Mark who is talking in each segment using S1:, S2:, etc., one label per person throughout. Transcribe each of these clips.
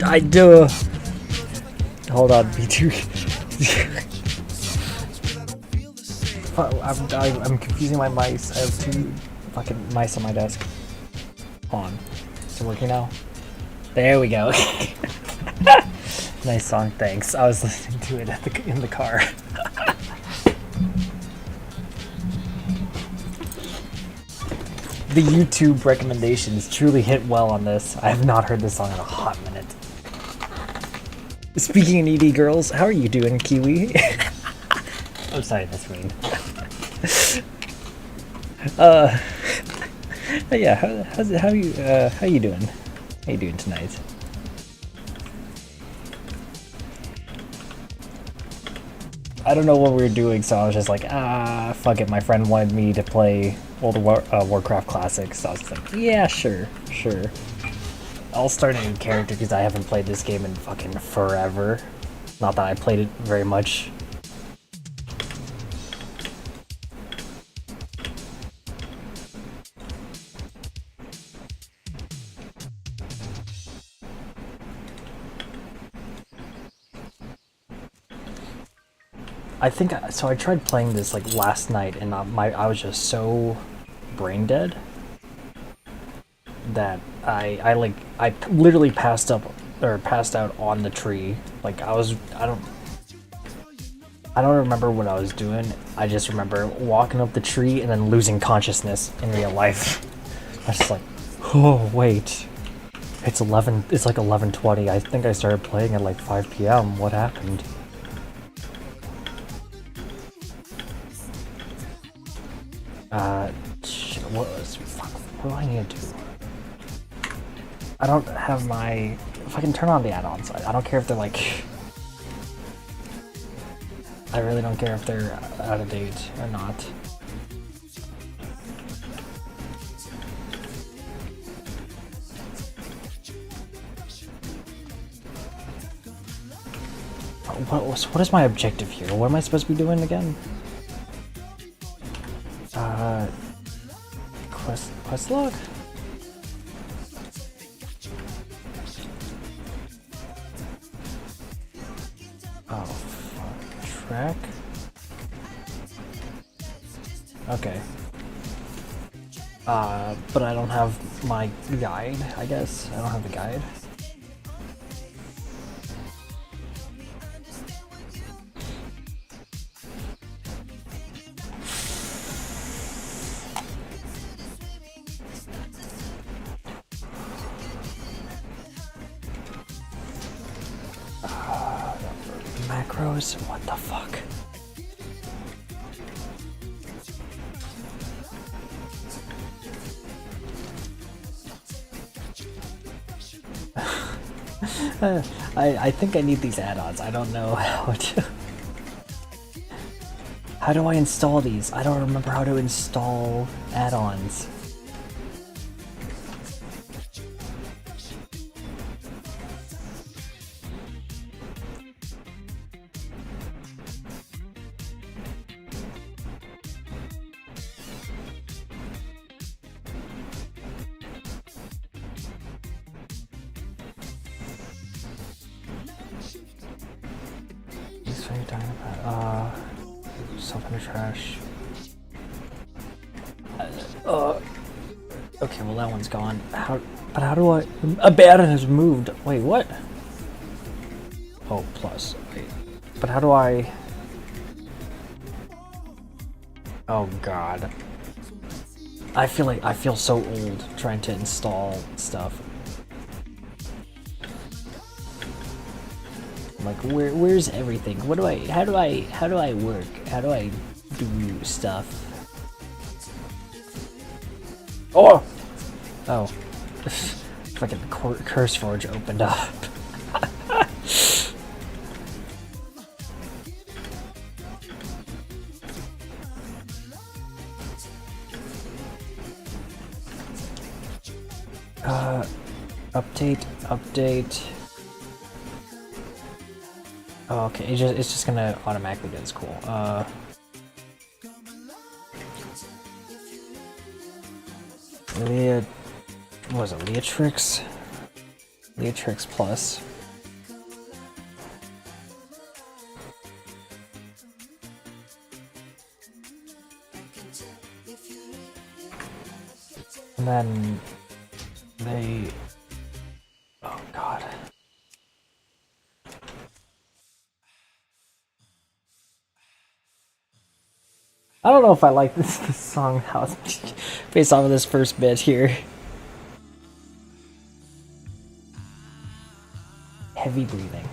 S1: I do. Hold on, B2. I'm confusing my mice. I have two fucking mice on my desk. Hold on. Is it working now? There we go. Nice song, thanks. I was listening to it in the car. The YouTube recommendations truly hit well on this. I have not heard this song in a hot minute. Speaking of needy girls, how are you doing, Kiwi? I'm sorry, that's mean. Yeah, how you doing? How you doing tonight? I don't know what we were doing, so I was just like, fuck it. My friend wanted me to play World of Warcraft Classic, so I was like, yeah, sure. I'll start a new character because I haven't played this game in fucking forever. Not that I played it very much. I think so. I tried playing this like last night, and I was just so brain dead that I literally passed out on the tree. Like I don't remember what I was doing. I just remember walking up the tree and then losing consciousness in real life. I was just like, oh wait, it's like 11:20. I think I started playing at like 5 p.m. What happened? Shit, what do I need to do? I don't have my... If I can turn on the add-ons, I don't care if they're like... I really don't care if they're out of date or not. What is my objective here? What am I supposed to be doing again? Quest log? Oh, fuck. Track? Okay. But I don't have my guide, I guess. I don't have the guide. Macros? What the fuck? I think I need these add-ons. I don't know how to... How do I install these? I don't remember how to install add-ons. Stuff in the trash. Okay, well that one's gone. But how do I... A button has moved. Wait, what? Oh, plus. Wait. But how do I... Oh god. I feel so old trying to install stuff. Like where's everything? How do I work? How do I do stuff? Oh! Oh. Fucking Curse Forge opened up. Update. Oh, okay, it's just gonna automatically do this. Cool. What was it? Leatrix? Leatrix Plus. And then they... Oh god. I don't know if I like this song based off of this first bit here. Heavy breathing.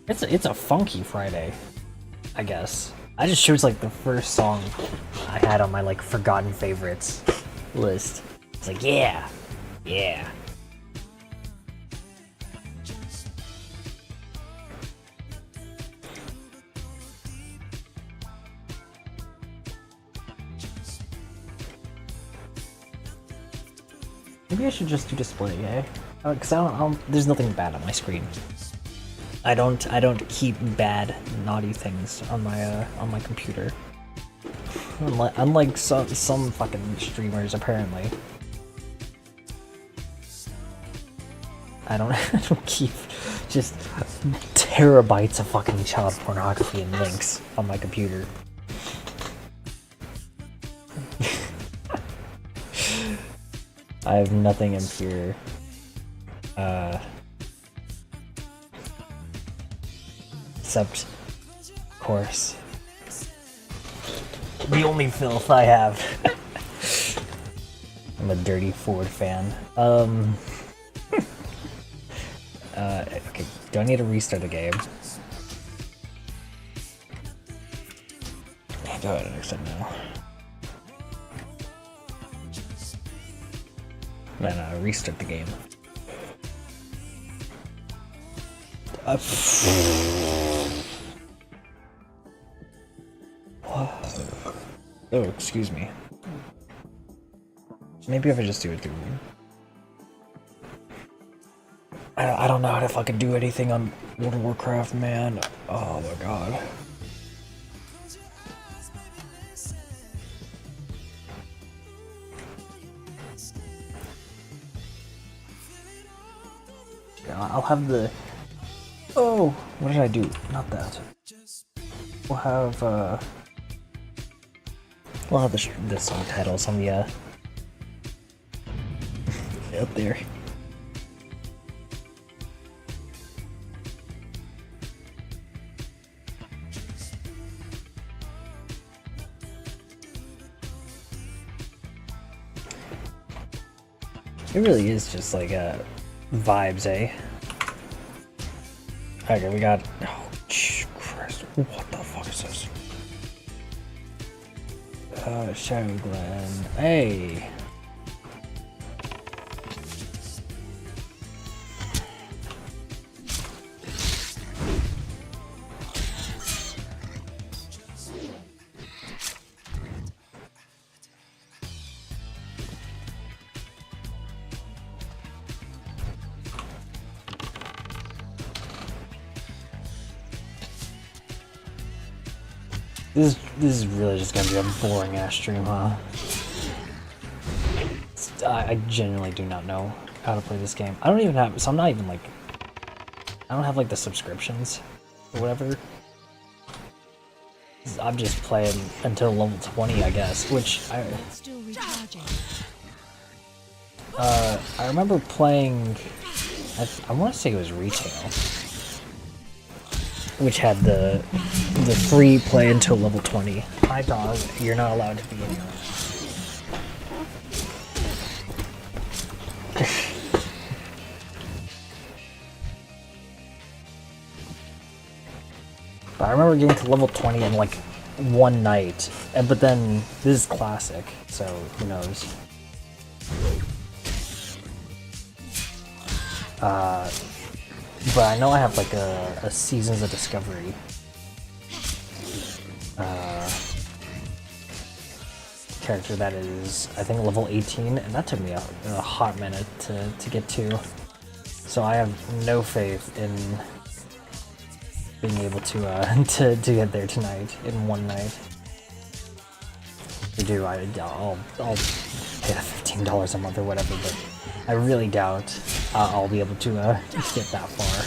S1: It's a funky Friday, I guess. I just chose like the first song I had on my like forgotten favorites list. It's like yeah. Maybe I should just do display, eh? Because I don't, there's nothing bad on my screen. I don't keep bad, naughty things on my computer. Unlike some fucking streamers, apparently. I don't keep just terabytes of fucking child pornography and links on my computer. I have nothing impure. Except, of course, the only filth I have. I'm a dirty Ford fan. Okay, do I need to restart the game? Go ahead and accept now. then restart the game. Oh, excuse me. Maybe if I just do it through. I don't know how to fucking do anything on World of Warcraft, man. Oh my god. Yeah, I'll have the. Oh, what did I do? Not that. We'll have the song titles on the up there. It really is just like vibes, eh? Okay, we got. Oh, Christ! What the fuck is this? Shadow Glen. Hey. This is really just gonna be a boring ass stream, huh? I genuinely do not know how to play this game. I don't even have, so I'm not even like, I don't have like the subscriptions or whatever. I'm just playing until level 20, I guess, which I remember playing, I want to say it was retail, which had the free play until level 20. Hi dog, you're not allowed to be in here. But I remember getting to level 20 in like one night, but then this is classic, so who knows. But I know I have like a Seasons of Discovery character that is, I think, level 18, and that took me a hot minute to get to. So I have no faith in being able to get there tonight in one night. If I do, I'll pay $15 a month or whatever, but I really doubt I'll be able to get that far.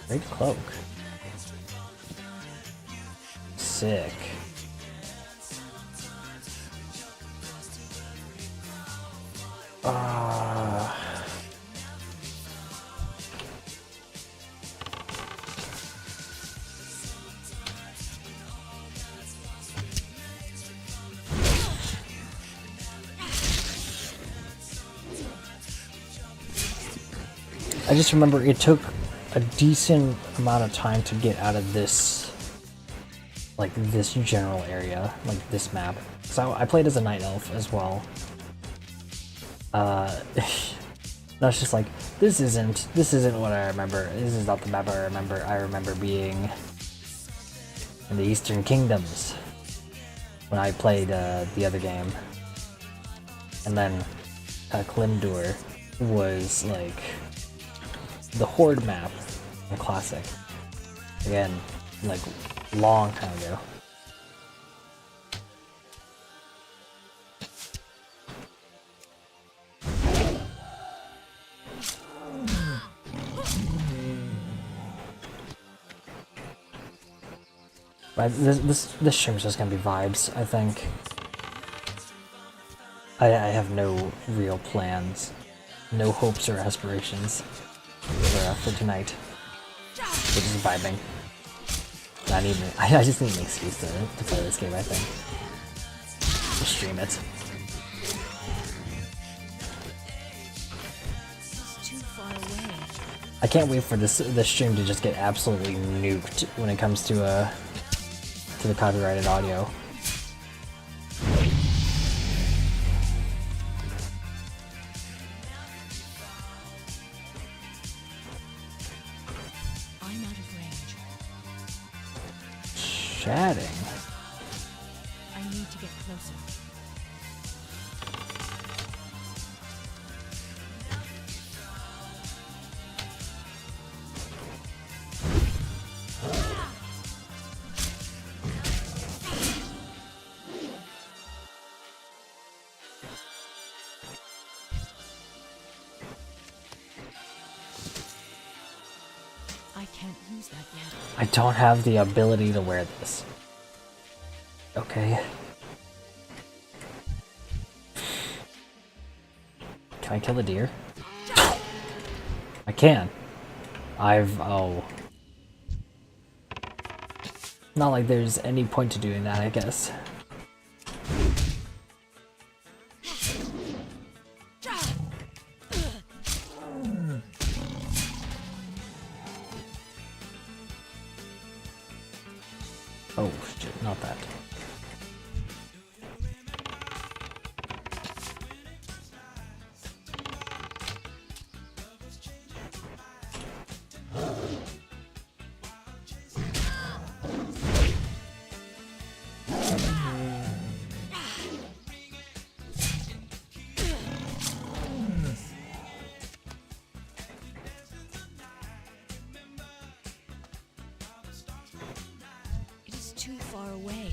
S1: Great cloak. Sick. I just remember it took a decent amount of time to get out of this, like this general area, like this map. So I played as a night elf as well. That's just like, this isn't what I remember. This is not the map I remember. I remember being in the Eastern Kingdoms when I played the other game, and then Kalimdor was like the Horde map in Classic. Again, like long time ago. But this stream's just gonna be vibes, I think. I have no real plans, no hopes or aspirations for tonight. We're just vibing. I just need an excuse to play this game, I think. Just stream it. I can't wait for this stream to just get absolutely nuked when it comes to the copyrighted audio.
S2: I'm out of range.
S1: Chatting.
S2: I need to get closer. I can't use that yet.
S1: I don't have the ability to wear this. Okay. Can I kill the deer? I can. Oh. Not like there's any point to doing that, I guess. Oh shit, not that.
S2: It is too far away.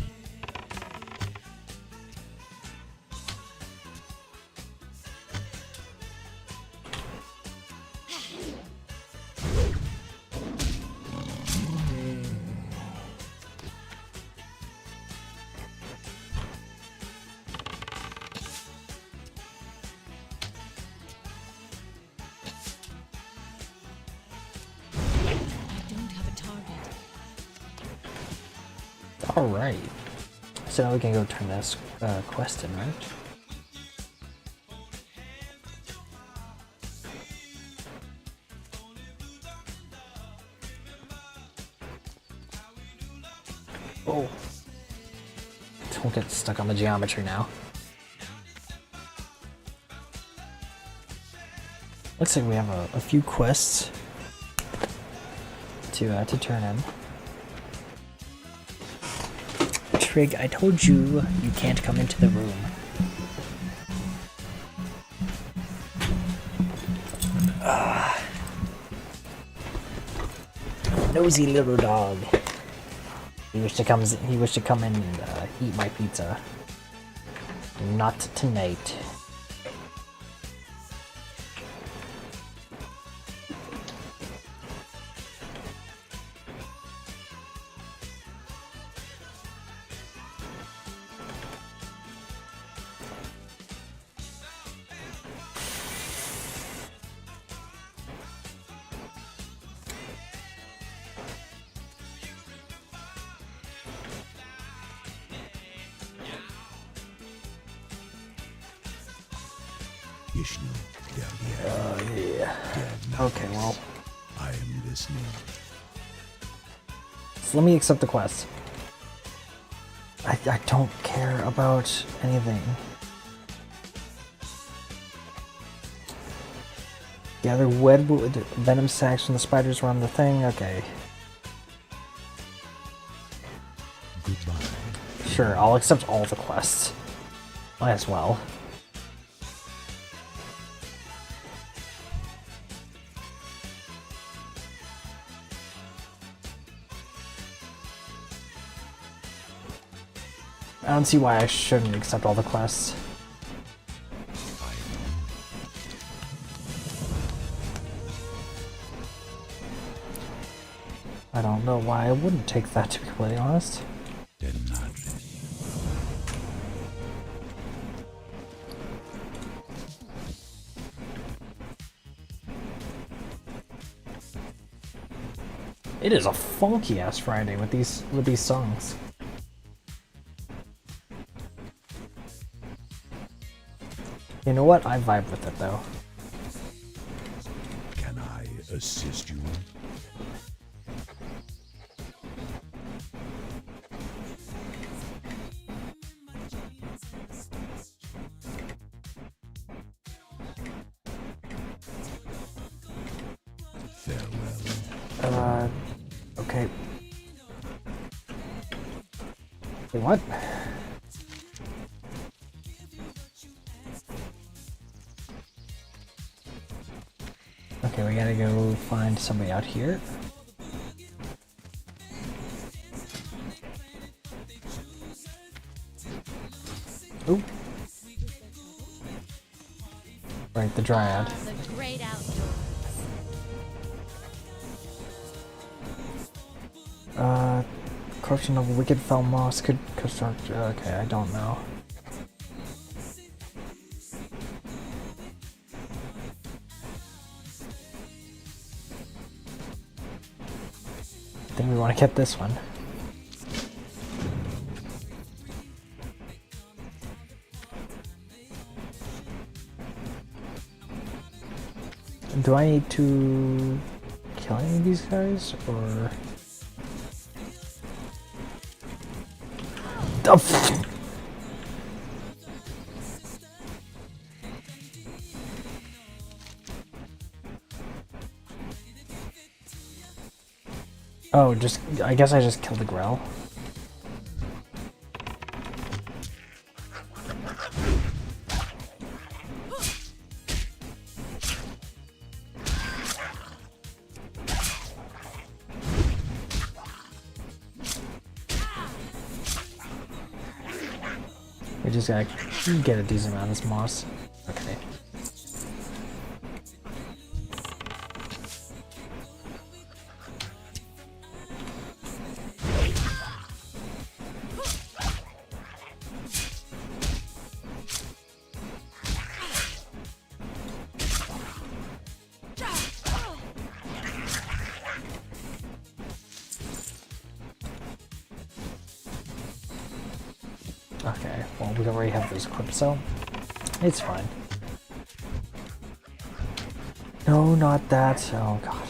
S2: I don't have a target.
S1: Alright. So now we can go turn this quest in, right? Oh. Don't get stuck on the geometry now. Looks like we have a few quests to turn in. Trig, I told you you can't come into the room. Nosy little dog. He wished to come in and eat my pizza. Not tonight. Yeah. Okay, well.
S3: I am listening.
S1: So let me accept the quest. I don't care about anything. Gather webwood venom sacs from the spiders around the thing. Okay.
S3: Goodbye.
S1: Sure, I'll accept all the quests. Might as well. I don't see why I shouldn't accept all the quests. I don't know why I wouldn't take that, to be completely honest.
S3: They're not ready.
S1: It is a funky ass Friday with these songs. You know what? I vibe with it though.
S3: Can I assist you?
S1: Farewell. Okay. What? Okay, we gotta go find somebody out here. Oop. Right, the Dryad.
S2: The great outdoors.
S1: Corruption of wicked foul moss could construct. Okay, I don't know. I think we want to get this one. Do I need to kill any of these guys, or? Oh, oh, I guess I just killed the Grell. We just gotta get a decent amount of this moss. Okay. Okay, well, we already have those equipped, so it's fine. No, not that. Oh, God.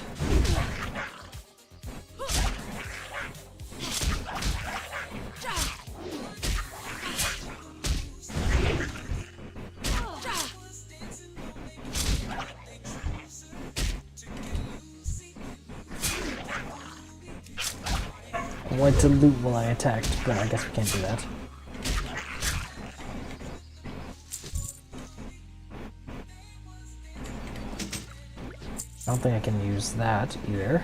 S1: I wanted to loot while I attacked, but I guess we can't do that. I don't think I can use that either.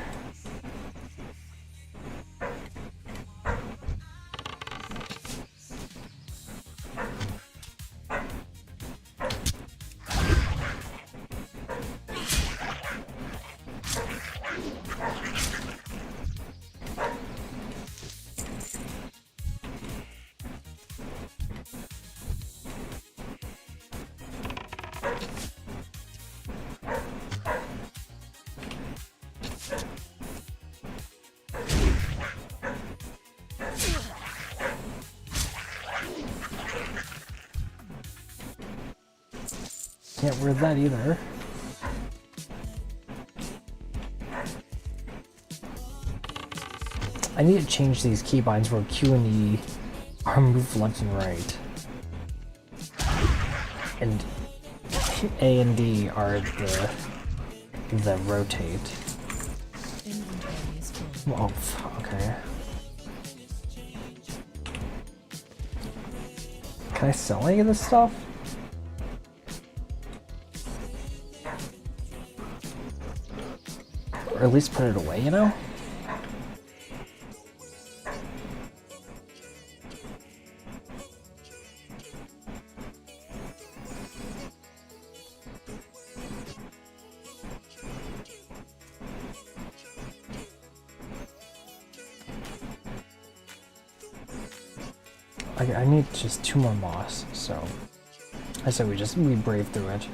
S1: Can't wear that either. I need to change these keybinds where Q and E are moved left and right. And A and D are the rotate.
S2: Inventory is full.
S1: Oh, okay. Can I sell any of this stuff? Or at least put it away, you know? I need just 2 more moss, so I say we brave through it.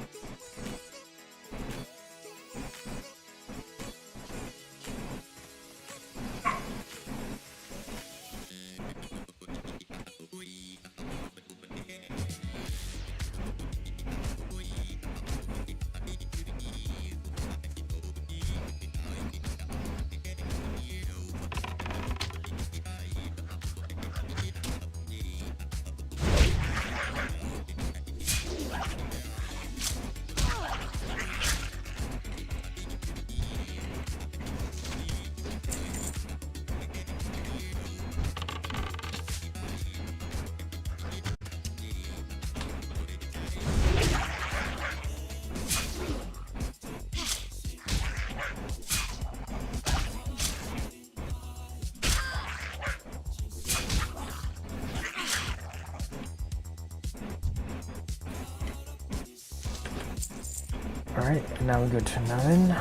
S1: Alright, now we go to 9.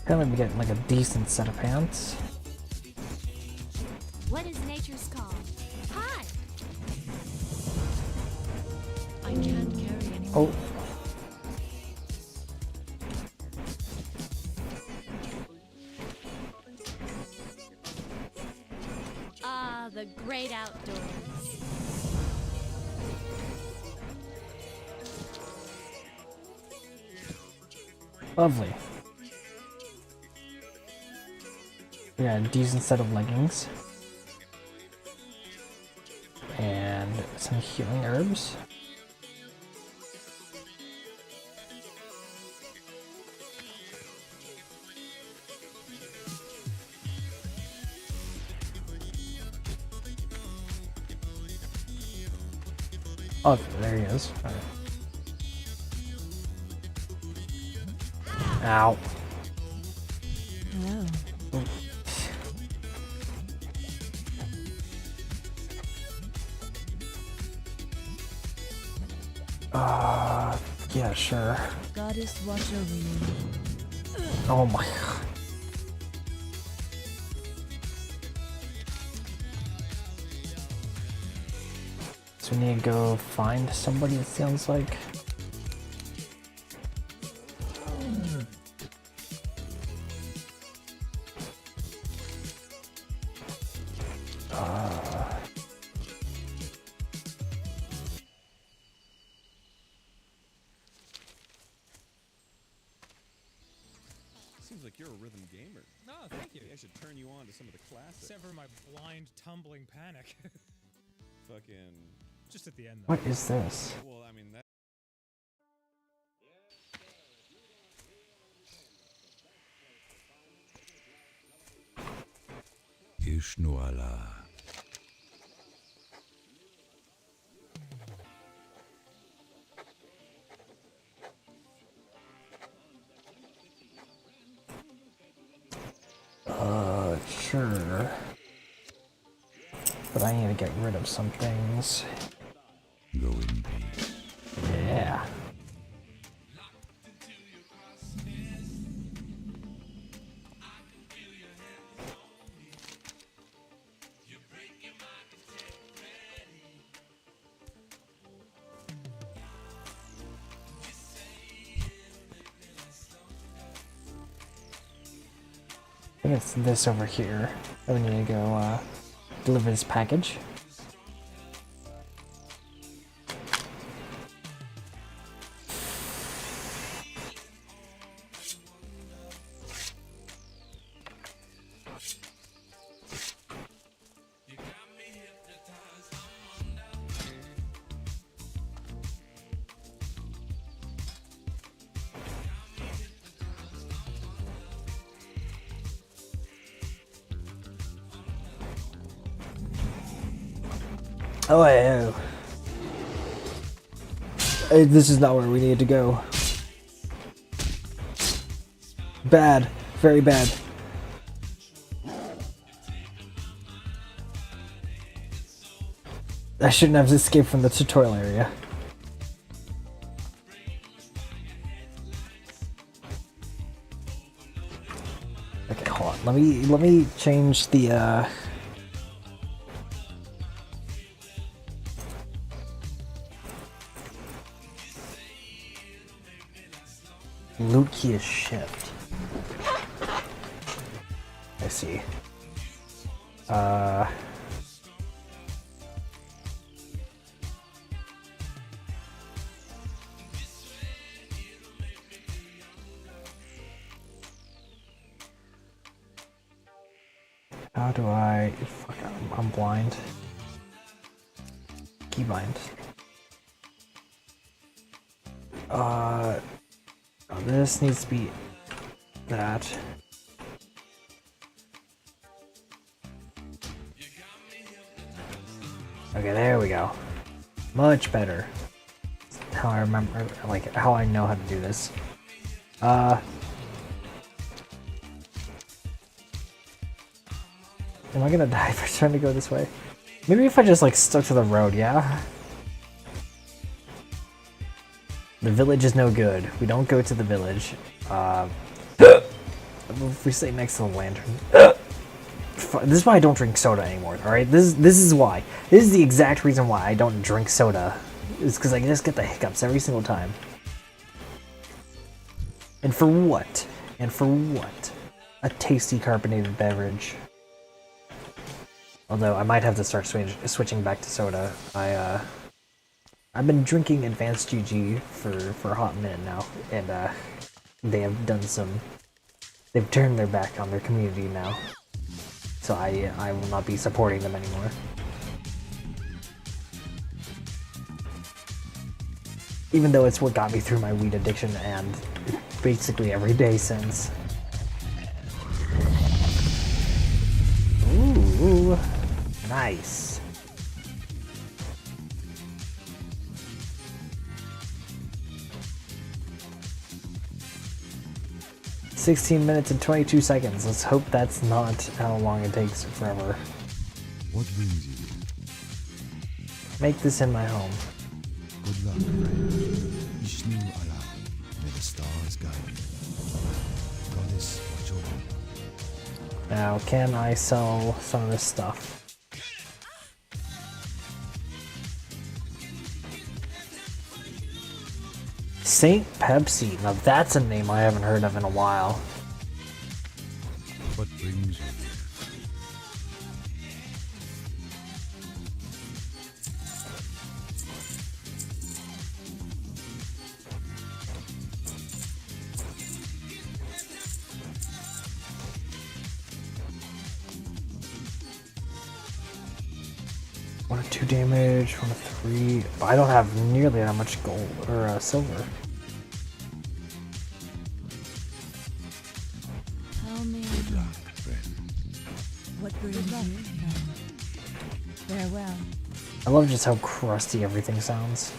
S1: Gonna be getting like a decent set of pants.
S2: What is nature's call? Hi! I can't carry anymore.
S1: Oh.
S2: Ah, the great outdoors.
S1: Lovely. Yeah, a decent set of leggings. And some healing herbs. Oh, there he is. All right. Ow.
S2: Hello.
S1: Yeah, sure.
S2: Goddess, watch over you.
S1: Oh my god. So we need to go find somebody, it sounds like.
S4: Seems like you're a rhythm gamer.
S5: No, thank you.
S4: Maybe I should turn you on to some of the classics.
S5: Except for my blind, tumbling panic.
S4: Fucking.
S5: Just at the end, though.
S1: What is this?
S4: Well, I mean that.
S3: Ishnuala.
S1: Sure. But I need to get rid of some things.
S3: Go in peace.
S1: Yeah. I think it's this over here that we need to go deliver this package. Oh, yeah. This is not where we need to go. Bad. Very bad. I shouldn't have escaped from the tutorial area. Okay, hold on. Let me change the loot key is shift. I see. How do I... Fuck, I'm blind. Keybind. Oh, this needs to be that. Okay, there we go. Much better. How I remember, like, how I know how to do this. Am I gonna die if I try to go this way? Maybe if I just, like, stuck to the road, yeah? The village is no good. We don't go to the village. If we stay next to the lantern. This is why I don't drink soda anymore, alright? This is why. This is the exact reason why I don't drink soda. It's because I just get the hiccups every single time. And for what? And for what? A tasty carbonated beverage. Although I might have to start switching back to soda. I've been drinking Advanced GG for a hot minute now, and they have done some. They've turned their back on their community now, so I will not be supporting them anymore. Even though it's what got me through my weed addiction and basically every day since. Ooh, nice. 16 minutes and 22 seconds. Let's hope that's not how long it takes forever.
S3: What brings you here?
S1: Make this in my home.
S3: Good luck, friend. Ishnu Allah. May the stars guide you. Goddess, watch over you.
S1: Now, can I sell some of this stuff? Saint Pepsi. Now that's a name I haven't heard of in a while.
S3: What brings you here?
S1: One of 2 damage, one of 3. But I don't have nearly that much gold or silver.
S2: Tell me
S3: Good luck, friend.
S2: what brings you here. Farewell.
S1: I love just how crusty everything sounds.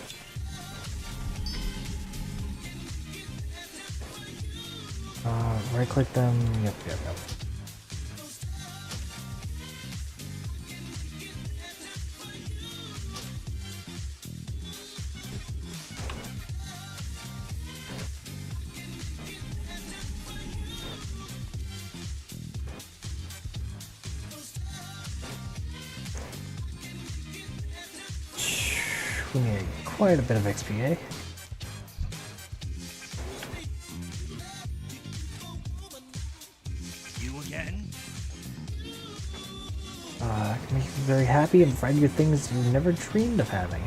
S1: Right click them. Yep. We need quite a bit of XP.
S3: You again?
S1: Can make you very happy and provide you things you never dreamed of having.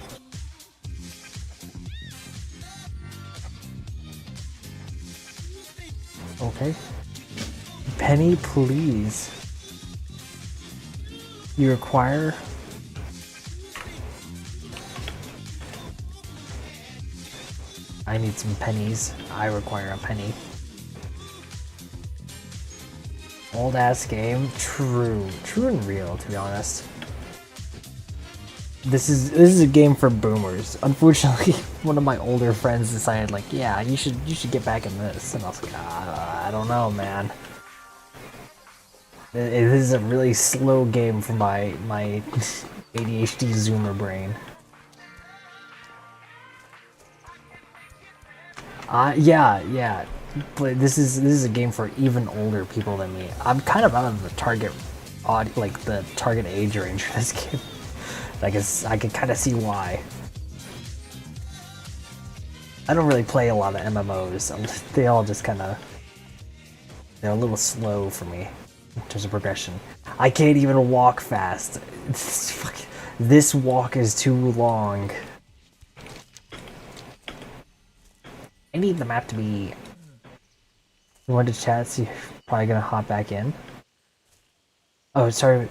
S1: Okay. Penny, please. You require... I need some pennies. I require a penny. Old ass game. True and real, to be honest. This is a game for boomers. Unfortunately, one of my older friends decided, like, yeah, you should get back in this, and I was like, I don't know, man. It is a really slow game for my ADHD zoomer brain. Yeah. But this is a game for even older people than me. I'm kind of out of the target the target age range for this game. I can kind of see why. I don't really play a lot of MMOs. They all just they're a little slow for me in terms of progression. I can't even walk fast. This walk is too long. I need the map to be... You want to chat, so you're probably gonna hop back in. Oh, sorry.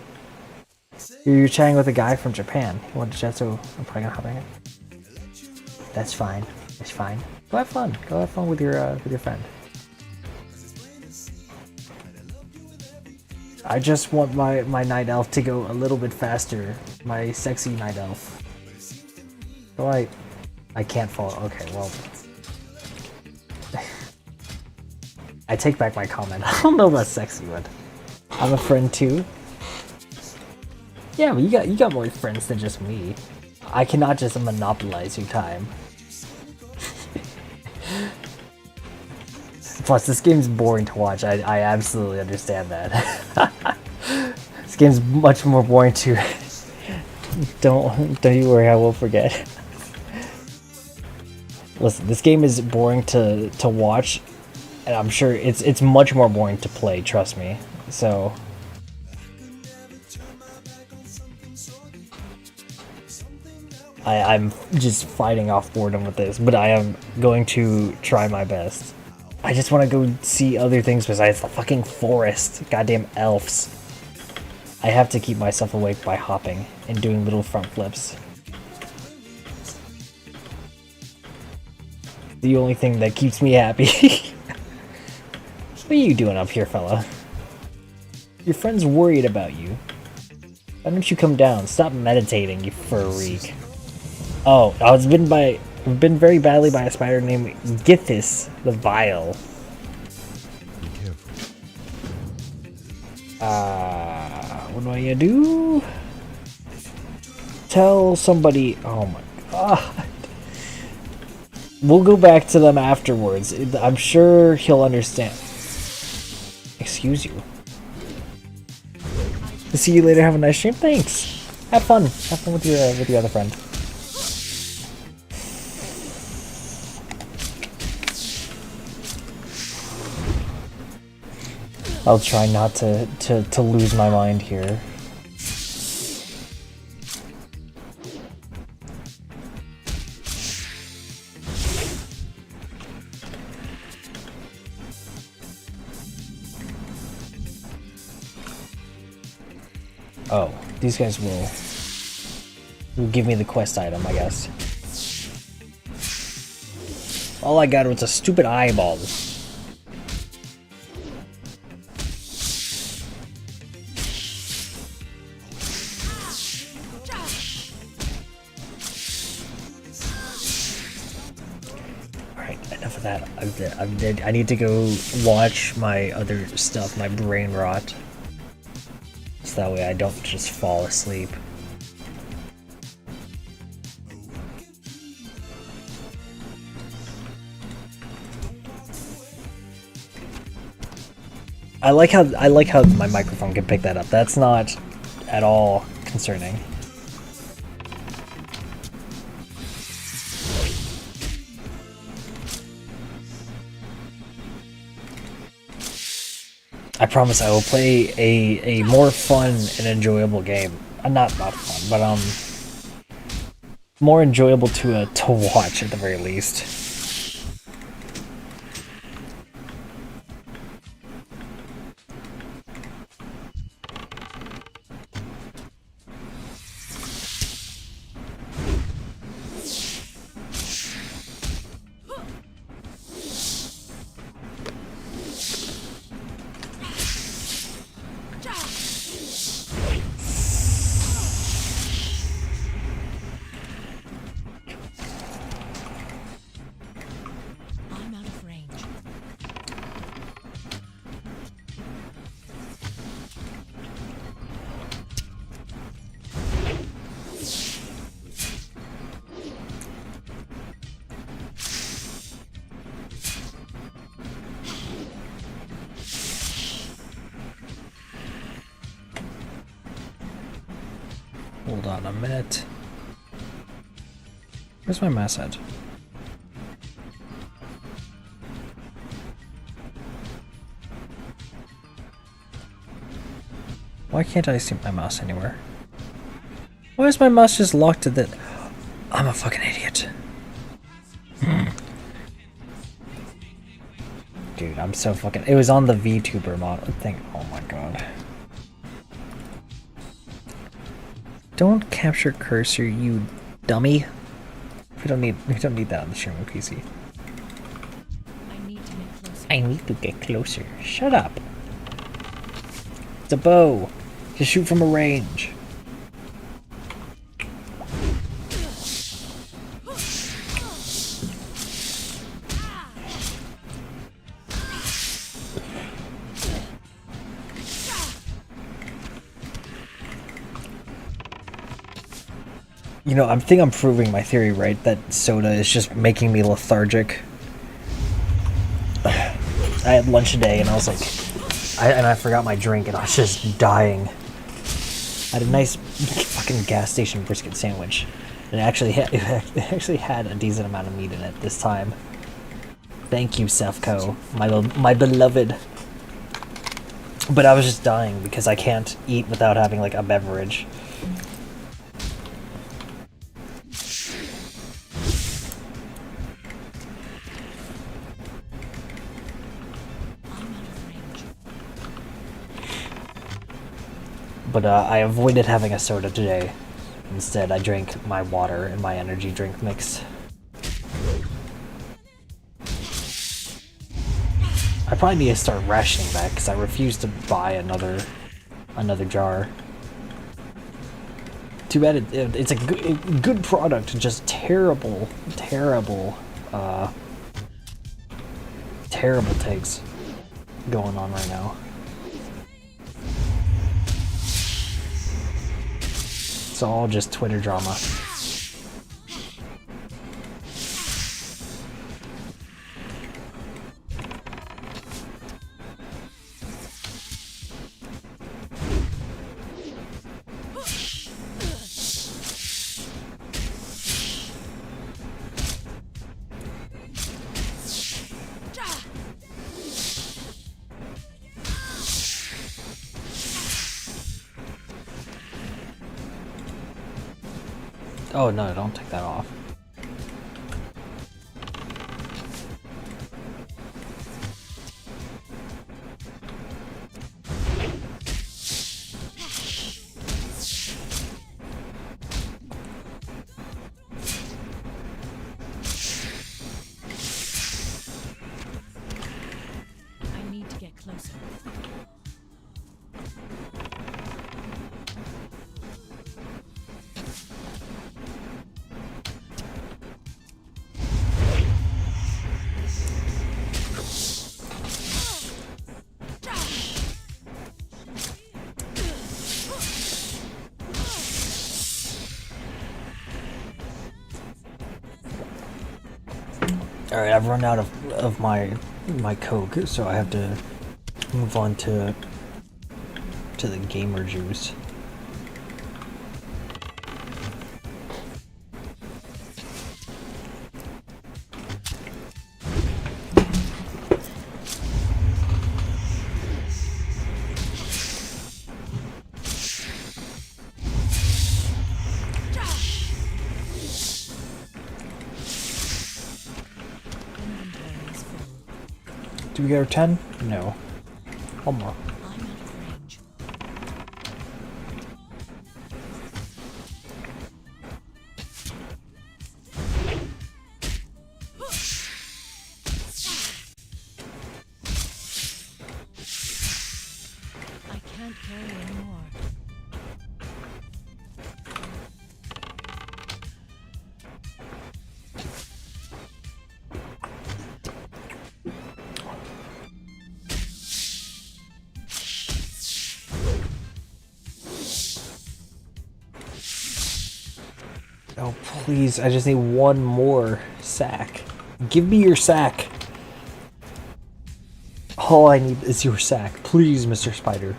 S1: You're chatting with a guy from Japan. You want to chat, so I'm probably gonna hop back in. That's fine. That's fine. Go have fun. Go have fun with your friend. I just want my night elf to go a little bit faster. My sexy night elf. So I can't follow. Okay, well... I take back my comment. I don't know about sexy one. I'm a friend too. Yeah, but you got more friends than just me. I cannot just monopolize your time. Plus, this game's boring to watch. I absolutely understand that. This game's much more boring to... Don't you worry, I won't forget. Listen, this game is boring to watch, and I'm sure it's much more boring to play, trust me. So... I'm just fighting off boredom with this, but I am going to try my best. I just want to go see other things besides the fucking forest. Goddamn elves. I have to keep myself awake by hopping and doing little front flips. The only thing that keeps me happy. What are you doing up here, fella? Your friend's worried about you. Why don't you come down? Stop meditating, you freak. Oh, I was bitten very badly by a spider named Githis the Vile.
S3: Be careful.
S1: What do I do? Tell somebody. Oh my god. We'll go back to them afterwards. I'm sure he'll understand. Excuse you. See you later. Have a nice stream. Thanks. Have fun. Have fun with your other friend. I'll try not to lose my mind here. Oh, these guys will give me the quest item, I guess. All I got was a stupid eyeball. That I'm dead. I need to go watch my other stuff, my brain rot, so that way I don't just fall asleep. I like how my microphone can pick that up. That's not at all concerning. I promise I will play a more fun and enjoyable game. Not fun, but more enjoyable to watch at the very least. Hold on a minute. Where's my mouse at? Why can't I see my mouse anywhere? Why is my mouse just locked to the... I'm a fucking idiot. Dude, I'm so fucking... It was on the VTuber model thing. Oh my god. Don't capture cursor, you dummy. We don't need that on the streaming PC. I need to get closer. Shut up. It's a bow. Just shoot from a range. You know, I think I'm proving my theory right, that soda is just making me lethargic. I had lunch today, and I was like, I forgot my drink, and I was just dying. I had a nice fucking gas station brisket sandwich, and it actually had a decent amount of meat in it this time. Thank you, Sefco, my beloved. But I was just dying because I can't eat without having like a beverage. But I avoided having a soda today. Instead, I drank my water and my energy drink mix. I probably need to start rationing that because I refuse to buy another jar. Too bad it's a good product, just terrible takes going on right now. It's all just Twitter drama. Oh no, don't take that off.
S2: I need to get closer.
S1: Alright, I've run out of my Coke, so I have to move on to the gamer juice.
S2: Inventory is full.
S1: Do we get our 10? No. One more.
S2: I'm out of range. I can't carry anymore.
S1: Oh please, I just need one more sack. Give me your sack. All I need is your sack. Please, Mr. Spider.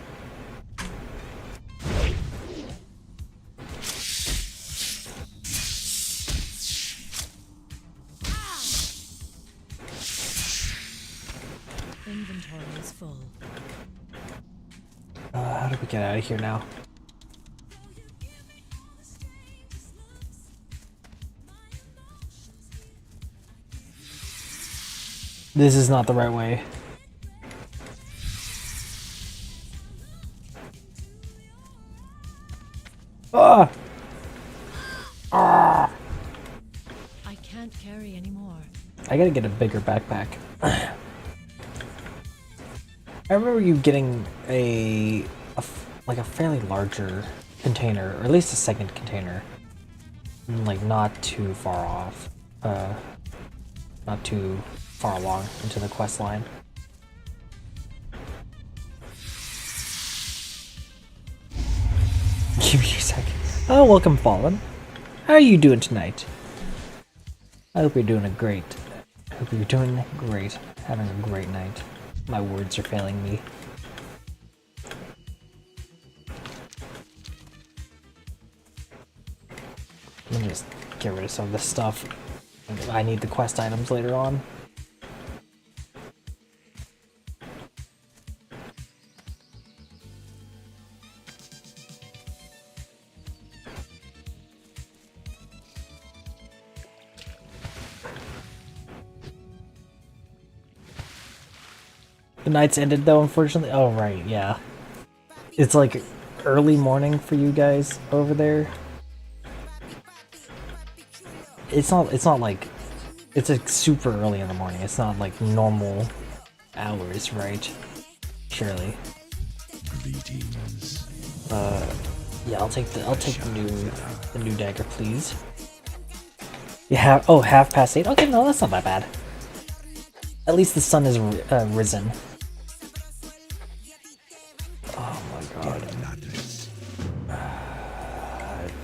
S2: Inventory is full.
S1: How do we get out of here now? This is not the right way. Ah! Ah!
S2: I can't carry anymore.
S1: I gotta get a bigger backpack. I remember you getting like a fairly larger container, or at least a second container. Like not too far off. Not too far along into the quest line. Give me a second. Oh, welcome, Fallen. How are you doing tonight? I hope you're doing great. Having a great night. My words are failing me. Let me just get rid of some of this stuff. I need the quest items later on. The night's ended though, unfortunately. Oh, right, yeah. It's like early morning for you guys over there. It's not like, it's like super early in the morning. It's not like normal hours, right? Surely.
S3: Greetings.
S1: Yeah, I'll take the new dagger, please. You have, oh, 8:30. Okay, no, that's not that bad. At least the sun is risen. Oh my god.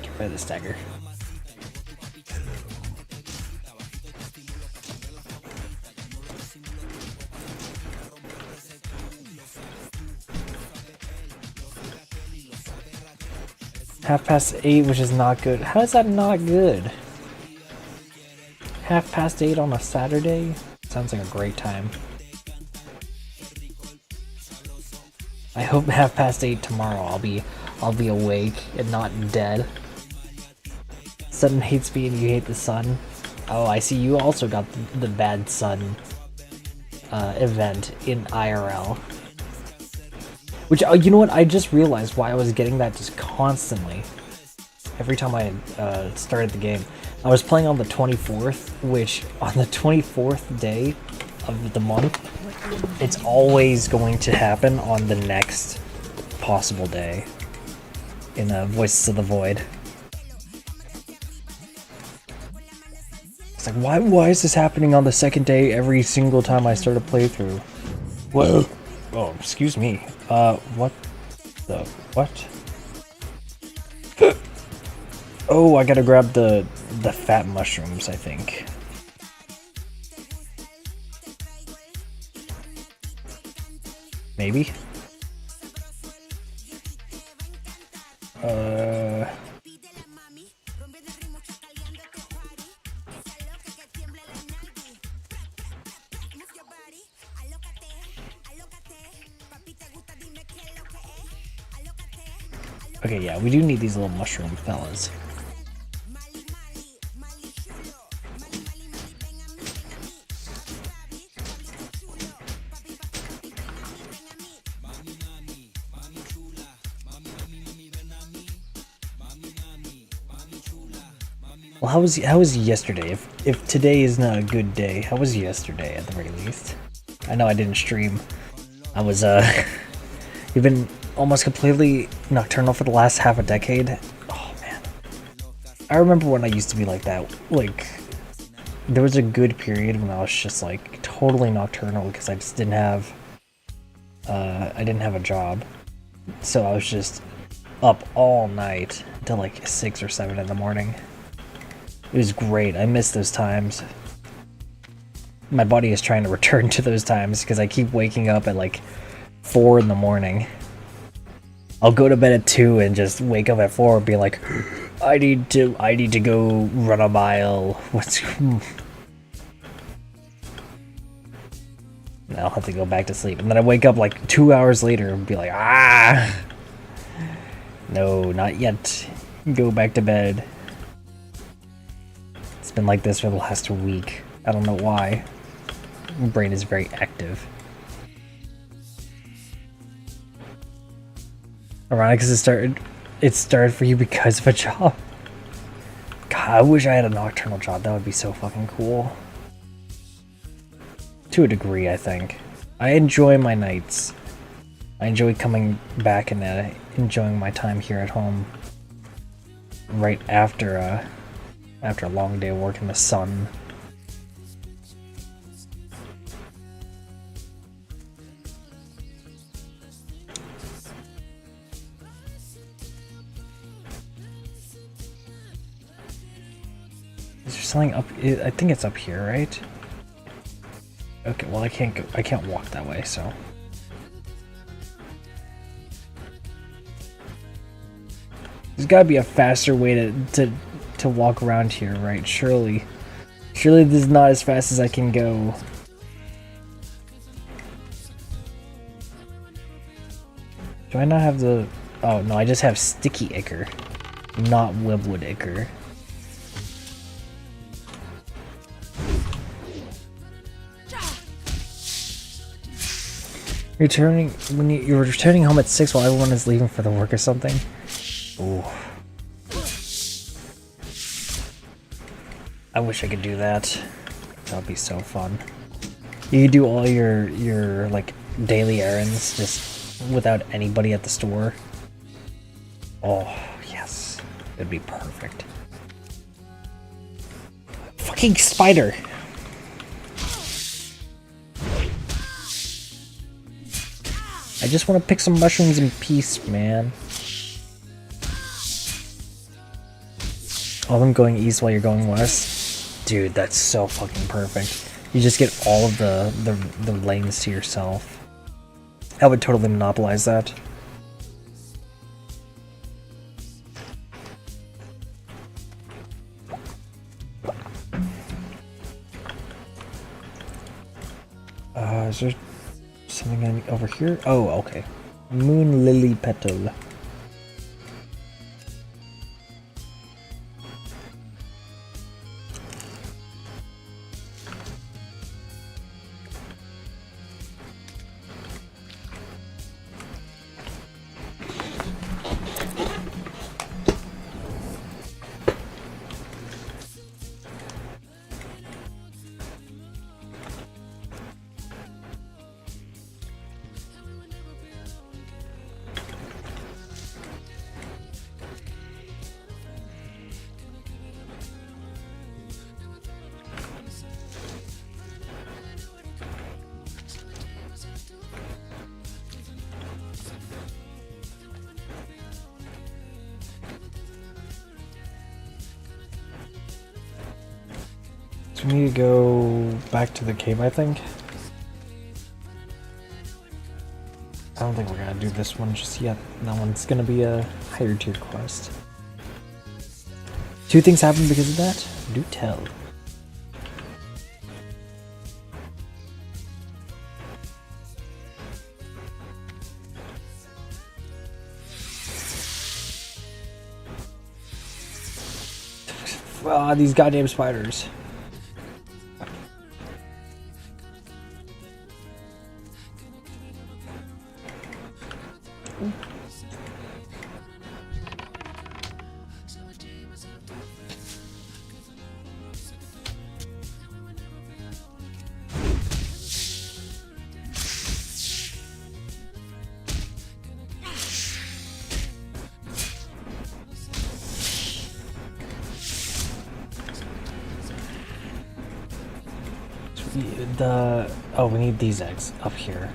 S1: Get rid of this dagger. Half past 8, which is not good. How is that not good? 8:30 on a Saturday? Sounds like a great time. I hope 8:30 tomorrow I'll be awake and not dead. Sun hates me and you hate the sun. Oh, I see you also got the bad sun event in IRL. Which, you know what, I just realized why I was getting that just constantly. Every time I started the game. I was playing on the 24th, which on the 24th day of the month, it's always going to happen on the next possible day in Voices of the Void. It's like, why is this happening on the second day every single time I start a playthrough? What? Oh, excuse me. What the what? Oh, I gotta grab the fat mushrooms, I think. Maybe? Okay, yeah, we do need these little mushroom fellas. Well, how was yesterday? If today is not a good day, how was yesterday at the very least? I know I didn't stream. I was you've been almost completely nocturnal for the last half a decade. Oh man. I remember when I used to be like that. Like there was a good period when I was just like totally nocturnal because I just didn't have a job. So I was just up all night until like 6 or 7 in the morning. It was great. I miss those times. My body is trying to return to those times because I keep waking up at like 4 in the morning. I'll go to bed at 2 and just wake up at 4 and be like, I need to go run a mile. And I'll have to go back to sleep. And then I wake up like 2 hours later and be like, no, not yet. Go back to bed. It's been like this for the last week. I don't know why. My brain is very active. Ironic because it started for you because of a job. God, I wish I had a nocturnal job. That would be so fucking cool. To a degree, I think. I enjoy my nights. I enjoy coming back and enjoying my time here at home. Right after a long day of work in the sun. Is there something up? I think it's up here, right? Okay, well I can't go, I can't walk that way, so. There's gotta be a faster way to walk around here, right? Surely. Surely this is not as fast as I can go. Do I not have the... Oh, no, I just have Sticky Ichor, not Webwood Ichor. You're returning home at 6 while everyone is leaving for the work or something? Ooh. I wish I could do that. That would be so fun. You could do all your like daily errands just without anybody at the store. Oh, yes. It'd be perfect. Fucking spider! I just want to pick some mushrooms in peace, man. All them going east while you're going west? Dude, that's so fucking perfect. You just get all of the lanes to yourself. I would totally monopolize that. Is there something over here? Oh, okay. Moon Lily Petal. So we need to go back to the cave, I think. I don't think we're gonna do this one just yet. That one's gonna be a higher tier quest. 2 things happened because of that? Do tell. Ah, these goddamn spiders. Oh, we need these eggs up here.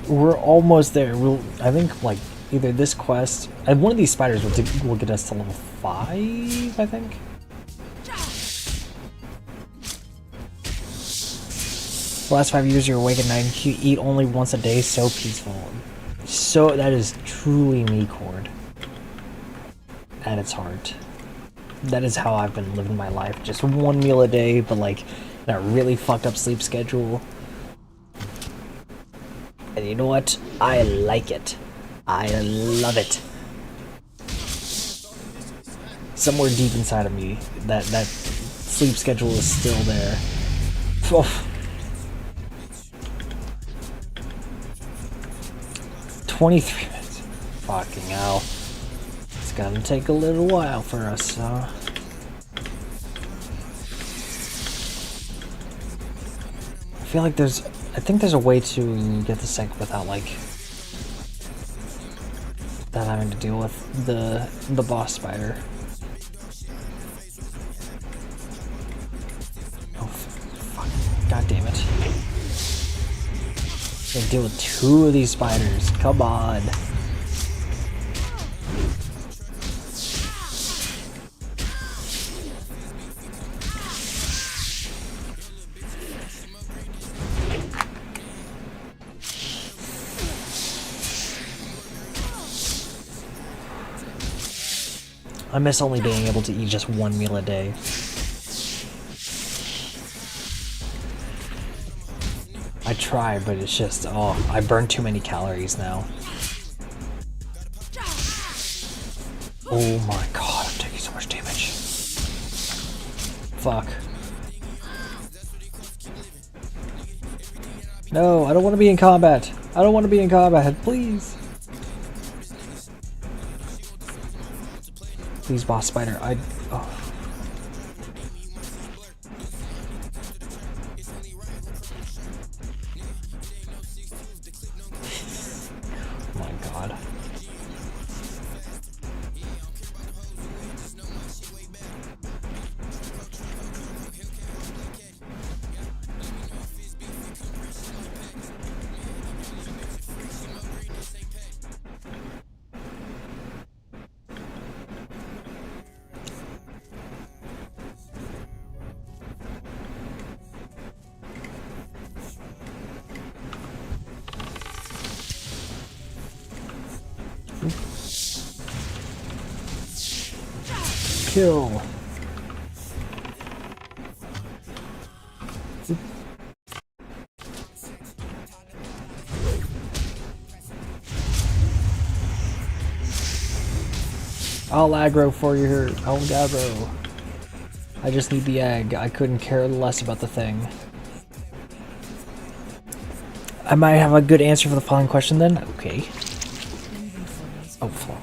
S1: We're almost there. I think, like, either this quest... one of these spiders will get us to level 5, I think? The last 5 years you're awake at night and you eat only once a day. So peaceful. So, that is truly me, Cord. At its heart. That is how I've been living my life. Just one meal a day, but like in a really fucked up sleep schedule. And you know what? I like it. I love it. Somewhere deep inside of me, that sleep schedule is still there. Oh. 23 minutes. Fucking hell. It's gonna take a little while for us, so... I feel like I think there's a way to get this egg without, like... without having to deal with the boss spider. Oh, fuck. God damn it. I'm gonna deal with 2 of these spiders. Come on. I miss only being able to eat just one meal a day. I try, but it's just, oh, I burn too many calories now. Oh my god, I'm taking so much damage. Fuck. No, I don't want to be in combat. I don't want to be in combat, please. Please, boss spider. Oh. Oh my god. Kill. I'll aggro for you here. I'll aggro. I just need the egg. I couldn't care less about the thing. I might have a good answer for the following question then. Okay. Oh, fuck.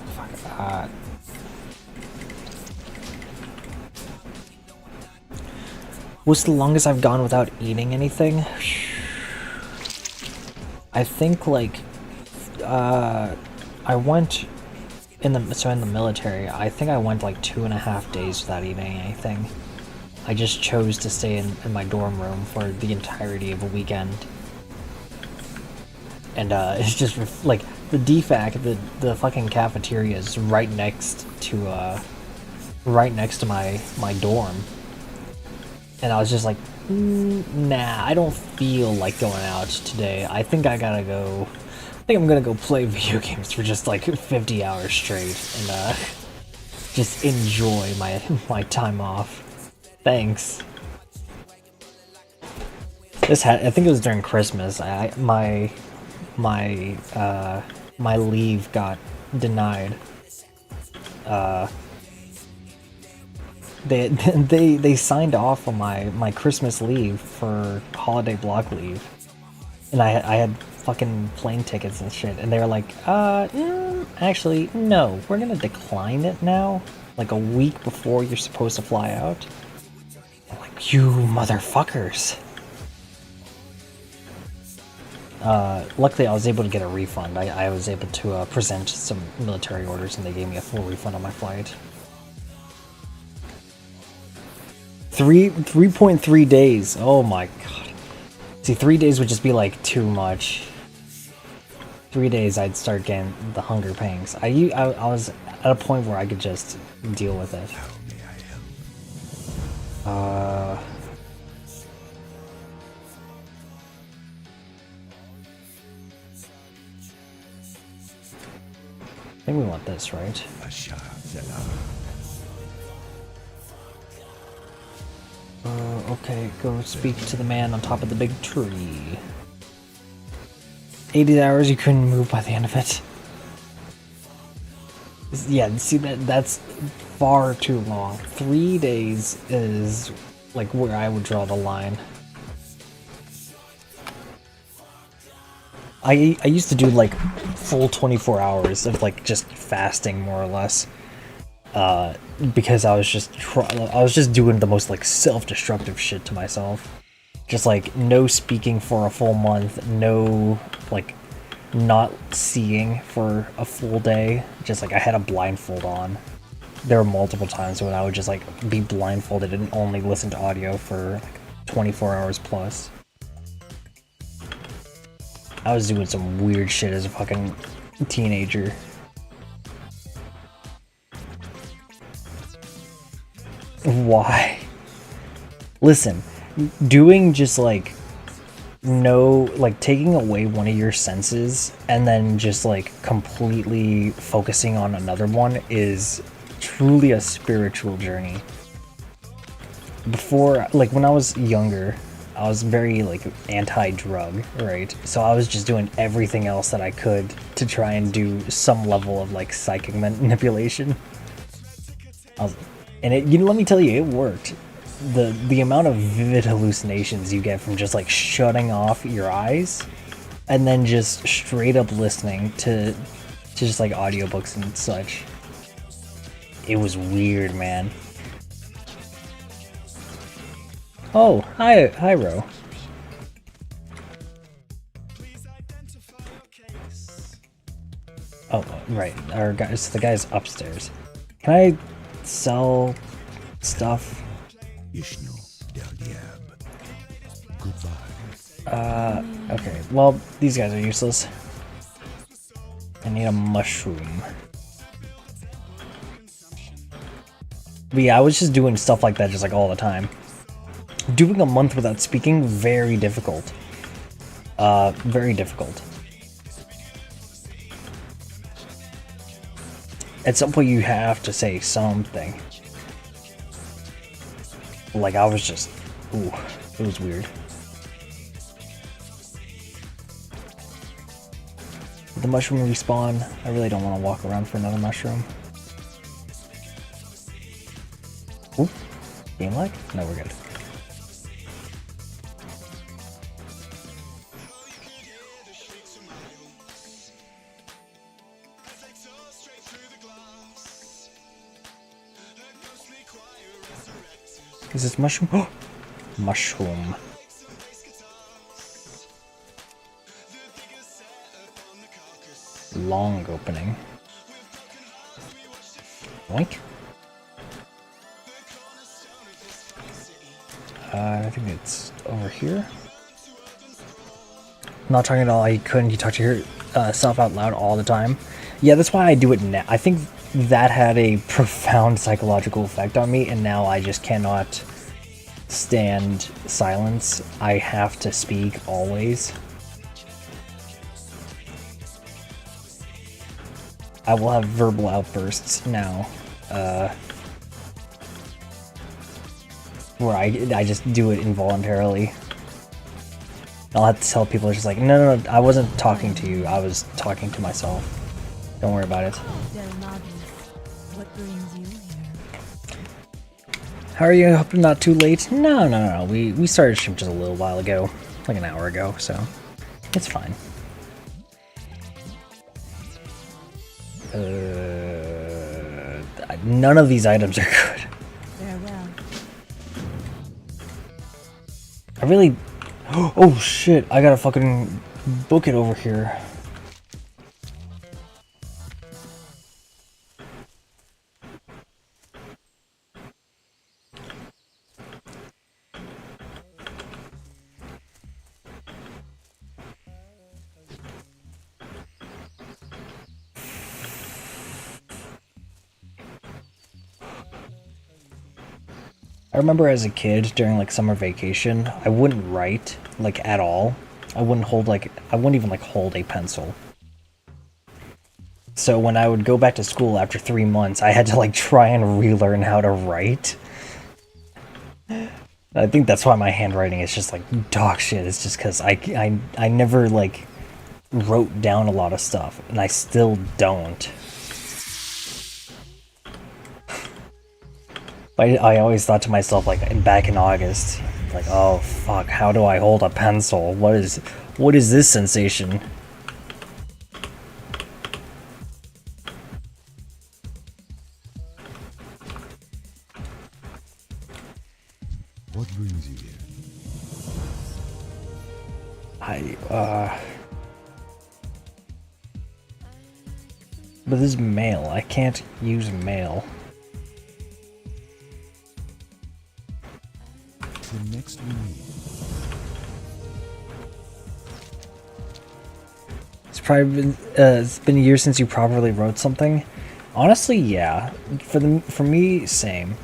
S1: What's the longest I've gone without eating anything? I think like I went in the military. I think I went like 2.5 days without eating anything. I just chose to stay in my dorm room for the entirety of a weekend. And it's just like the DFAC, the fucking cafeteria is right next to my dorm. And I was just like, nah, I don't feel like going out today. I think I'm gonna go play video games for just like 50 hours straight and just enjoy my time off. Thanks. I think it was during Christmas. My leave got denied. They signed off on my Christmas leave for holiday block leave, and I had fucking plane tickets and shit, and they were like, actually, no, we're gonna decline it now, like a week before you're supposed to fly out. I'm like, you motherfuckers. Luckily I was able to get a refund. I was able to present some military orders, and they gave me a full refund on my flight. 3.3 days. Oh my god. See, 3 days would just be like too much. 3 days I'd start getting the hunger pangs. I was at a point where I could just deal with it. I think we want this, right? Okay, go speak to the man on top of the big tree. 80 hours, you couldn't move by the end of it. Yeah, see, that's far too long. 3 days is like where I would draw the line. I used to do like full 24 hours of like just fasting, more or less. Because I was just doing the most like self-destructive shit to myself. Just like no speaking for a full month, no like not seeing for a full day. Just like I had a blindfold on. There were multiple times when I would just like be blindfolded and only listen to audio for like 24 hours plus. I was doing some weird shit as a fucking teenager. Why? Listen, doing just like taking away one of your senses and then just like completely focusing on another one is truly a spiritual journey. Before, like when I was younger, I was very like anti-drug, right? So I was just doing everything else that I could to try and do some level of like psychic manipulation. And it, you know, let me tell you, it worked. The amount of vivid hallucinations you get from just like shutting off your eyes and then just straight up listening to just like audiobooks and such. It was weird, man. Oh, hi, Ro. Oh, right. Our guys, the guy's upstairs. Can I sell stuff?
S3: Ishnu del Diab. Goodbye.
S1: Okay. Well, these guys are useless. I need a mushroom. But yeah, I was just doing stuff like that just like all the time. Doing a month without speaking, very difficult. Very difficult. At some point you have to say something. Like I was just, ooh, it was weird. Did the mushroom respawn? I really don't want to walk around for another mushroom. Ooh, game lag? No, we're good. Is this mushroom? Oh, mushroom. Long opening. Boink. I think it's over here. I'm not talking at all. You couldn't. You talk to yourself out loud all the time. Yeah, that's why I do it now. I think that had a profound psychological effect on me, and now I just cannot stand silence. I have to speak always. I will have verbal outbursts now, where I just do it involuntarily. I'll have to tell people, just like, no, I wasn't talking to you, I was talking to myself. Don't worry about it.
S2: What brings you here?
S1: How are you? I hope I'm not too late. No. We started stream just a little while ago, like an hour ago, so it's fine. None of these items are good.
S2: Farewell.
S1: I really... Oh shit, I gotta fucking book it over here. I remember as a kid during like summer vacation, I wouldn't write like at all. I wouldn't even like hold a pencil. So when I would go back to school after 3 months, I had to like try and relearn how to write. I think that's why my handwriting is just like dog shit. It's just because I never like wrote down a lot of stuff, and I still don't. I always thought to myself, like, back in August, like, oh fuck, how do I hold a pencil? What is this sensation?
S3: What brings you here?
S1: But this is mail. I can't use mail.
S3: The next we meet.
S1: It's been years since you properly wrote something. Honestly, yeah. For me, same.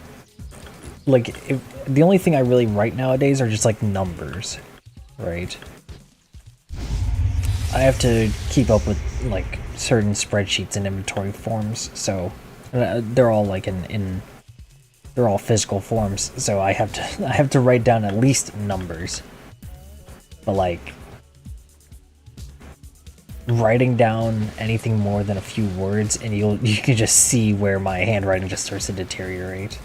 S1: Like, the only thing I really write nowadays are just like numbers, right? I have to keep up with like certain spreadsheets and inventory forms, so They're all like they're all physical forms, so I have to write down at least numbers. But like writing down anything more than a few words, and you can just see where my handwriting just starts to deteriorate.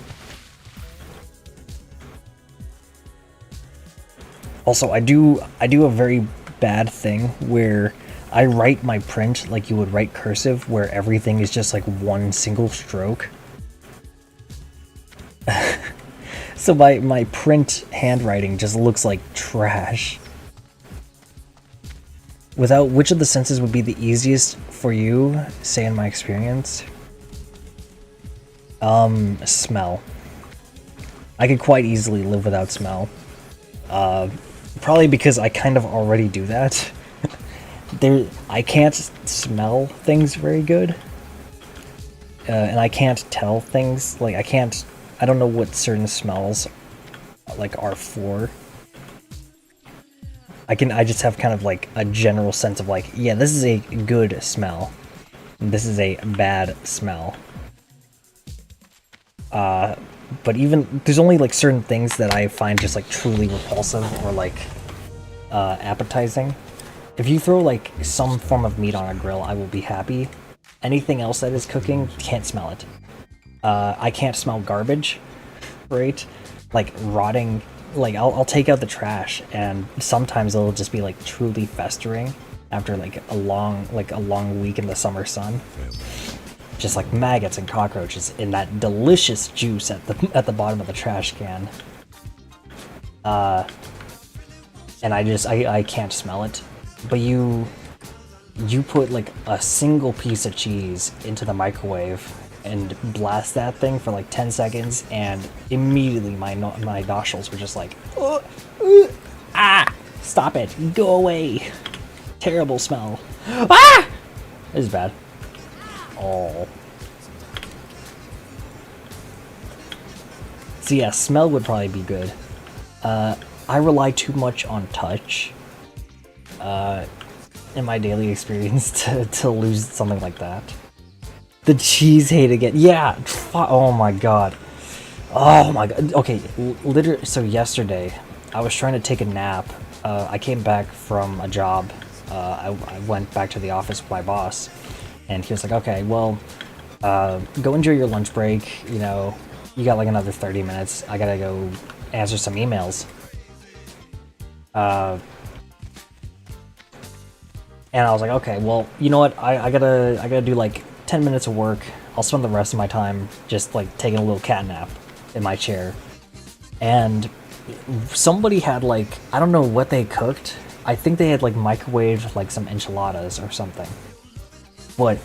S1: Also, I do a very bad thing where I write my print like you would write cursive, where everything is just like one single stroke. So my print handwriting just looks like trash. Without which of the senses would be the easiest for you, say in my experience? Smell. I could quite easily live without smell. Probably because I kind of already do that. I can't smell things very good. And I can't tell things, like I don't know what certain smells like are for. I just have kind of like a general sense of like, yeah, this is a good smell. This is a bad smell. But even there's only like certain things that I find just like truly repulsive or like appetizing. If you throw like some form of meat on a grill, I will be happy. Anything else that is cooking, can't smell it. I can't smell garbage, right? Like rotting. Like I'll take out the trash, and sometimes it'll just be like truly festering after like a long week in the summer sun. Just like maggots and cockroaches in that delicious juice at the bottom of the trash can. And I can't smell it. But you put like a single piece of cheese into the microwave and blast that thing for like 10 seconds, and immediately my nostrils were just like, stop it, go away, terrible smell, This is bad. Oh. So yeah, smell would probably be good. I rely too much on touch in my daily experience to lose something like that. The cheese hate again. Yeah. Oh my god. Oh my god. Okay. Literally. So yesterday, I was trying to take a nap. I came back from a job. I went back to the office with my boss, and he was like, "Okay, well, go enjoy your lunch break. You know, you got like another 30 minutes. I gotta go answer some emails." And I was like, okay, well, you know what? I gotta do like 10 minutes of work. I'll spend the rest of my time just like taking a little cat nap in my chair. And somebody had like, I don't know what they cooked. I think they had like microwaved like some enchiladas or something. But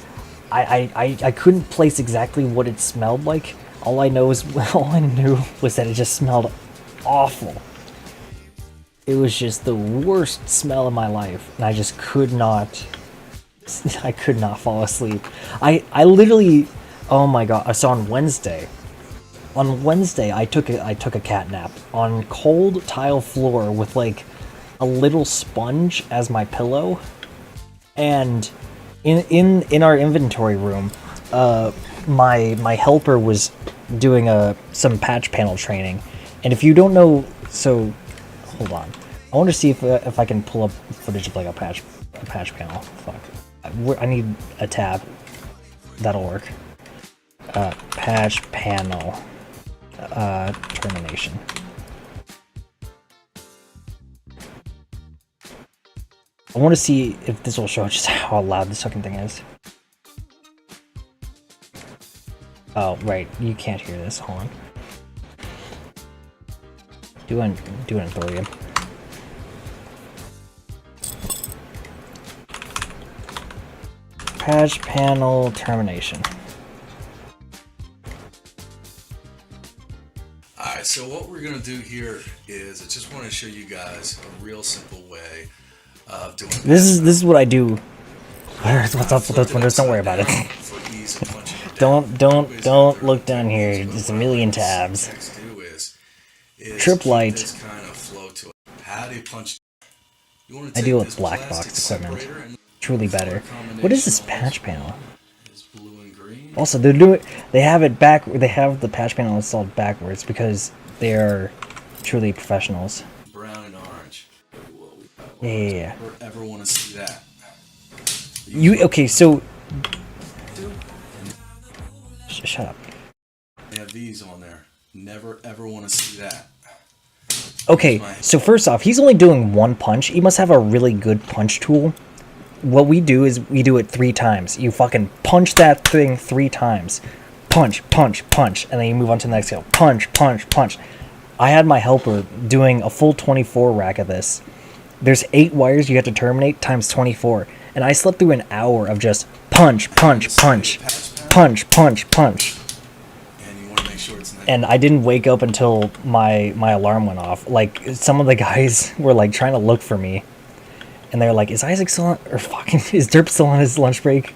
S1: I couldn't place exactly what it smelled like. All I knew was that it just smelled awful. It was just the worst smell of my life, and I just could not fall asleep. I literally, oh my god. So on Wednesday I took a cat nap on cold tile floor with like a little sponge as my pillow, and in our inventory room, my helper was doing some patch panel training. And if you don't know, so hold on, I want to see if I can pull up footage of like a patch panel. Fuck, I need a tab. That'll work. Patch panel termination. I want to see if this will show just how loud this fucking thing is. Oh, right, you can't hear this. Hold on. Do it in Thorium. Patch panel termination.
S6: Alright, so what we're going to do here is I just want to show you guys a real simple way of doing
S1: this is what I do. What's up with those windows? Don't worry about it. Don't look down here. There's a million tabs. Trip light.
S6: How do you punch?
S1: I deal with black box equipment. Truly better. What is this patch panel?
S6: Is blue and green.
S1: Also, they have it they have the patch panel installed backwards because they are truly professionals.
S6: Brown and orange. Well,
S1: Yeah.
S6: Never ever want to see that.
S1: Okay, so shut up.
S6: They have these on there. Never ever want to see that.
S1: Okay, so first off, he's only doing one punch. He must have a really good punch tool. What we do is we do it 3 times. You fucking punch that thing 3 times. Punch, punch, punch. And then you move on to the next skill. Punch, punch, punch. I had my helper doing a full 24 rack of this. There's 8 wires you have to terminate times 24. And I slept through an hour of just punch, punch, punch. Punch, punch, punch.
S6: And you want to make sure it's nice.
S1: And I didn't wake up until my alarm went off. Like, some of the guys were like trying to look for me. And they're like, is Isaac still on, or fucking, is Derp still on his lunch break?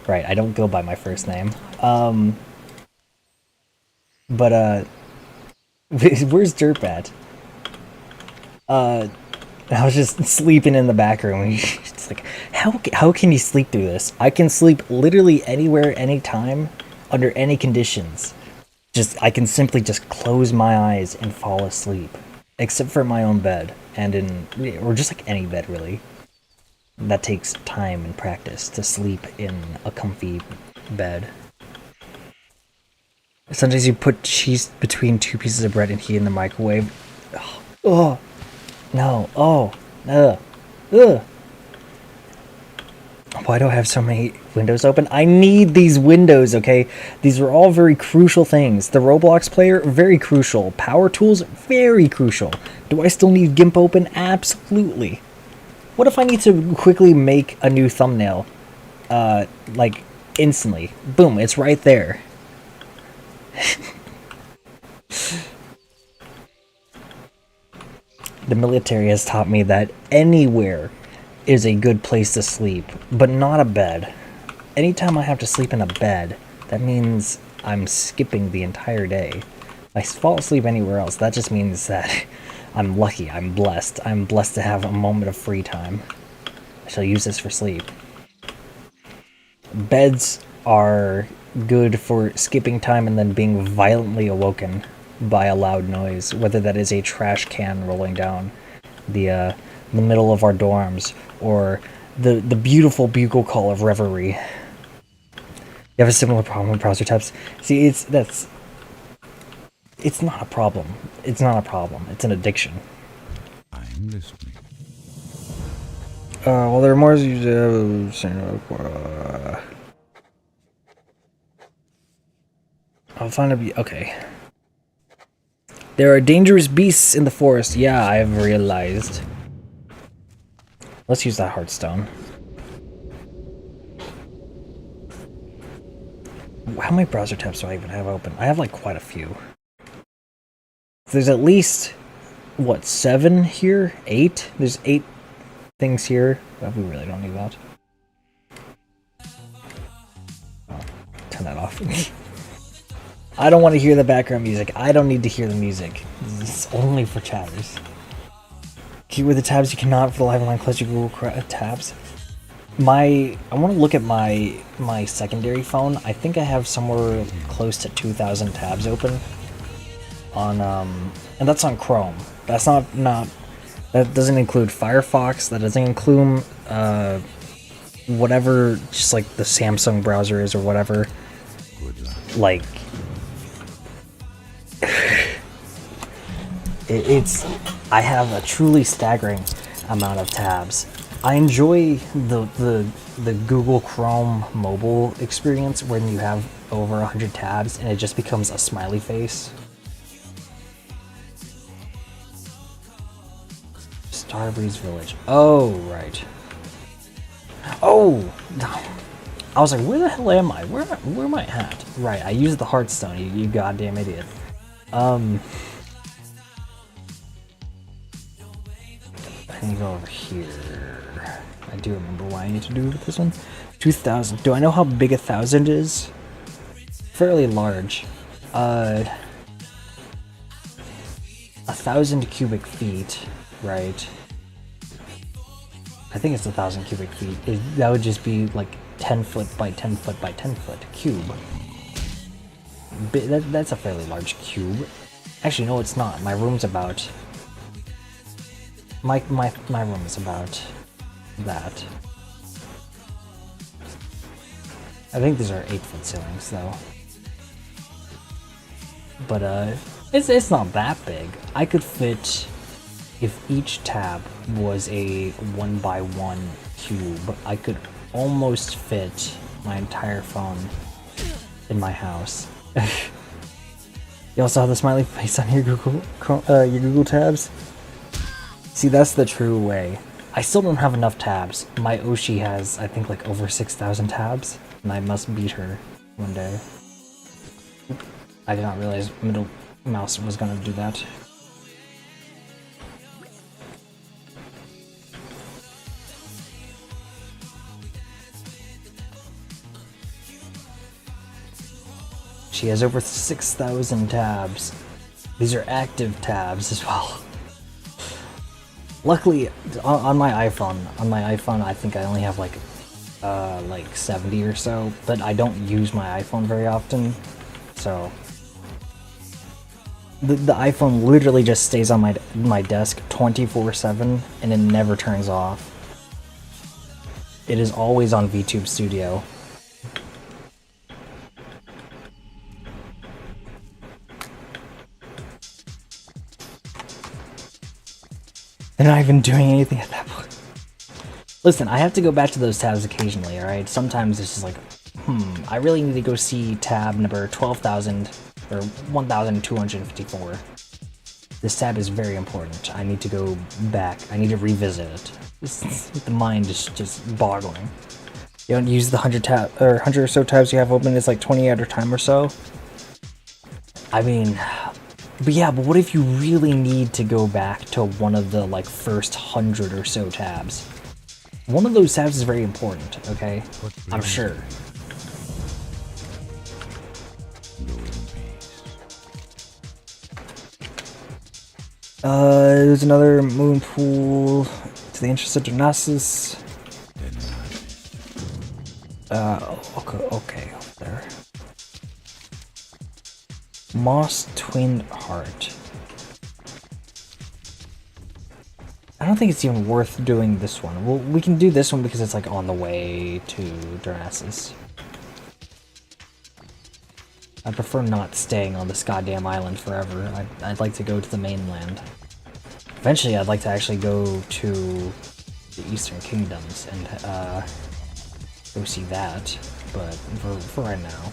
S1: Right, I don't go by my first name. But where's Derp at? I was just sleeping in the back room. It's like, how can you sleep through this? I can sleep literally anywhere, anytime, under any conditions. I can simply just close my eyes and fall asleep. Except for my own bed. Or just like any bed, really. That takes time and practice to sleep in a comfy bed. Sometimes you put cheese between 2 pieces of bread and heat in the microwave. Oh, no, ugh. Why do I have so many windows open? I need these windows, okay? These are all very crucial things. The Roblox player, very crucial. Power tools, very crucial. Do I still need GIMP open? Absolutely. What if I need to quickly make a new thumbnail? Like, instantly. Boom, it's right there. The military has taught me that anywhere is a good place to sleep, but not a bed. Anytime I have to sleep in a bed, that means I'm skipping the entire day. If I fall asleep anywhere else, that just means that I'm lucky, I'm blessed. I'm blessed to have a moment of free time. I shall use this for sleep. Beds are good for skipping time and then being violently awoken by a loud noise, whether that is a trash can rolling down the middle of our dorms, or the beautiful bugle call of reverie. You have a similar problem with browser tabs? See, it's not a problem. It's not a problem. It's an addiction.
S3: I'm listening.
S1: Well, there are more. I'll find a okay. There are dangerous beasts in the forest. Yeah, I've realized. Let's use that heartstone. How many browser tabs do I even have open? I have like quite a few. There's at least, what, 7 here? 8? There's 8 things here. But we really don't need that. Oh, turn that off. I don't want to hear the background music. I don't need to hear the music. This is only for chatters. Keyword the tabs you cannot for the live online close your Google tabs. I want to look at my secondary phone. I think I have somewhere close to 2,000 tabs open on and that's on Chrome. That's not that doesn't include Firefox. That doesn't include whatever just like the Samsung browser is or whatever. Like I have a truly staggering amount of tabs. I enjoy the Google Chrome mobile experience when you have over 100 tabs and it just becomes a smiley face. Starbreeze Village. Oh, right. Oh! I was like, where the hell am I? Where am I at? Right, I used the Hearthstone, you goddamn idiot. I need to go over here. I do remember what I need to do with this one. 2,000. Do I know how big 1,000 is? Fairly large. 1,000 cubic feet, right? I think it's 1,000 cubic feet. That would just be like 10 foot by 10 foot by 10 foot cube. That's a fairly large cube. Actually, no, it's not. My room's about... My room is about that. I think these are 8-foot ceilings, though. But, it's not that big. I could fit... If each tab was a 1x1 cube, I could almost fit my entire phone in my house. You also have the smiley face on your Google tabs? See, that's the true way. I still don't have enough tabs. My Oshi has, I think, like over 6,000 tabs, and I must beat her one day. I did not realize middle mouse was gonna do that. She has over 6,000 tabs. These are active tabs as well. Luckily, on my iPhone, I think I only have like 70 or so, but I don't use my iPhone very often, so the iPhone literally just stays on my desk 24/7 and it never turns off. It is always on VTube Studio. They're not even doing anything at that point. Listen, I have to go back to those tabs occasionally, alright? Sometimes it's just like, I really need to go see tab number 12,000 or 1,254. This tab is very important. I need to go back. I need to revisit it. The mind is just boggling. You don't use the 100 or so tabs you have open. It's like 20 at a time or so. I mean... But yeah, but what if you really need to go back to one of the, like, first 100 or so tabs? One of those tabs is very important, okay? I'm sure. There's another moon pool to the interest of Darnassus. Okay, over there. Moss Twinned Heart. I don't think it's even worth doing this one. Well, we can do this one because it's like on the way to Darnassus. I prefer not staying on this goddamn island forever. I'd like to go to the mainland. Eventually, I'd like to actually go to the Eastern Kingdoms and go see that. But for right now.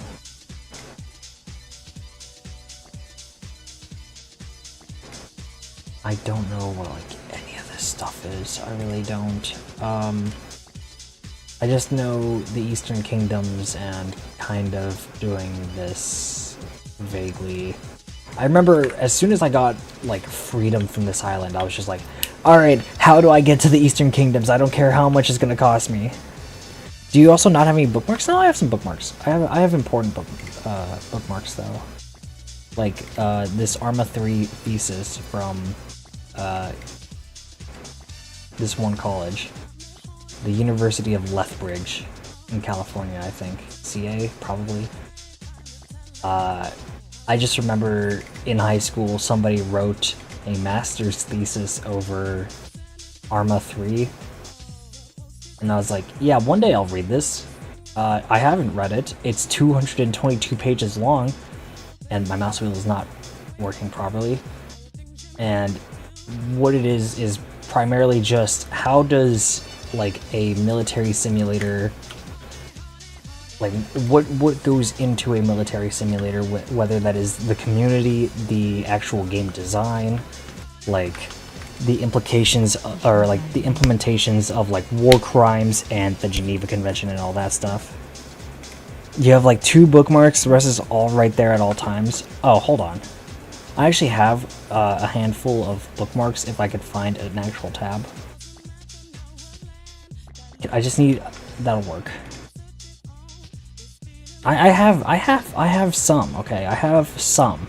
S1: I don't know what, like, any of this stuff is. I really don't. I just know the Eastern Kingdoms and kind of doing this vaguely. I remember as soon as I got, like, freedom from this island, I was just like, alright, how do I get to the Eastern Kingdoms? I don't care how much it's gonna cost me. Do you also not have any bookmarks? No, I have some bookmarks. I have important bookmarks, though. Like, this Arma 3 thesis from... this one college, the University of Lethbridge in California, I think. CA, probably. I just remember in high school somebody wrote a master's thesis over Arma 3, and I was like, yeah, one day I'll read this. I haven't read it. It's 222 pages long, and my mouse wheel is not working properly. And what it is primarily just how does, like, a military simulator, like, what goes into a military simulator, whether that is the community, the actual game design, like the implications or like the implementations of like war crimes and the Geneva Convention and all that stuff. You have like 2 bookmarks, the rest is all right there at all times. Oh, hold on. I actually have a handful of bookmarks if I could find an actual tab. I just need... that'll work. I have some, okay? I have some.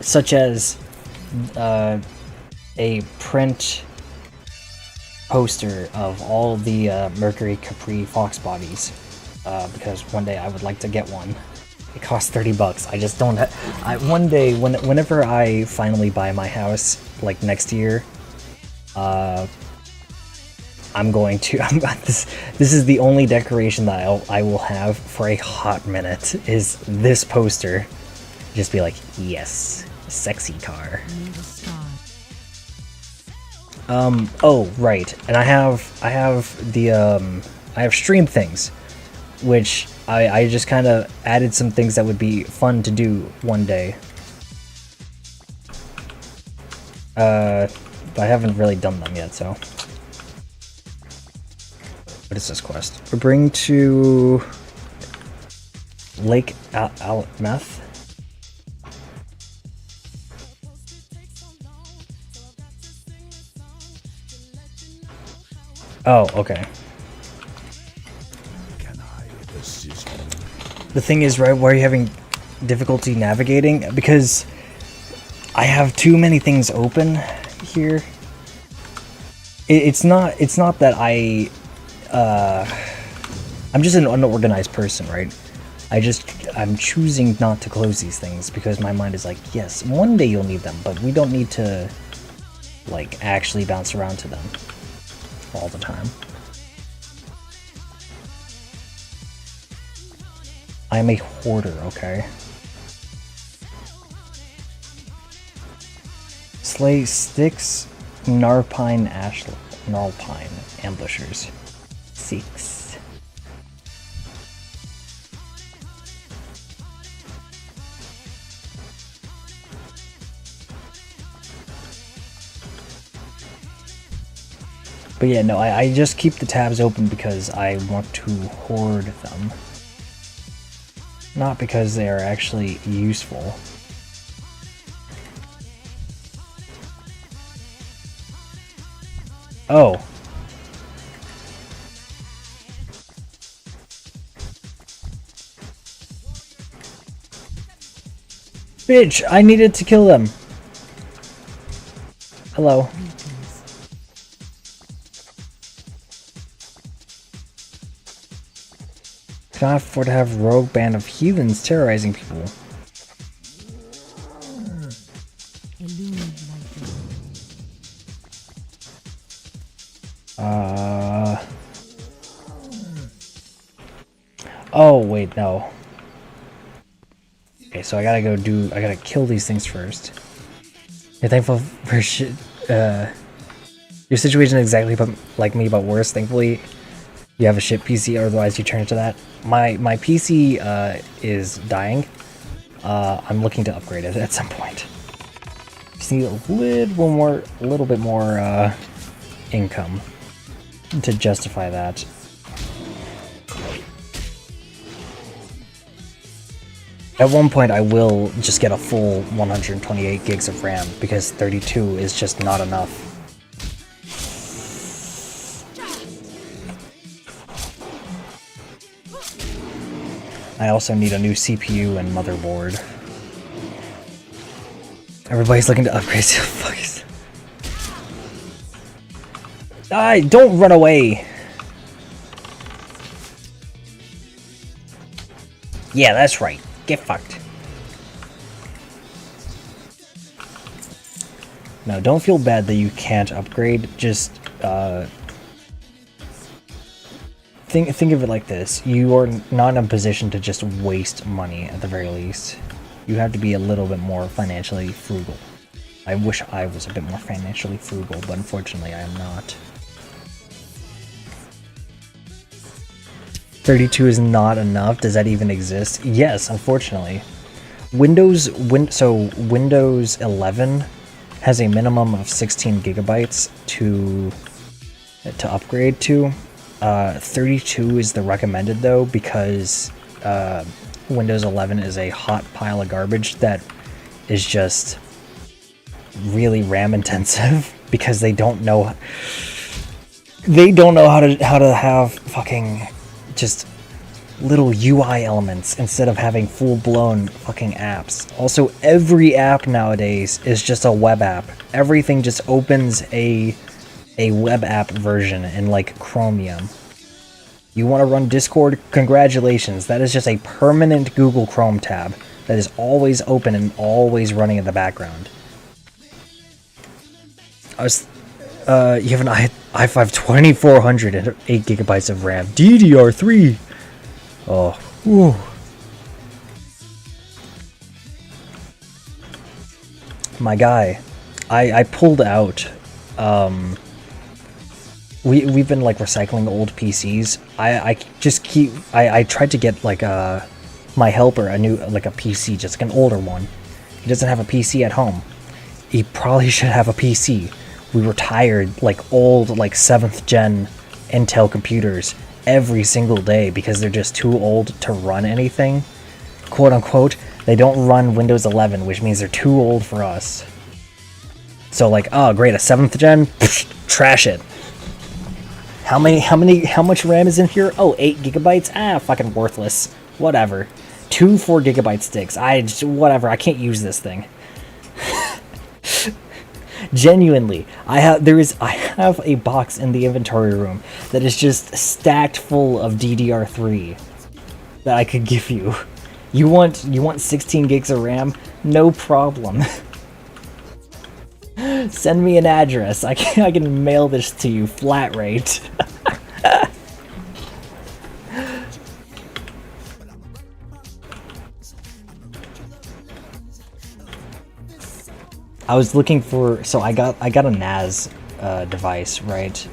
S1: Such as a print poster of all the Mercury Capri Fox bodies because one day I would like to get one. It costs $30. I just don't. One day, whenever I finally buy my house, like next year, I'm going to. This is the only decoration that I will have for a hot minute. Is this poster? Just be like, yes, sexy car.
S2: Need a star.
S1: Oh right, and I have the I have stream things, which I just kind of added some things that would be fun to do one day. But I haven't really done them yet, so. What is this quest? We're bring to Lake Almeth. Oh, okay.
S3: Can I assist you?
S1: The thing is, right, why are you having difficulty navigating? Because I have too many things open here. It's not that I'm just an unorganized person, right? I'm choosing not to close these things because my mind is like, yes, one day you'll need them, but we don't need to, like, actually bounce around to them all the time. I'm a hoarder, okay? Slay Sticks, Narpine Ambushers. 6. But yeah, no, I just keep the tabs open because I want to hoard them. Not because they are actually useful. Oh. Bitch, I needed to kill them. Hello. Cannot afford to have rogue band of heathens terrorizing people. Oh, wait, no. Okay, so I gotta kill these things first. You're thankful for shit, your situation is exactly like me, but worse. Thankfully, you have a shit PC, otherwise you turn into that. My PC is dying. I'm looking to upgrade it at some point. Just need a little bit more income to justify that. At one point, I will just get a full 128 gigs of RAM because 32 is just not enough. I also need a new CPU and motherboard. Everybody's looking to upgrade. Fuck is... don't run away! Yeah, that's right. Get fucked. Now, don't feel bad that you can't upgrade. Just think of it like this. You are not in a position to just waste money at the very least. You have to be a little bit more financially frugal. I wish I was a bit more financially frugal, but unfortunately I am not. 32 is not enough? Does that even exist? Yes, unfortunately. Windows 11 has a minimum of 16 gigabytes to upgrade to. 32 is the recommended though, because Windows 11 is a hot pile of garbage that is just really RAM intensive because they don't know how to have fucking just little UI elements instead of having full-blown fucking apps. Also, every app nowadays is just a web app. Everything just opens a a web app version in like Chromium. You want to run Discord? Congratulations. That is just a permanent Google Chrome tab that is always open and always running in the background. You have an i5 2400 and 8 gigabytes of RAM. DDR3. Oh, whew. My guy, I pulled out. We've been like recycling old PCs. I tried to get like my helper a new like a PC, just like an older one. He doesn't have a PC at home. He probably should have a PC. We retired like old like 7th gen Intel computers every single day because they're just too old to run anything. Quote unquote. They don't run Windows 11, which means they're too old for us. So like, oh great, a 7th gen? Pfft, trash it. How much RAM is in here? Oh, 8 gigabytes? Ah, fucking worthless. Whatever. 2 4 gigabyte sticks. Whatever, I can't use this thing. Genuinely, I have a box in the inventory room that is just stacked full of DDR3 that I could give you. You want 16 gigs of RAM? No problem. Send me an address. I can mail this to you flat rate. I was looking for, so I got a NAS device, right?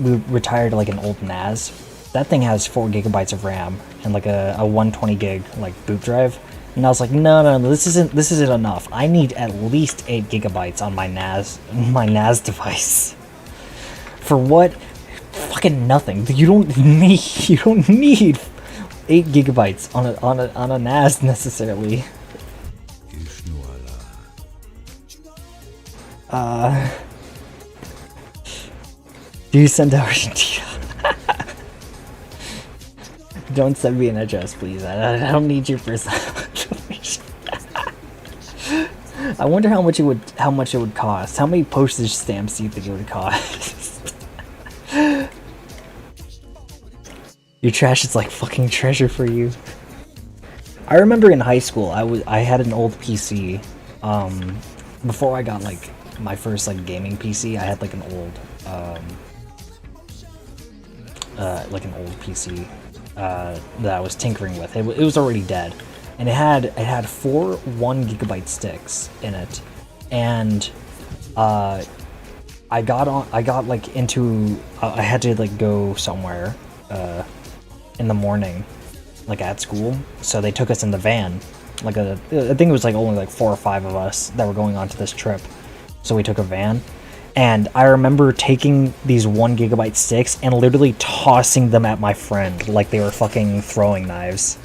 S1: We retired like an old NAS. That thing has 4 gigabytes of RAM and like a 120 gig like boot drive. And I was like, no, this isn't enough. I need at least 8 gigabytes on my NAS device. For what? Fucking nothing. You don't need 8 gigabytes on a NAS necessarily. Do you send to Argentina? Don't send me an address, please. I don't need your personal information. I wonder how much it would cost. How many postage stamps do you think it would cost? Your trash is like fucking treasure for you. I remember in high school, I had an old PC. Before I got like my first like gaming PC, I had like an old PC that I was tinkering with. It was already dead, and it had 4 1 gigabyte sticks in it, and I had to like go somewhere in the morning, like at school, so they took us in the van. I think it was like only like 4 or 5 of us that were going on to this trip, so we took a van. And I remember taking these 1 gigabyte sticks and literally tossing them at my friend like they were fucking throwing knives.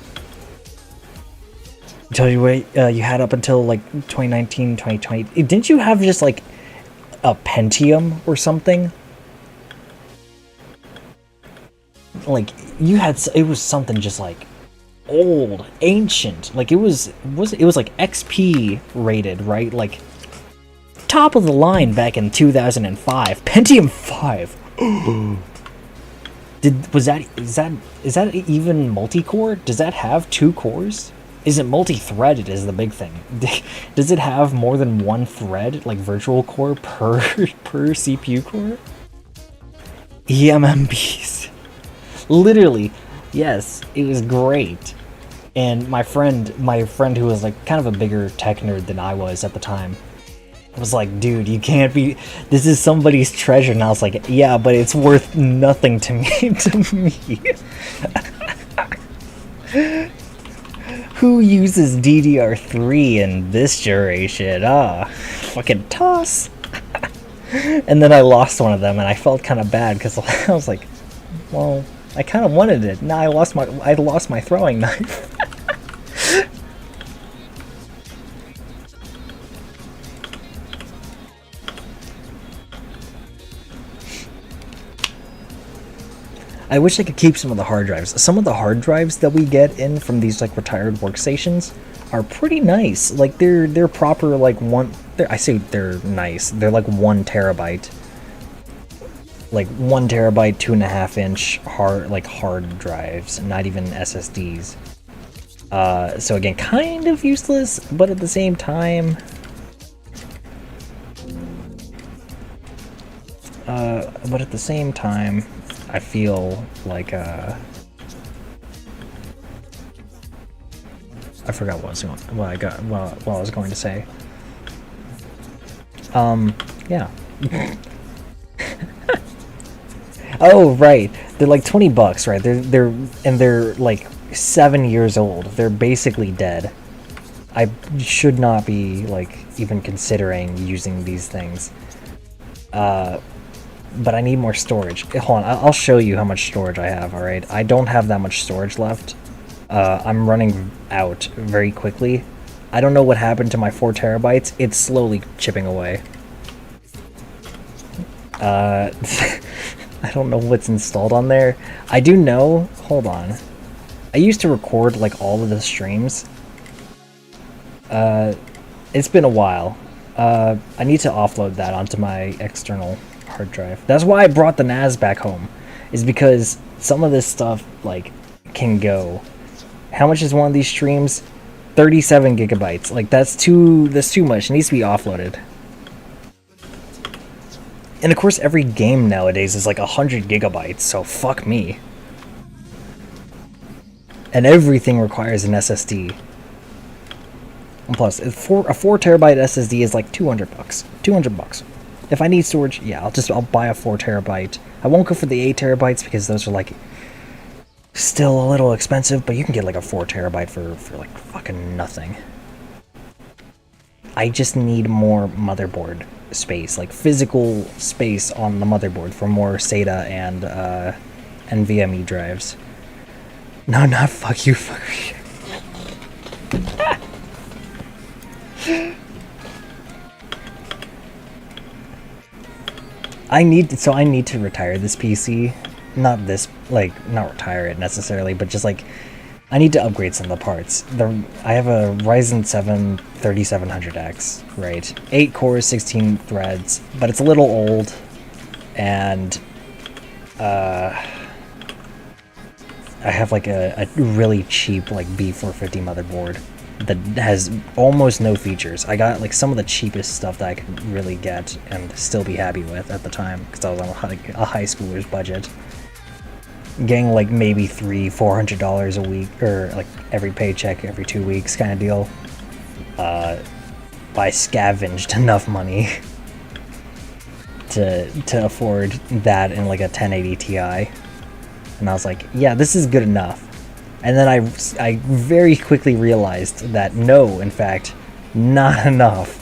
S1: Tell you what, you had up until like 2019, 2020. Didn't you have just like a Pentium or something? Like you had, it was something just like old, ancient. Like it was like XP rated, right? Like top of the line back in 2005. Pentium 5. Is that even multi-core? Does that have 2 cores? Is it multi-threaded is the big thing. Does it have more than 1 thread, like virtual core per CPU core? EMMBs. Literally, yes, it was great. And my friend who was like kind of a bigger tech nerd than I was at the time, I was like, dude, you can't be, this is somebody's treasure. And I was like, yeah, but it's worth nothing to me. Who uses DDR3 in this generation? Fucking toss. And then I lost one of them and I felt kind of bad because I was like, well, I kind of wanted it. Now I lost my throwing knife. I wish I could keep some of the hard drives. Some of the hard drives that we get in from these like retired workstations are pretty nice. Like they're proper like I say they're nice. They're like 1 terabyte. Like 1 terabyte, 2.5-inch hard drives, not even SSDs. So again, kind of useless, but at the same time, I feel like I forgot what I was going to say. Yeah. Oh, right. They're like $20, right? They're like 7 years old. They're basically dead. I should not be like even considering using these things. But I need more storage. Hold on, I'll show you how much storage I have, alright? I don't have that much storage left. I'm running out very quickly. I don't know what happened to my 4 terabytes. It's slowly chipping away. I don't know what's installed on there. I do know, hold on. I used to record like all of the streams. It's been a while. I need to offload that onto my external hard drive. That's why I brought the NAS back home, is because some of this stuff like can go. How much is one of these streams? 37 gigabytes. Like that's too much. It needs to be offloaded. And of course every game nowadays is like 100 gigabytes, so fuck me. And everything requires an SSD. And plus, a 4 terabyte SSD is like $200. 200 bucks. If I need storage, yeah, I'll buy a 4 terabyte. I won't go for the 8 terabytes because those are like still a little expensive, but you can get like a 4 terabyte for like fucking nothing. I just need more motherboard space, like physical space on the motherboard for more SATA and NVMe drives. No, not fuck you, fuck you. I need to retire this PC. Not retire it necessarily, but just like I need to upgrade some of the parts. I have a Ryzen 7 3700X, right? 8 cores, 16 threads, but it's a little old, and I have like a really cheap like B450 motherboard that has almost no features. I got like some of the cheapest stuff that I could really get and still be happy with at the time, because I was on a high schooler's budget. Getting like maybe $300-400 a week, or like every paycheck every 2 weeks kind of deal. I scavenged enough money to afford that in like a 1080 Ti, and I was like, yeah, this is good enough. And then I very quickly realized that no, in fact, not enough.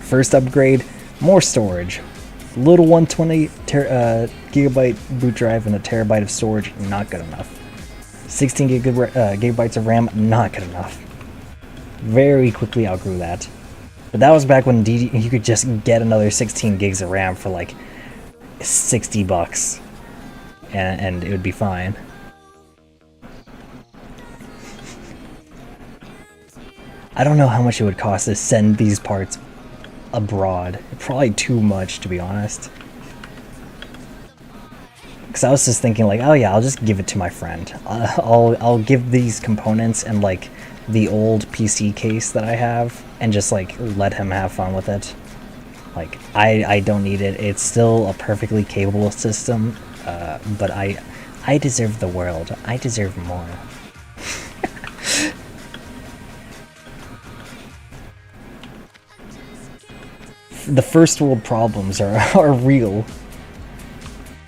S1: First upgrade, more storage. Little 120 gigabyte boot drive and a terabyte of storage, not good enough. 16 gigabytes of RAM, not good enough. Very quickly outgrew that. But that was back when you could just get another 16 gigs of RAM for like $60, and it would be fine. I don't know how much it would cost to send these parts abroad. Probably too much, to be honest. Because I was just thinking like, oh yeah, I'll just give it to my friend. I'll give these components and like the old PC case that I have, and just like let him have fun with it. Like I don't need it. It's still a perfectly capable system, but I deserve the world. I deserve more. The first world problems are real.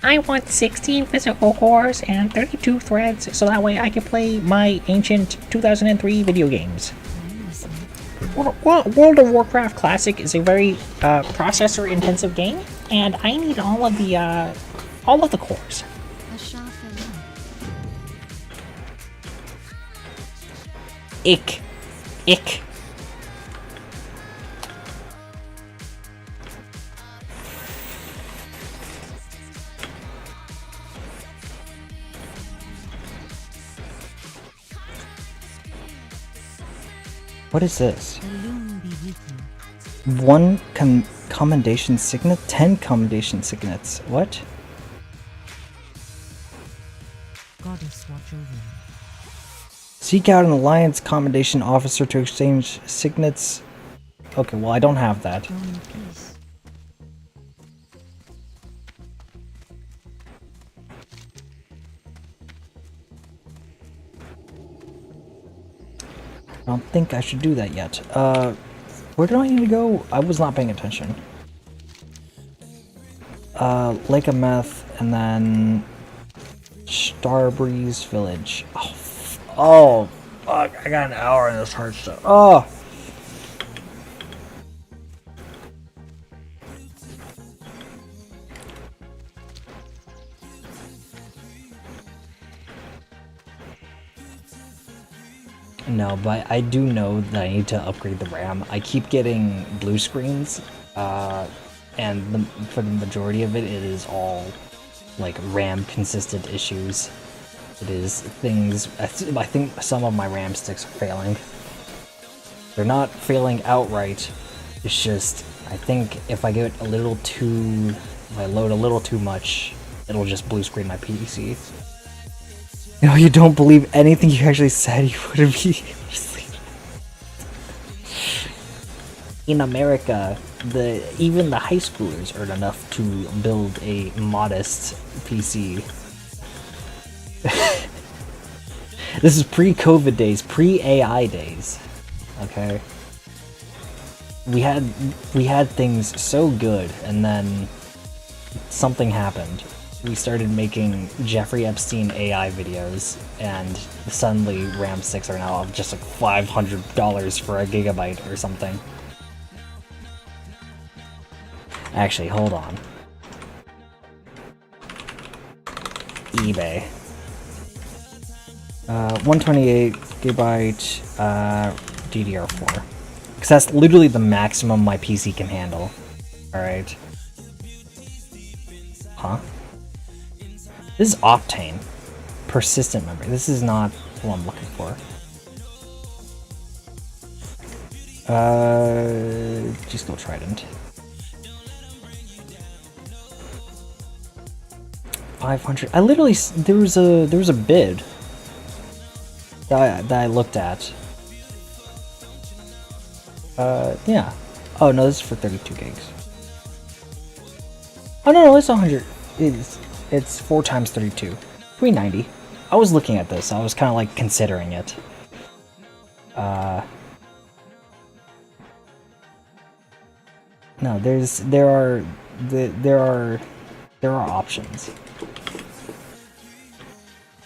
S7: I want 16 physical cores and 32 threads so that way I can play my ancient 2003 video games. World of Warcraft Classic is a very processor-intensive game, and I need all of the cores.
S2: A shot for love.
S7: Ick.
S1: What is this?
S2: The loom be with you.
S1: 1 commendation signet? 10 commendation signets. What?
S2: Goddess watch over me.
S1: Seek out an alliance commendation officer to exchange signets. Okay, well I don't have that.
S2: Throne in peace.
S1: I don't think I should do that yet. Where do I need to go? I was not paying attention. Lake of Meth, and then Starbreeze Village. Oh, fuck! I got an hour in this Hearthstone. Oh. No, but I do know that I need to upgrade the RAM. I keep getting blue screens, and for the majority of it, it is all like RAM consistent issues. It is things. I think some of my RAM sticks are failing. They're not failing outright. It's just I think if I get a little too, if I load a little too much, it'll just blue screen my PC. You know, you don't believe anything you actually said. You wouldn't be in America. Even the high schoolers earn enough to build a modest PC. This is pre-COVID days, pre-AI days. Okay. We had things so good, and then something happened. We started making Jeffrey Epstein AI videos, and suddenly RAM sticks are now just like $500 for a gigabyte or something. Actually, hold on. eBay. 128 gigabyte DDR4. Because that's literally the maximum my PC can handle. Alright. Huh? This is Octane. Persistent memory. This is not what I'm looking for. Just go Trident. 500. I literally, there was a bid that I looked at. Yeah. Oh no, this is for 32 gigs. Oh no, it's 100. It's 4 times 32. 390. I was looking at this. I was kind of like considering it. No, there are options.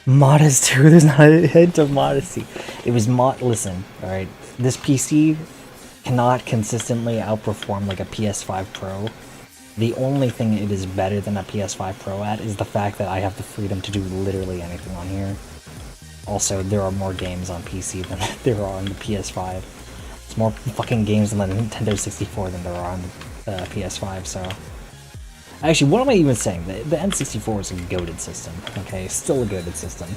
S1: Modest too. There's not a hint of modesty. It was listen, all right. This PC cannot consistently outperform like a PS5 Pro. The only thing it is better than a PS5 Pro at is the fact that I have the freedom to do literally anything on here. Also, there are more games on PC than there are on the PS5. There's more fucking games on the Nintendo 64 than there are on the PS5, so... Actually, what am I even saying? The N64 is a goated system, okay? Still a goated system.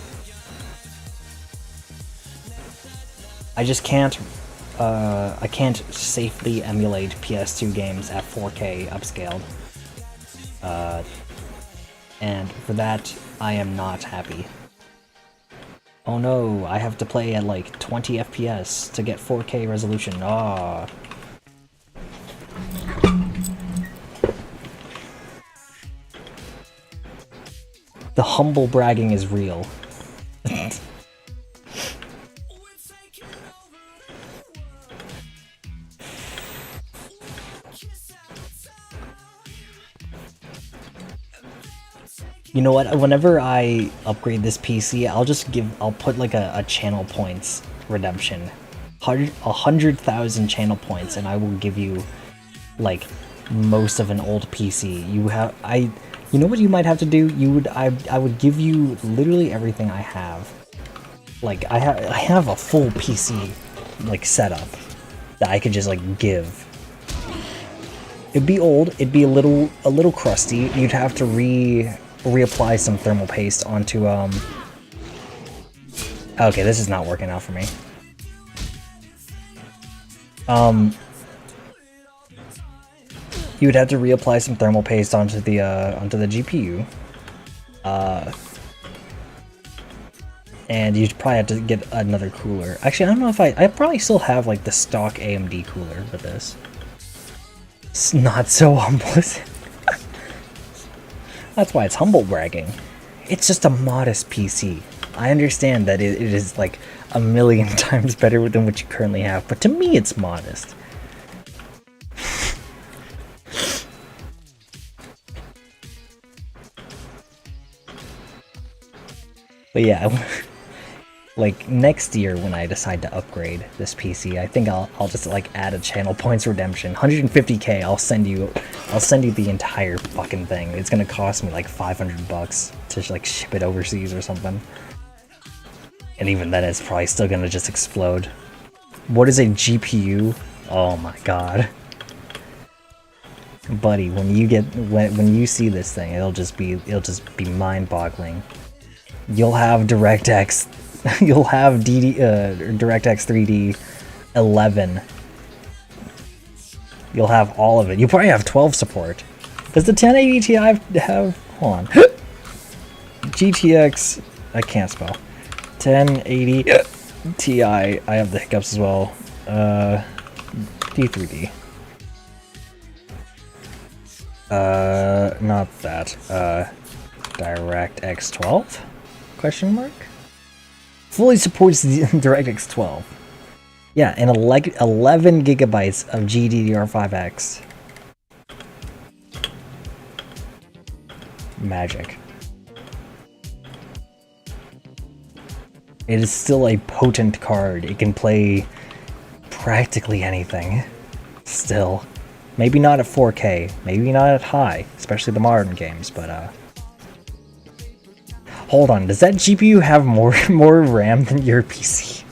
S1: I just can't... I can't safely emulate PS2 games at 4K upscaled. And for that, I am not happy. Oh no, I have to play at like 20 FPS to get 4K resolution. Ah. The humble bragging is real. You know what? Whenever I upgrade this PC, I'll put like a channel points redemption. 100,000 channel points, and I will give you like most of an old PC. You know what you might have to do? I would give you literally everything I have. Like I have a full PC like setup that I could just like give. It'd be old. It'd be a little crusty. You'd have to reapply some thermal paste onto Okay, this is not working out for me. you would have to reapply some thermal paste onto the GPU. And you'd probably have to get another cooler. Actually, I don't know if I probably still have like the stock AMD cooler for this. It's not so humble. That's why it's humble bragging. It's just a modest PC. I understand that it is like a million times better than what you currently have, but to me it's modest. But yeah, like next year when I decide to upgrade this PC, I think I'll just like add a channel points redemption. 150k, I'll send you the entire fucking thing. It's gonna cost me like 500 bucks to like ship it overseas or something. And even then it's probably still gonna just explode. What is a GPU? Oh my god. Buddy, when you see this thing, it'll just be mind-boggling. You'll have DirectX, you'll have DirectX 3D 11. You'll have all of it. You probably have 12 support. Does the 1080 Ti have? Hold on. GTX. I can't spell. 1080 Ti. I have the hiccups as well. D3D. Not that. DirectX 12? Question mark? Fully supports the DirectX 12. Yeah, and 11 gigabytes of GDDR5X. Magic. It is still a potent card. It can play practically anything. Still. Maybe not at 4K. Maybe not at high. Especially the modern games, but hold on, does that GPU have more RAM than your PC?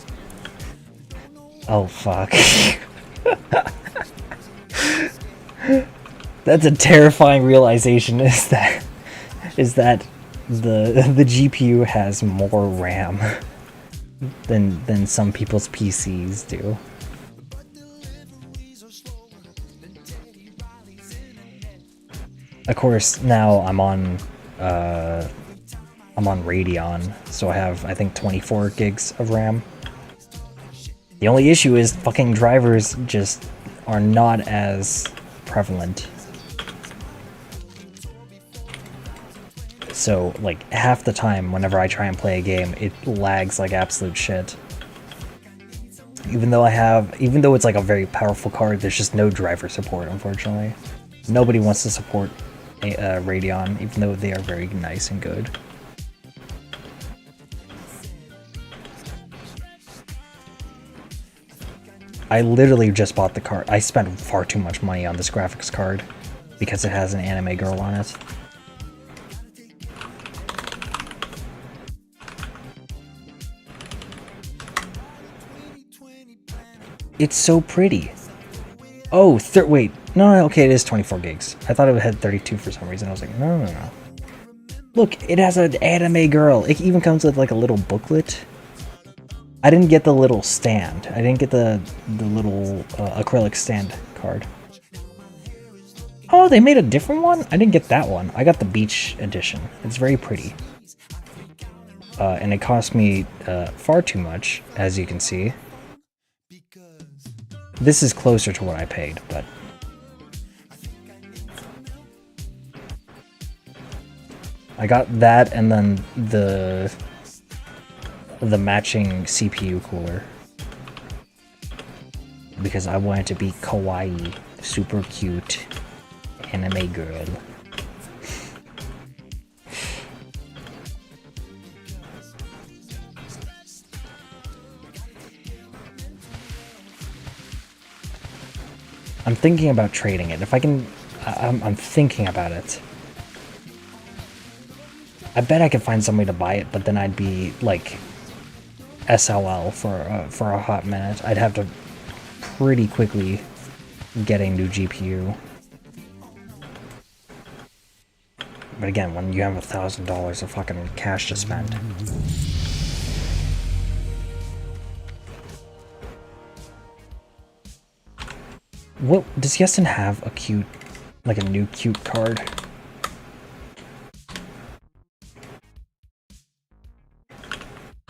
S1: Oh fuck. That's a terrifying realization, is that the GPU has more RAM than some people's PCs do. Of course, now I'm on Radeon, so I have, I think, 24 gigs of RAM. The only issue is fucking drivers just are not as prevalent. So, like, half the time whenever I try and play a game, it lags like absolute shit. Even though it's like a very powerful card, there's just no driver support, unfortunately. Nobody wants to support Radeon, even though they are very nice and good. I literally just bought the card. I spent far too much money on this graphics card because it has an anime girl on it. It's so pretty. Oh, wait. No, okay, it is 24 gigs. I thought it had 32 for some reason. I was like, no. Look, it has an anime girl. It even comes with like a little booklet. I didn't get the little stand. I didn't get the little acrylic stand card. Oh, they made a different one? I didn't get that one. I got the beach edition. It's very pretty. And it cost me far too much, as you can see. This is closer to what I paid, but... I got that and then the matching CPU cooler. Because I wanted to be kawaii, super cute, anime girl. I'm thinking about trading it. If I can... I'm thinking about it. I bet I could find somebody to buy it, but then I'd be, like, SLL for a hot minute. I'd have to pretty quickly get a new GPU. But again, when you have $1,000 of fucking cash to spend... What does Yeston have a cute Like a new cute card.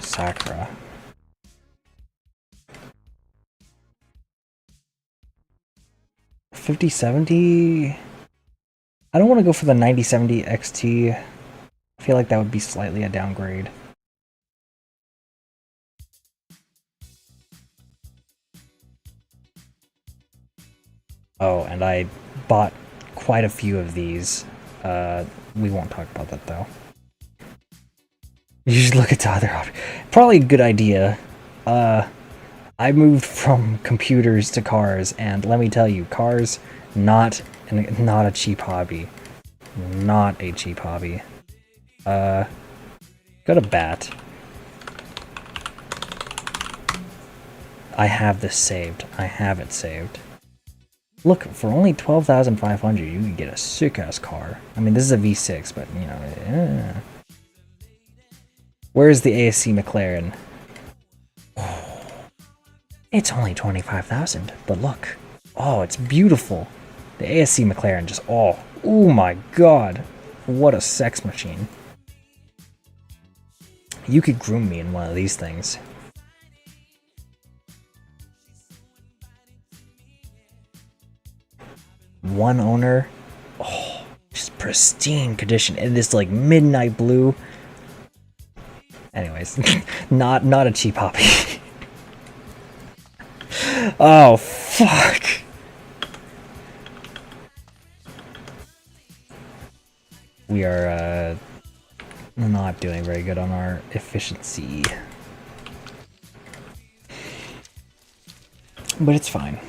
S1: Sakura. $50-70. I don't want to go for the 90-70 XT. I feel like that would be slightly a downgrade. Oh, and I bought quite a few of these. We won't talk about that though. You should look at the other options. Probably a good idea. I moved from computers to cars, and let me tell you, cars, not a cheap hobby. Not a cheap hobby. Go to bat. I have this saved. I have it saved. Look, for only 12,500, you can get a sick-ass car. I mean, this is a V6, but, you know, Where's the ASC McLaren? It's only 25,000, but look. Oh, it's beautiful. The ASC McLaren just, oh my god. What a sex machine. You could groom me in one of these things. One owner. Oh, just pristine condition. In this like midnight blue. Anyways, not a cheap hobby. Oh fuck. We are not doing very good on our efficiency. But it's fine.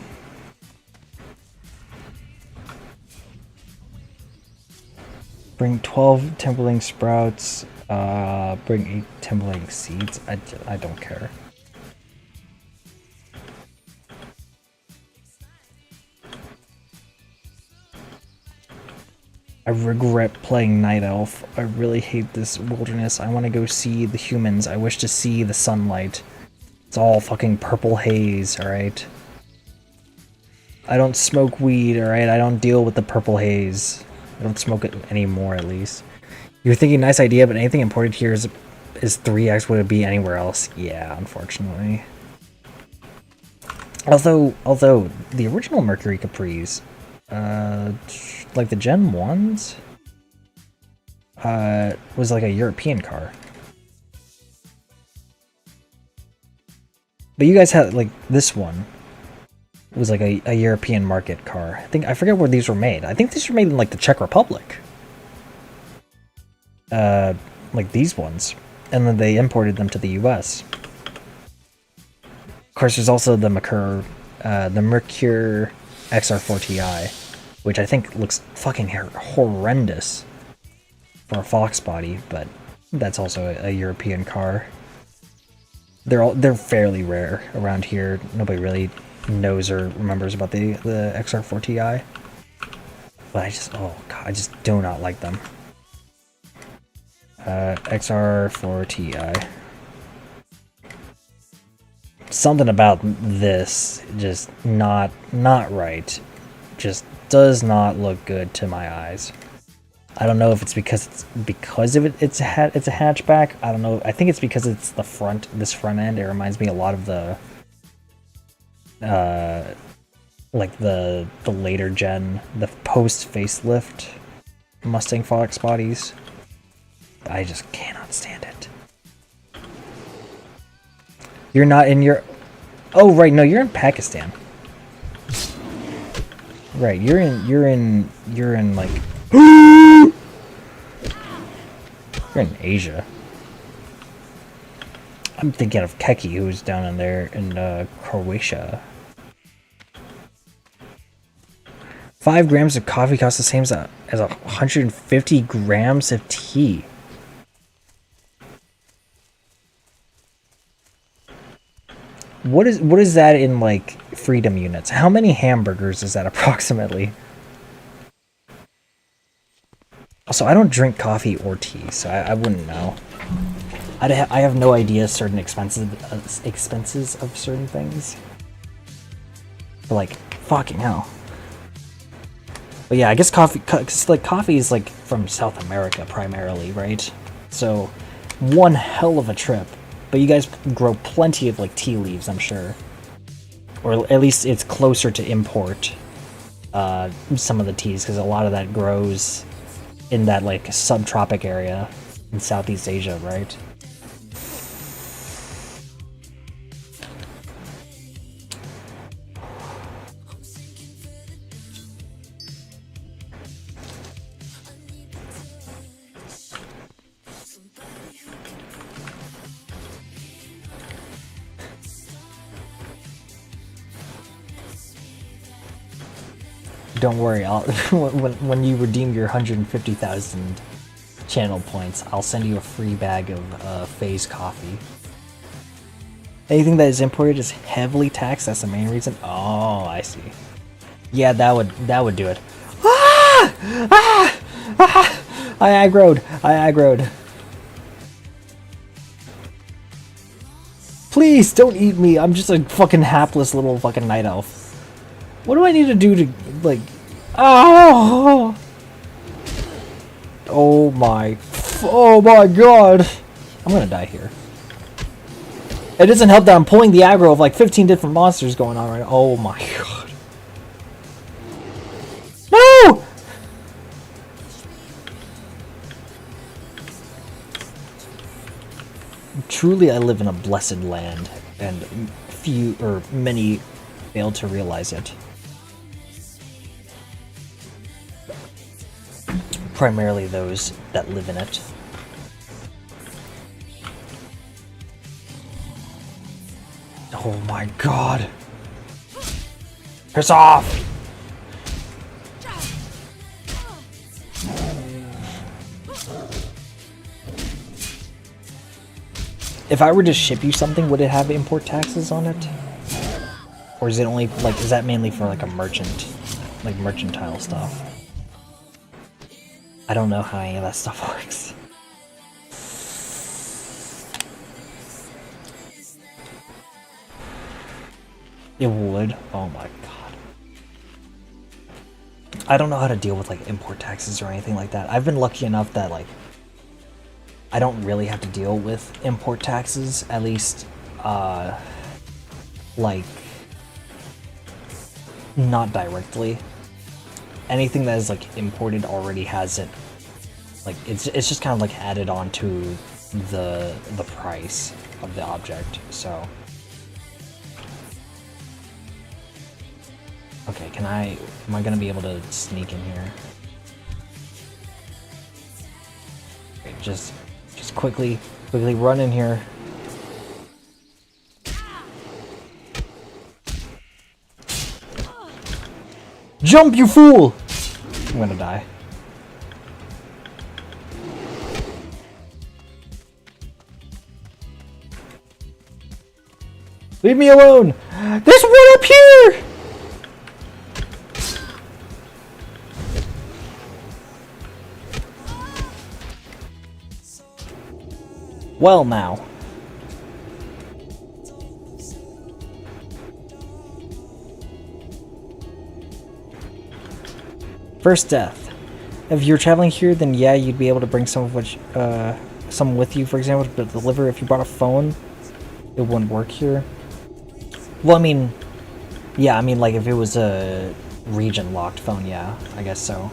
S1: Bring 12 Timberling sprouts. Bring 8 Timberling seeds. I don't care. I regret playing Night Elf. I really hate this wilderness. I want to go see the humans. I wish to see the sunlight. It's all fucking purple haze, alright? I don't smoke weed, alright? I don't deal with the purple haze. I don't smoke it anymore, at least. You're thinking nice idea, but anything imported here is 3x what it would be anywhere else. Yeah, unfortunately. Although the original Mercury Capris, like the Gen 1s, was like a European car. But you guys had, like, this one was like a European market car. I forget where these were made. I think these were made in, like, the Czech Republic. Like these ones. And then they imported them to the US. Of course, there's also the Mercure XR4 Ti, which I think looks fucking horrendous for a Fox body, but that's also a European car. They're fairly rare around here. Nobody really knows or remembers about the XR4 Ti. But I just do not like them. XR4 Ti. Something about this just not right. Just does not look good to my eyes. I don't know if it's because it's a hatchback. I don't know. I think it's because it's this front end. It reminds me a lot of the like the later gen, the post facelift Mustang Fox bodies. I just cannot stand it. You're not in your... Oh, right, no, you're in Pakistan. Right, you're in like... You're in Asia. I'm thinking of Keki, who's down in there in Croatia. 5 grams of coffee costs the same as 150 grams of tea. What is that in, like, freedom units? How many hamburgers is that approximately? Also, I don't drink coffee or tea, so I wouldn't know. I have no idea certain expenses of certain things. But, like, fucking hell. But yeah, I guess coffee, cause like coffee is like from South America primarily, right? So one hell of a trip. But you guys grow plenty of like tea leaves, I'm sure. Or at least it's closer to import some of the teas, because a lot of that grows in that like subtropic area in Southeast Asia, right? Don't worry, I'll when you redeem your 150,000 channel points, I'll send you a free bag of Phase coffee. Anything that is imported is heavily taxed. That's the main reason. Oh, I see. Yeah, that would do it. Ah! Ah! Ah! I aggroed. Please don't eat me. I'm just a fucking hapless little fucking night elf. What do I need to do to, like... Oh! Oh my god! I'm gonna die here. It doesn't help that I'm pulling the aggro of like 15 different monsters going on right now. Oh my god. No! Truly, I live in a blessed land, and few or many fail to realize it. Primarily those that live in it. Oh my god. Piss off! If I were to ship you something, would it have import taxes on it? Or is it only, like, is that mainly for, like, a merchant? Like, mercantile stuff? I don't know how any of that stuff works. It would? Oh my god. I don't know how to deal with, like, import taxes or anything like that. I've been lucky enough that, like, I don't really have to deal with import taxes, at least, like, not directly. Anything that is, like, imported already has it, like, it's just kind of, like, added on to the price of the object, so. Okay, am I gonna be able to sneak in here? Okay, just quickly run in here. Jump, you fool! I'm gonna die. Leave me alone! There's one up here! Well, now. First death. If you're traveling here, then yeah, you'd be able to bring some of which, some with you, for example, to deliver. If you brought a phone, it wouldn't work here. Well, I mean, yeah, I mean, like, if it was a region-locked phone, yeah, I guess so.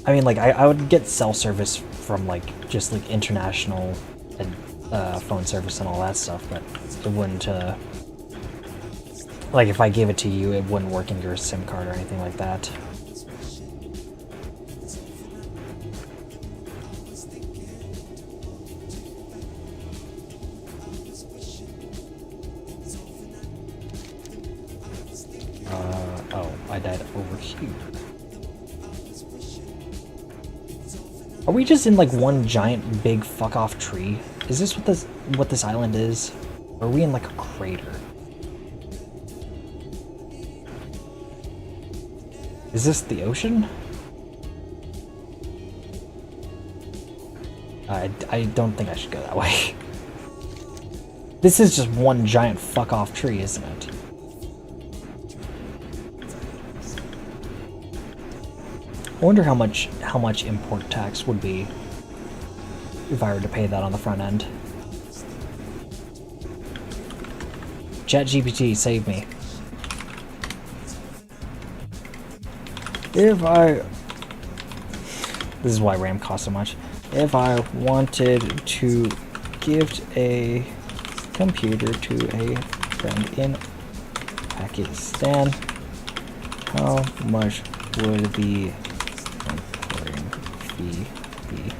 S1: I mean, like, I would get cell service from, like, just, like, international and, phone service and all that stuff, but it wouldn't, like, if I gave it to you, it wouldn't work in your SIM card or anything like that. Oh, I died over here. Are we just in, like, one giant big fuck-off tree? Is this what this island is? Or are we in, like, a crater? Is this the ocean? I don't think I should go that way. This is just one giant fuck-off tree, isn't it? I wonder how much import tax would be if I were to pay that on the front end. ChatGPT, save me. If I... This is why RAM costs so much. If I wanted to gift a computer to a friend in Pakistan, how much would the importing fee be?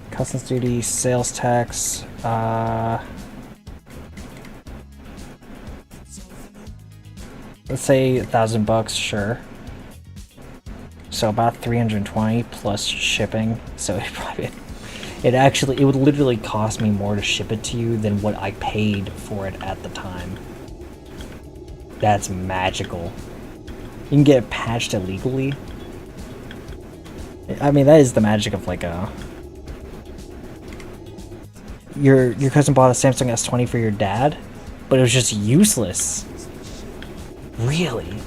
S1: Customs duty, sales tax, let's say $1,000, sure. So about 320 plus shipping. So it would literally cost me more to ship it to you than what I paid for it at the time. That's magical. You can get it patched illegally. I mean, that is the magic of like a... Your cousin bought a Samsung S20 for your dad, but it was just useless. Really?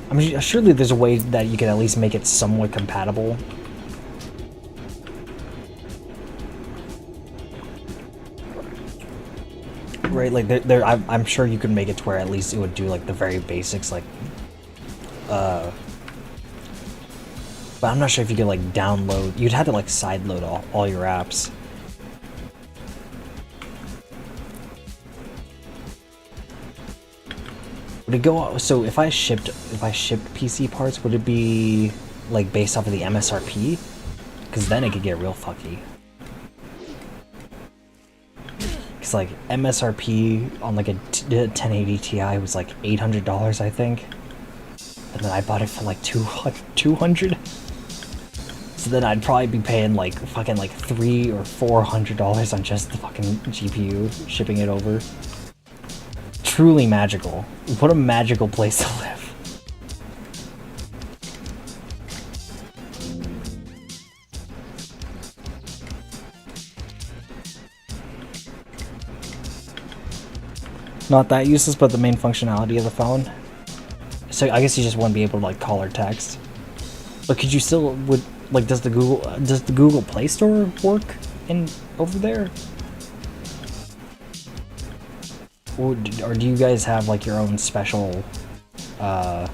S1: I mean, surely there's a way that you can at least make it somewhat compatible. Right, like I'm sure you could make it to where at least it would do like the very basics, like, but I'm not sure if you could like download. You'd have to like sideload all your apps. Would it go? So if I shipped PC parts, would it be like based off of the MSRP? Because then it could get real fucky. Because like MSRP on like a 1080 Ti was like $800, I think, and then I bought it for like 200. So then I'd probably be paying like fucking like $300 or $400 on just the fucking GPU shipping it over. Truly magical. What a magical place to live. Not that useless, but the main functionality of the phone. So I guess you just wouldn't be able to like call or text. But could you still does the Google Play Store work over there? Or do you guys have like your own special app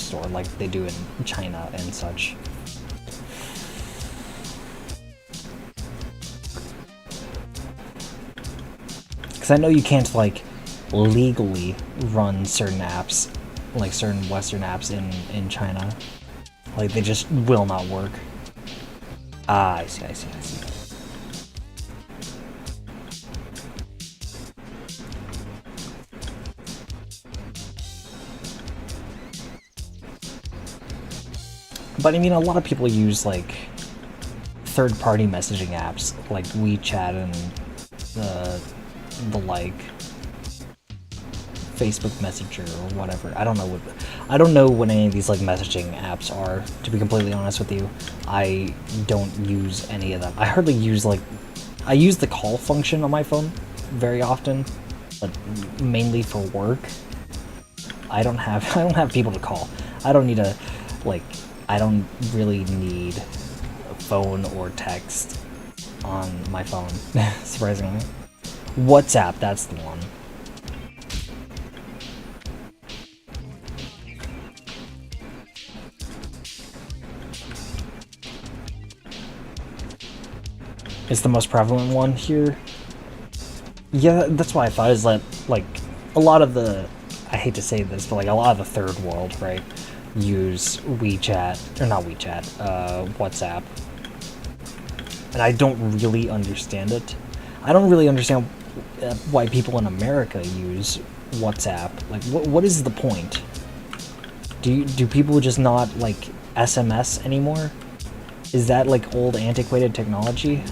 S1: store like they do in China and such? Because I know you can't like legally run certain apps, like certain Western apps in China. Like they just will not work. Ah, I see. But I mean, a lot of people use like third-party messaging apps like WeChat and the like Facebook Messenger or whatever. I don't know what any of these like messaging apps are, to be completely honest with you. I don't use any of them. I hardly use I use the call function on my phone very often, but mainly for work. I don't have people to call. I don't really need a phone or text on my phone, surprisingly. WhatsApp, that's the one. It's the most prevalent one here. Yeah, that's why I thought, is that like a lot of the, I hate to say this, but like a lot of the third world, right, use WeChat, or not WeChat, WhatsApp. And I don't really understand it. I don't really understand why people in America use WhatsApp. Like, what is the point? Do people just not like SMS anymore? Is that like old antiquated technology?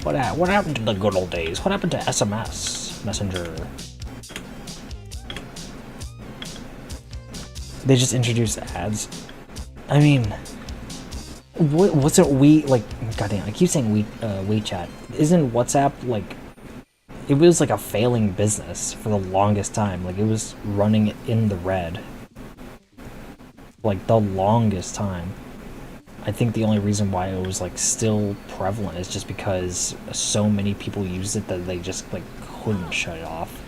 S1: What happened to the good old days? What happened to SMS Messenger? They just introduced ads. I mean, What wasn't we like? Goddamn, I keep saying WeChat. Isn't WhatsApp like? It was like a failing business for the longest time. Like it was running in the red. Like the longest time. I think the only reason why it was like still prevalent is just because so many people used it that they just like couldn't shut it off.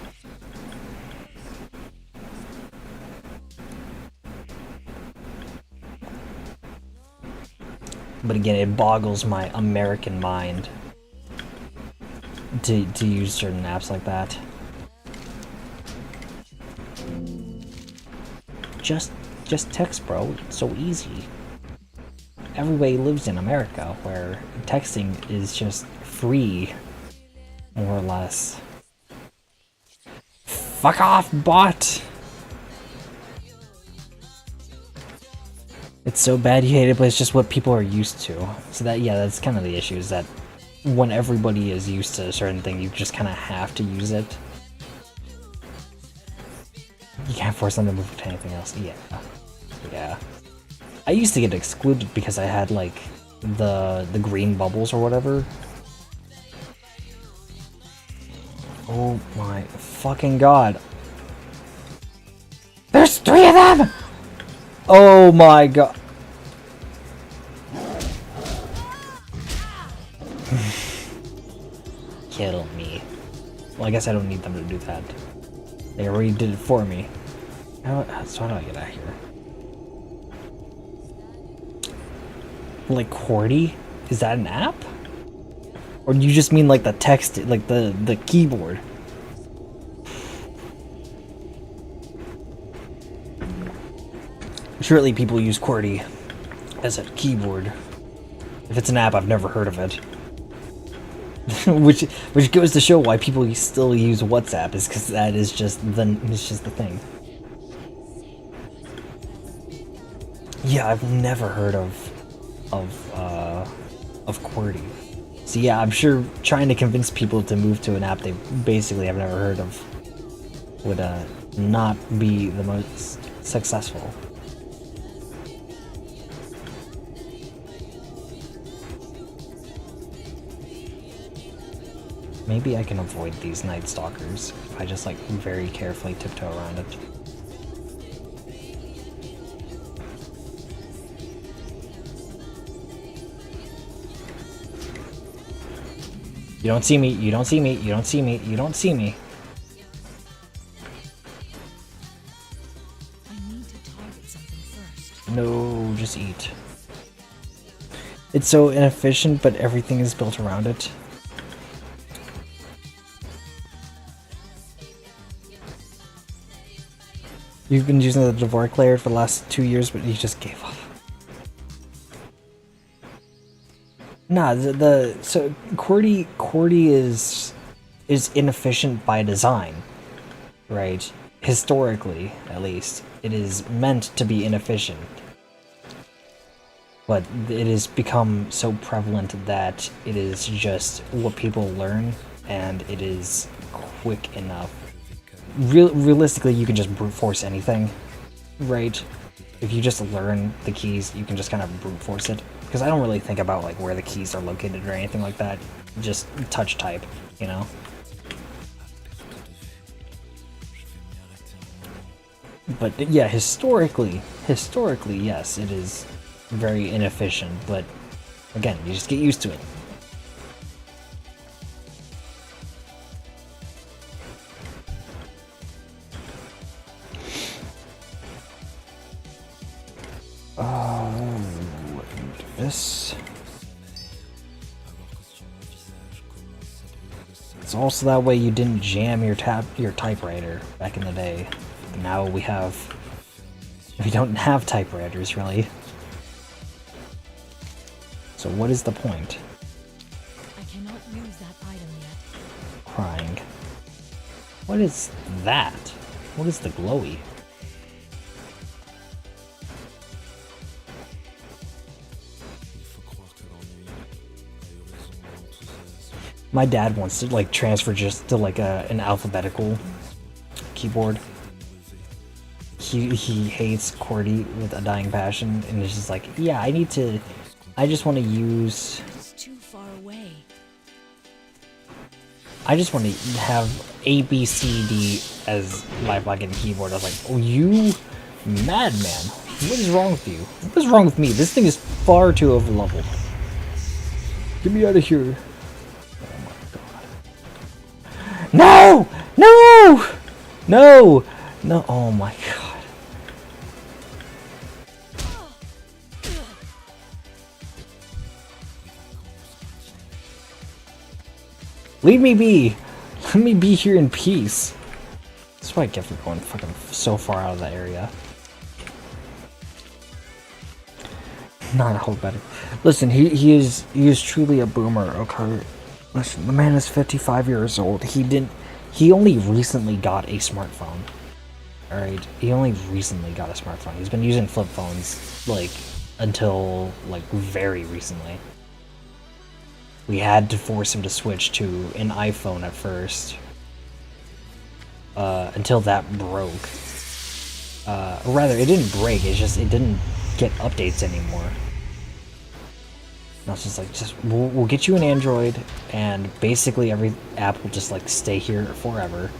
S1: But again, it boggles my American mind to use certain apps like that. Just text, bro. It's so easy. Everybody lives in America, where texting is just free, more or less. Fuck off, bot! It's so bad you hate it, but it's just what people are used to. So that, yeah, that's kind of the issue, is that when everybody is used to a certain thing, you just kind of have to use it. You can't force them to move to anything else. Yeah. Yeah. I used to get excluded because I had, like, the green bubbles or whatever. Oh my fucking god. There's 3 of them! Oh my god. Kill me. Well, I guess I don't need them to do that. They already did it for me. So how do I get out of here? Like QWERTY? Is that an app? Or do you just mean like the text, like the keyboard? Surely people use QWERTY as a keyboard. If it's an app, I've never heard of it. which goes to show why people still use WhatsApp, is because that is just the thing. Yeah, I've never heard of QWERTY. So yeah, I'm sure trying to convince people to move to an app they basically have never heard of would not be the most successful. Maybe I can avoid these Night Stalkers if I just like very carefully tiptoe around it. You don't see me, you don't see me, you don't see me, you don't see me.
S2: I need to target something first.
S1: No, just eat. It's so inefficient, but everything is built around it. You've been using the Dvorak layer for the last 2 years, but you just gave up. Nah, so QWERTY is inefficient by design, right? Historically, at least, it is meant to be inefficient, but it has become so prevalent that it is just what people learn, and it is quick enough. Realistically, you can just brute force anything, right? If you just learn the keys, you can just kind of brute force it. Because I don't really think about like where the keys are located or anything like that. Just touch type, you know? But yeah, historically, yes, it is very inefficient, but again, you just get used to it. This. It's also that way you didn't jam your typewriter back in the day. But now we don't have typewriters really. So what is the point?
S2: I cannot use that item yet.
S1: Crying. What is that? What is the glowy? My dad wants to like transfer just to like an alphabetical keyboard. He hates QWERTY with a dying passion, and it's just like, yeah, I need to I just want to use.
S2: It's too far away.
S1: I just want to have A, B, C, D as my fucking keyboard. I was like, oh, you madman. What is wrong with you? What is wrong with me? This thing is far too overleveled. Get me out of here. Oh my god. No! No! No! No! Oh my god. Leave me be! Let me be here in peace. That's why I get for going fucking so far out of that area. Not a whole better. Listen, he is truly a boomer, okay? Listen, the man is 55 years old. He only recently got a smartphone. Alright? He only recently got a smartphone. He's been using flip phones, like, until, like, very recently. We had to force him to switch to an iPhone at first. Until that broke. Or rather, it didn't break, it's just, it didn't get updates anymore. And I was just like, we'll get you an Android, and basically every app will just like stay here forever.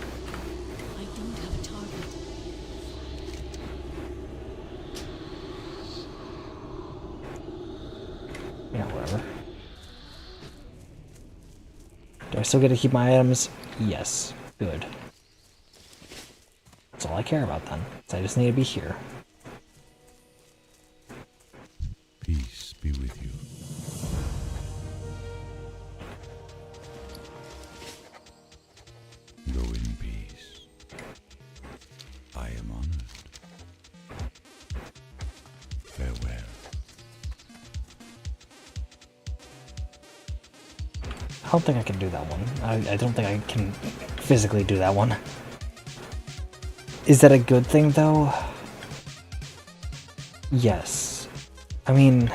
S2: I don't have a target.
S1: Yeah, whatever. Do I still get to keep my items? Yes. Good. That's all I care about then. So I just need to be here.
S3: Peace be with you. Go in peace. I am honored. Farewell.
S1: I don't think I can do that one. I don't think I can physically do that one. Is that a good thing, though? Yes. I mean...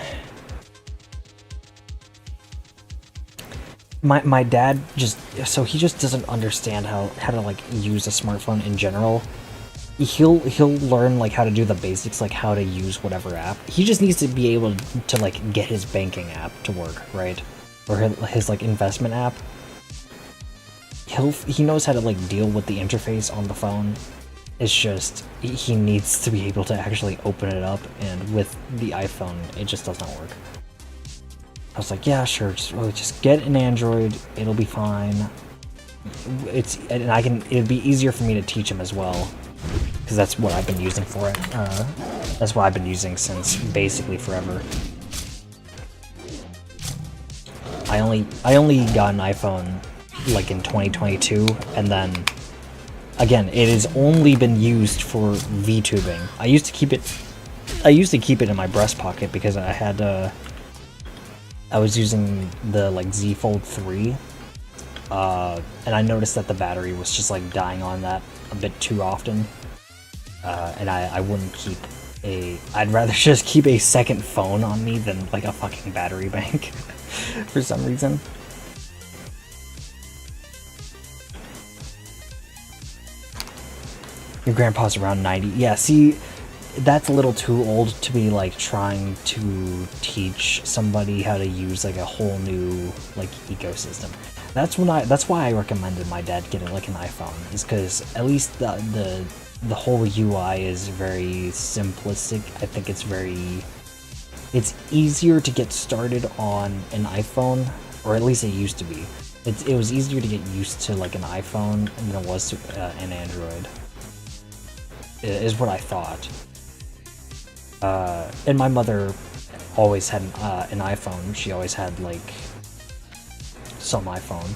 S1: My dad just... So he just doesn't understand how to, like, use a smartphone in general. He'll learn, like, how to do the basics, like, how to use whatever app. He just needs to be able to, like, get his banking app to work, right? Or his like, investment app. He knows how to, like, deal with the interface on the phone. It's just, he needs to be able to actually open it up, and with the iPhone, it just does not work. I was like, yeah, sure, just get an Android, it'll be fine. It'd be easier for me to teach him as well, because that's what I've been using for it. That's what I've been using since basically forever. I only got an iPhone like in 2022, and then again, it has only been used for VTubing. I used to keep it in my breast pocket because I was using the like Z Fold 3, and I noticed that the battery was just like dying on that a bit too often, and I wouldn't keep I'd rather just keep a second phone on me than like a fucking battery bank for some reason. Your grandpa's around 90. Yeah, see, that's a little too old to be like trying to teach somebody how to use like a whole new like ecosystem. That's why I recommended my dad getting like an iPhone, is because at least the whole UI is very simplistic. I think it's easier to get started on an iPhone, or at least it used to be. It was easier to get used to like an iPhone than it was to an Android. Is what I thought. And my mother always had an iPhone. She always had like some iPhone,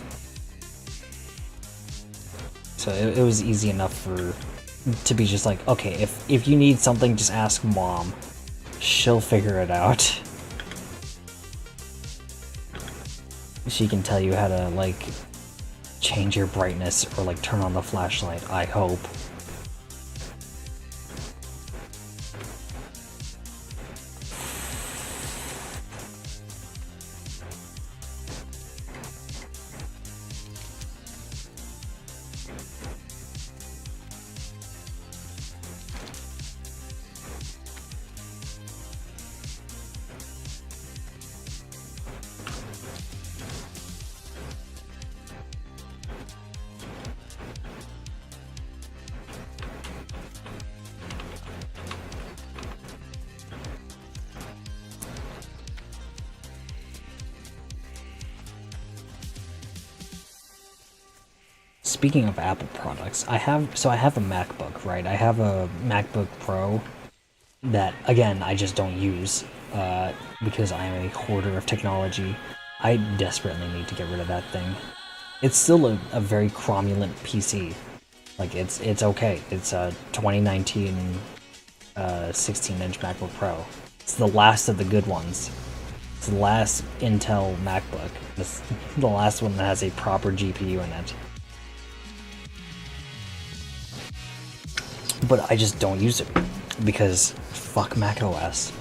S1: so it was easy enough to be just like, okay, if you need something, just ask mom. She'll figure it out. She can tell you how to like change your brightness or like turn on the flashlight, I hope. speaking of Apple products, I have a MacBook, right? I have a MacBook Pro that, again, I just don't use because I am a hoarder of technology. I desperately need to get rid of that thing. It's still a very cromulent PC. Like, it's okay. It's a 2019 16-inch MacBook Pro. It's the last of the good ones. It's the last Intel MacBook. It's the last one that has a proper GPU in it. But I just don't use it because fuck Mac OS.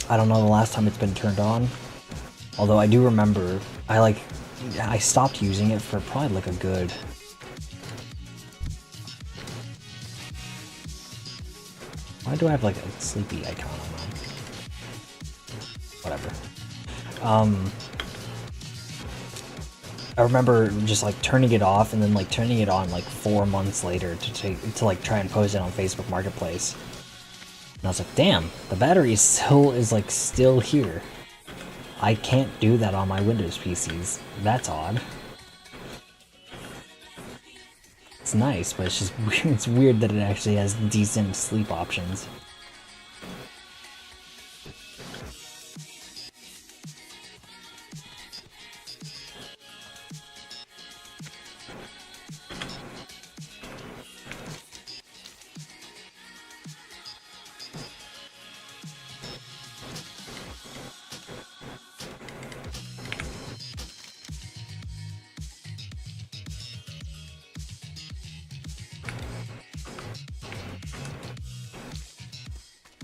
S1: I don't know the last time it's been turned on. Although I do remember I stopped using it for probably like a good... Why do I have like a sleepy icon on mine? Whatever. I remember just like turning it off and then like turning it on like 4 months later to like try and post it on Facebook Marketplace. And I was like, damn, the battery is still here. I can't do that on my Windows PCs. That's odd. It's nice, but it's just it's weird that it actually has decent sleep options.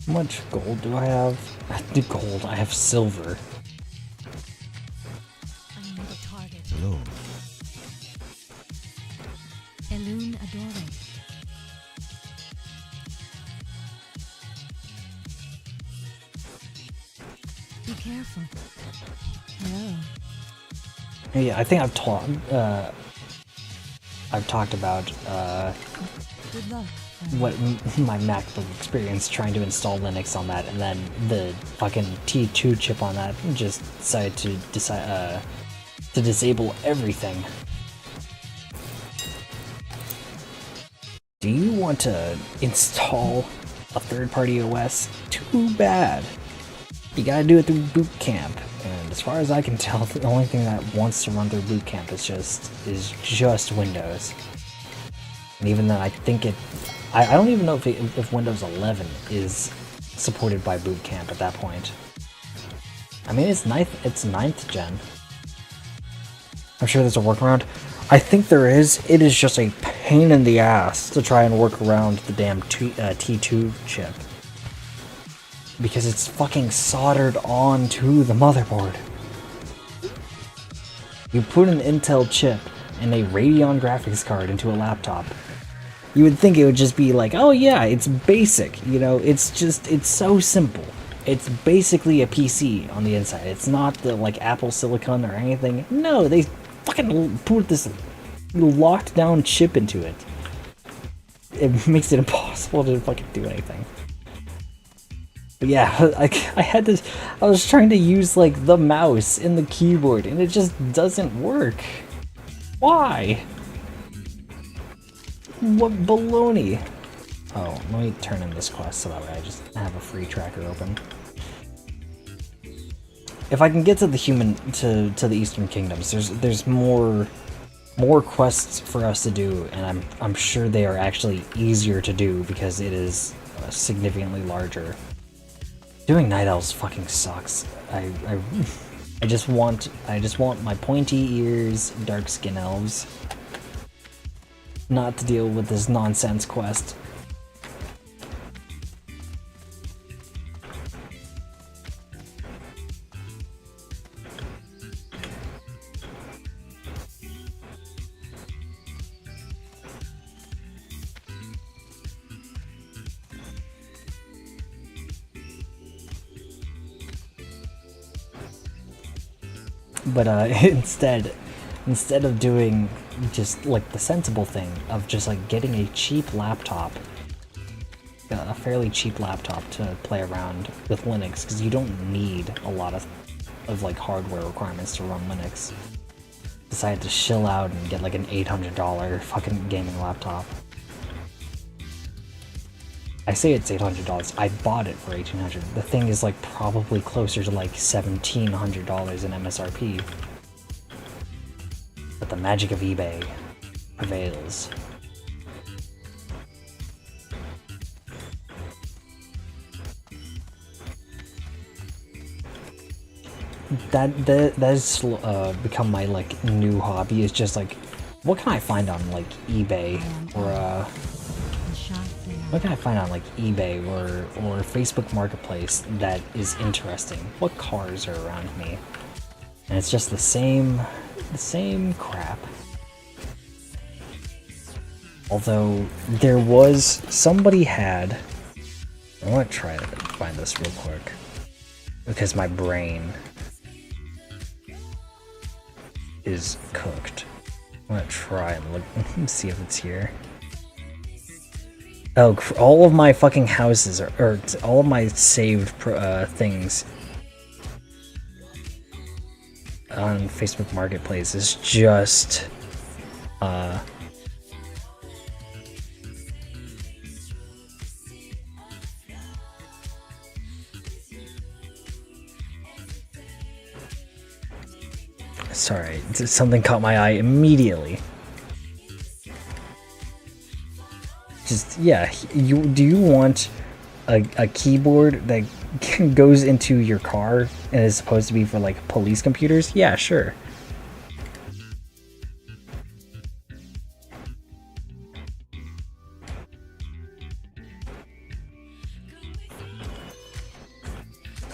S1: How much gold do I have? Gold, I have silver.
S2: I need a target.
S3: Hello.
S2: Elune Adore. Be careful. Hello.
S1: Yeah, I think I've talked about
S2: Good luck.
S1: what my MacBook experience trying to install Linux on that, and then the fucking T2 chip on that just decided to disable everything. Do you want to install a third-party OS? Too bad. You gotta do it through Boot Camp, and as far as I can tell, the only thing that wants to run through Boot Camp is just Windows. And even then, I think I don't even know if Windows 11 is supported by Boot Camp at that point. I mean, it's ninth gen. I'm sure there's a workaround. I think there is. It is just a pain in the ass to try and work around the damn T2 chip. Because it's fucking soldered onto the motherboard. You put an Intel chip and a Radeon graphics card into a laptop. You would think it would just be like, oh yeah, it's basic, you know, it's so simple. It's basically a PC on the inside. It's not the, like, Apple Silicon or anything. No, they fucking put this locked down chip into it. It makes it impossible to fucking do anything. But yeah, I was trying to use, like, the mouse in the keyboard, and it just doesn't work. Why? What baloney? Oh, let me turn in this quest so that way I just have a free tracker open. If I can get to the to the Eastern Kingdoms, there's more quests for us to do, and I'm sure they are actually easier to do because it is significantly larger. Doing Night Elves fucking sucks. I just want my pointy ears, dark skin elves. Not to deal with this nonsense quest. But instead of doing just like the sensible thing of just like getting a cheap laptop, a fairly cheap laptop to play around with Linux, because you don't need a lot of like hardware requirements to run Linux. decided to chill out and get like an $800 fucking gaming laptop. I say it's $800. I bought it for $1,800. The thing is like probably closer to like $1,700 in MSRP. But the magic of eBay prevails. That's become my like new hobby. Is just like, what can I find on like eBay or what can I find on like eBay or Facebook Marketplace that is interesting? What cars are around me? And it's just the same crap. Although there was somebody had. I want to try to find this real quick because my brain is cooked. I'm gonna try and look and see if it's here. Oh, all of my fucking houses or all of my saved things on Facebook Marketplace is just sorry, something caught my eye immediately. Just, yeah, do you want a keyboard that goes into your car and is supposed to be for like police computers? Yeah, sure.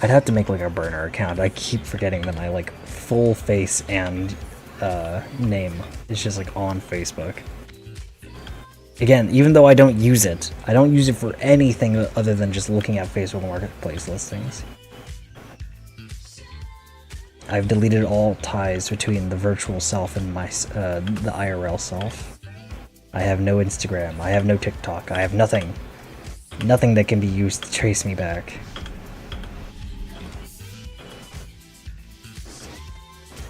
S1: I'd have to make like a burner account. I keep forgetting that my like full face and name is just like on Facebook. Again, even though I don't use it for anything other than just looking at Facebook Marketplace listings. I've deleted all ties between the virtual self and my the IRL self. I have no Instagram. I have no TikTok. I have nothing. Nothing that can be used to trace me back.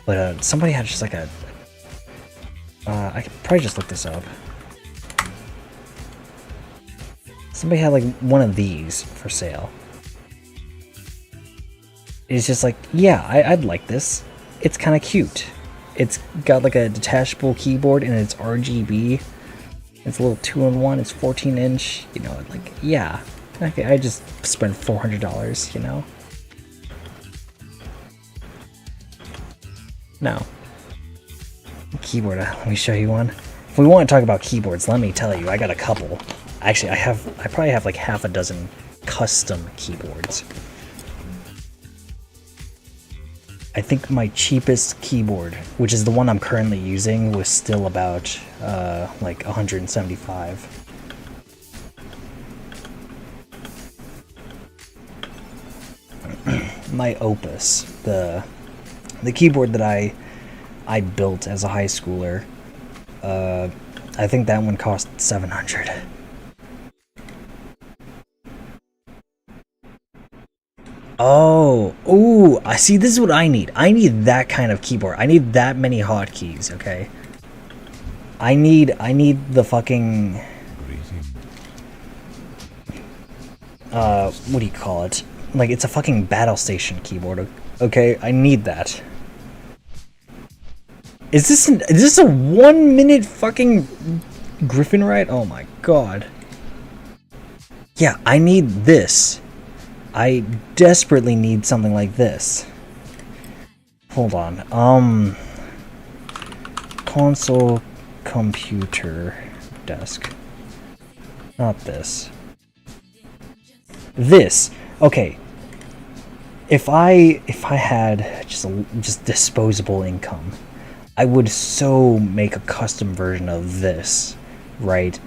S1: But somebody had just like a. I could probably just look this up. Somebody had like one of these for sale. It's just like, yeah, I'd like this. It's kind of cute. It's got like a detachable keyboard and it's RGB. It's a little 2-in-1. It's 14-inch. You know, like, yeah. Okay, I just spent $400. You know. No. Keyboard. Let me show you one. If we want to talk about keyboards, let me tell you, I got a couple. Actually, I probably have like half a dozen custom keyboards. I think my cheapest keyboard, which is the one I'm currently using, was still about like $175. My Opus, the keyboard that I built as a high schooler, I think that one cost $700. Oh, ooh, I see. This is what I need. I need that kind of keyboard. I need that many hotkeys. Okay. I need the fucking. What do you call it? Like, it's a fucking battle station keyboard. Okay, I need that. Is this a 1 minute fucking Griffin ride? Oh my god. Yeah, I need this. I desperately need something like this. Hold on. Console computer desk. Not this. This. Okay. If I had just disposable income, I would so make a custom version of this, right?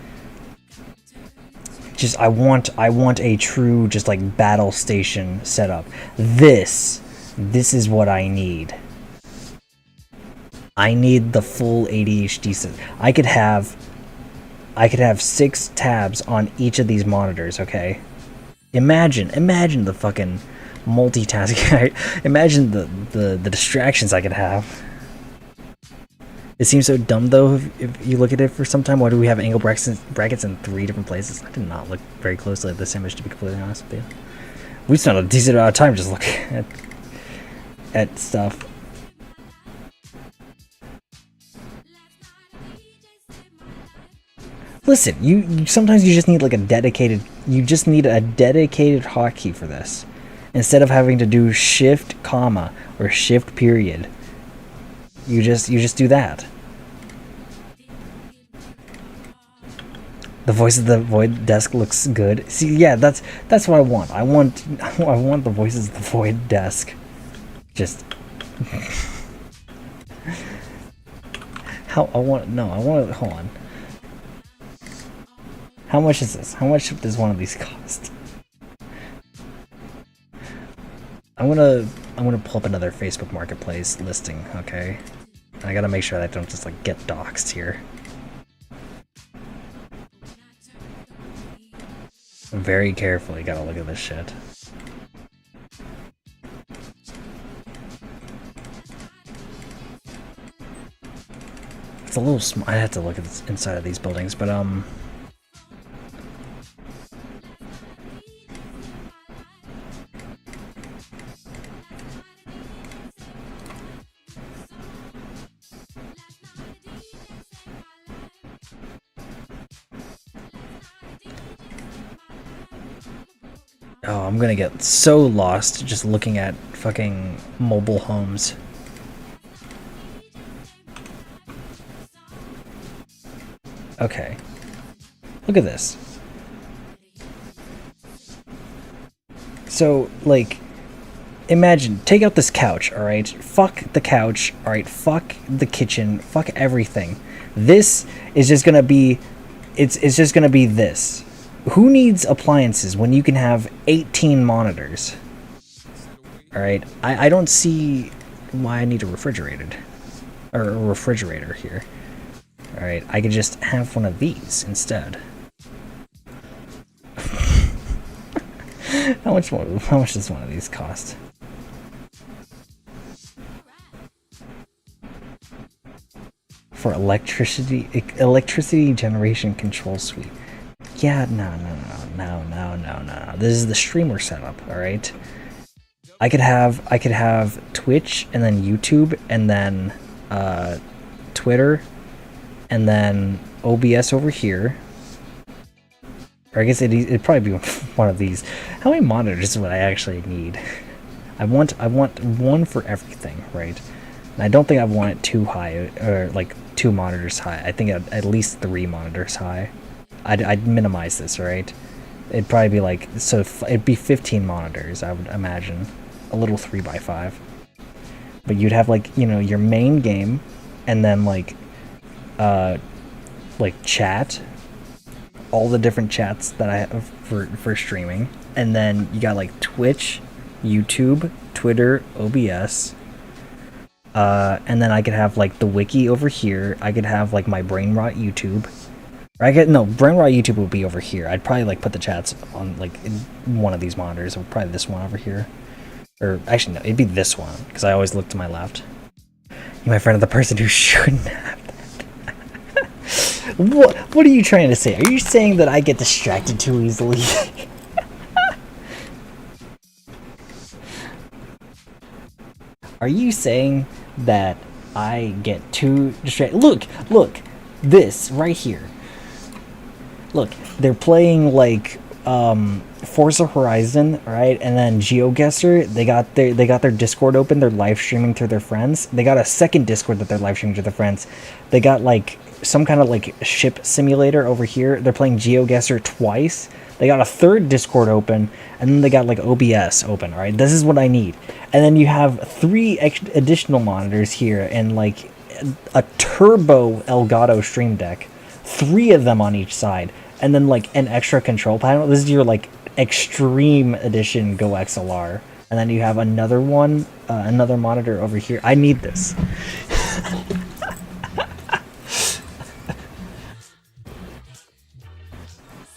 S1: Just I want a true just like battle station setup. This is what I need. I need the full ADHD set. I could have 6 tabs on each of these monitors, okay? Imagine the fucking multitasking. Imagine the distractions I could have. It seems so dumb though if you look at it for some time. Why do we have angle brackets in 3 different places? I did not look very closely at this image, to be completely honest with you. We spent a decent amount of time just looking at stuff. Listen, you sometimes you just need like a dedicated hotkey for this. Instead of having to do shift comma or shift period. You just do that. The voice of the void desk looks good. See, yeah, that's what I want. I want the voices of the void desk. Just hold on. How much is this? How much does one of these cost? I'm gonna pull up another Facebook Marketplace listing, okay? And I gotta make sure that I don't just like get doxxed here. Very carefully gotta look at this shit. It's a little small. I have to look at the inside of these buildings, but oh, I'm gonna get so lost just looking at fucking mobile homes. Okay. Look at this. So, like, imagine, take out this couch, alright? Fuck the couch, alright? Fuck the kitchen, fuck everything. This is just gonna be, it's just gonna be this. Who needs appliances when you can have 18 monitors? Alright, I don't see why I need a refrigerator here. Alright, I could just have one of these instead. How much does one of these cost? For electricity generation control suite. Yeah, no. This is the streamer setup, alright? I could have Twitch and then YouTube and then Twitter and then OBS over here. Or I guess it'd probably be one of these. How many monitors would I actually need? I want one for everything, right? And I don't think I want it too high, or like 2 monitors high. I think at least 3 monitors high. I'd minimize this, right? It'd probably be like, so it'd be 15 monitors, I would imagine. A little 3x5. But you'd have like, you know, your main game, and then like chat, all the different chats that I have for streaming, and then you got like Twitch, YouTube, Twitter, OBS, and then I could have like the wiki over here. I could have like my brain rot YouTube. Or brain rot YouTube would be over here. I'd probably like put the chats on like in one of these monitors, or probably this one over here. Or actually no, it'd be this one, because I always look to my left. You, my friend, are the person who shouldn't have that. What are you trying to say? Are you saying that I get distracted too easily? Are you saying that I get too distracted? Look, this right here. Look, they're playing like Forza Horizon, right? And then GeoGuessr, they got their Discord open, they're live streaming to their friends. They got a second Discord that they're live streaming to their friends. They got like some kind of like ship simulator over here. They're playing GeoGuessr twice. They got a third Discord open, and then they got like OBS open, alright? This is what I need. And then you have 3 additional monitors here, and like a turbo Elgato Stream Deck. 3 of them on each side, and then like an extra control panel. This is your like extreme edition Go XLR, and then you have another one, another monitor over here. I need this.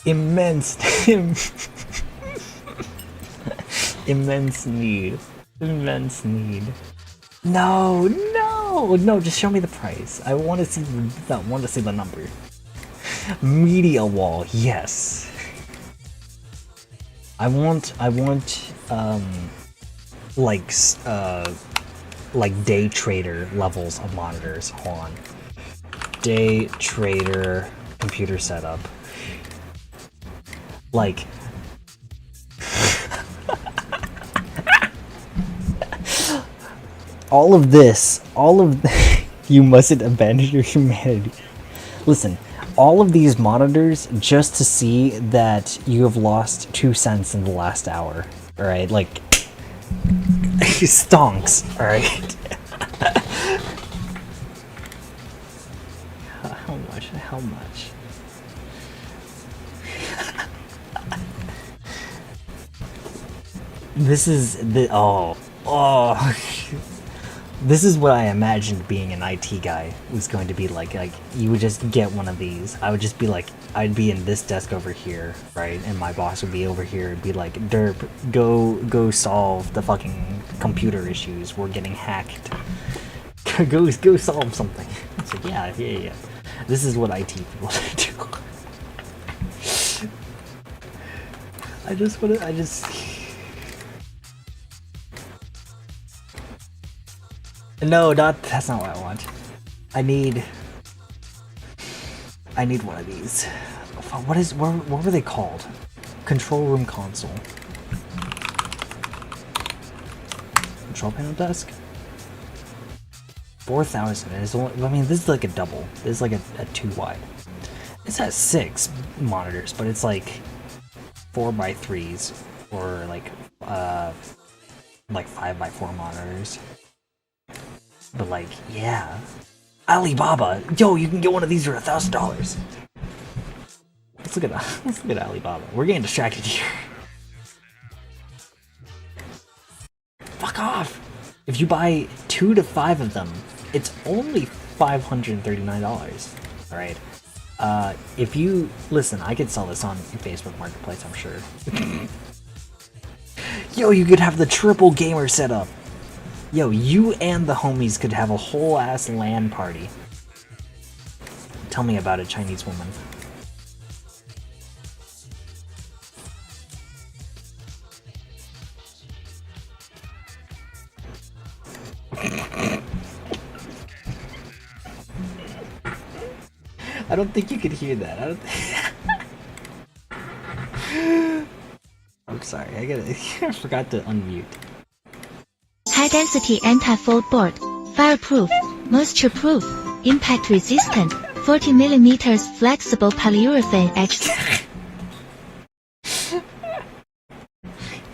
S1: Immense need. No. no, just show me the price. I want to see the number. Media wall, yes. I want like day trader levels of monitors. Hold on. Day trader computer setup. Like all of you mustn't abandon your humanity. Listen, all of these monitors just to see that you have lost 2 cents in the last hour. Alright, like stonks, alright? How much? This is the this is what I imagined being an IT guy was going to be like. Like, you would just get one of these. I would just be like, I'd be in this desk over here, right? And my boss would be over here and be like, Derp, go solve the fucking computer issues. We're getting hacked. go solve something. It's like, yeah. This is what IT people do. No, that's not what I want. I need one of these. What were they called? Control room console. Control panel desk? 4,000. I mean, this is like a double. This is like a 2 wide. This has 6 monitors, but it's like 4x3s or like 5x4 monitors. But like, yeah, Alibaba, yo, you can get one of these for $1,000. Let's look at Alibaba. We're getting distracted here. Fuck off. If you buy 2 to 5 of them, it's only $539. All right. If you listen, I could sell this on Facebook Marketplace, I'm sure. Yo, you could have the triple gamer setup. Yo, you and the homies could have a whole ass LAN party. Tell me about it, Chinese woman. I don't think you could hear that. I'm sorry, I forgot to unmute.
S8: High-density anti-fold board, fireproof, moisture-proof, impact-resistant, 40mm flexible polyurethane edged.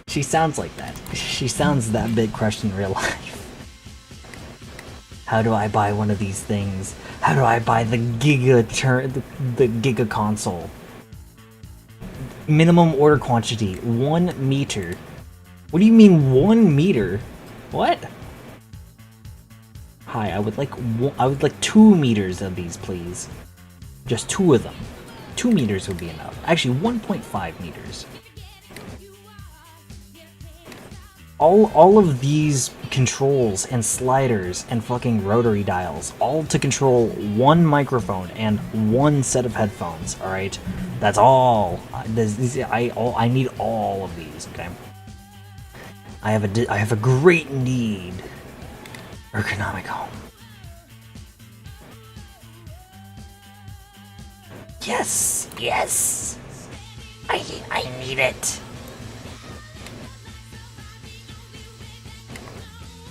S1: She sounds like that. She sounds that big crushed in real life. How do I buy one of these things? How do I buy the Giga console? Minimum order quantity, 1 meter. What do you mean 1 meter? What? Hi, I would like 2 meters of these, please. Just 2 of them. 2 meters would be enough. Actually, 1.5 meters. All of these controls and sliders and fucking rotary dials, all to control 1 microphone and 1 set of headphones. All right, that's all. I need all of these. Okay. I have a great need. Ergonomic home. Yes. I need it.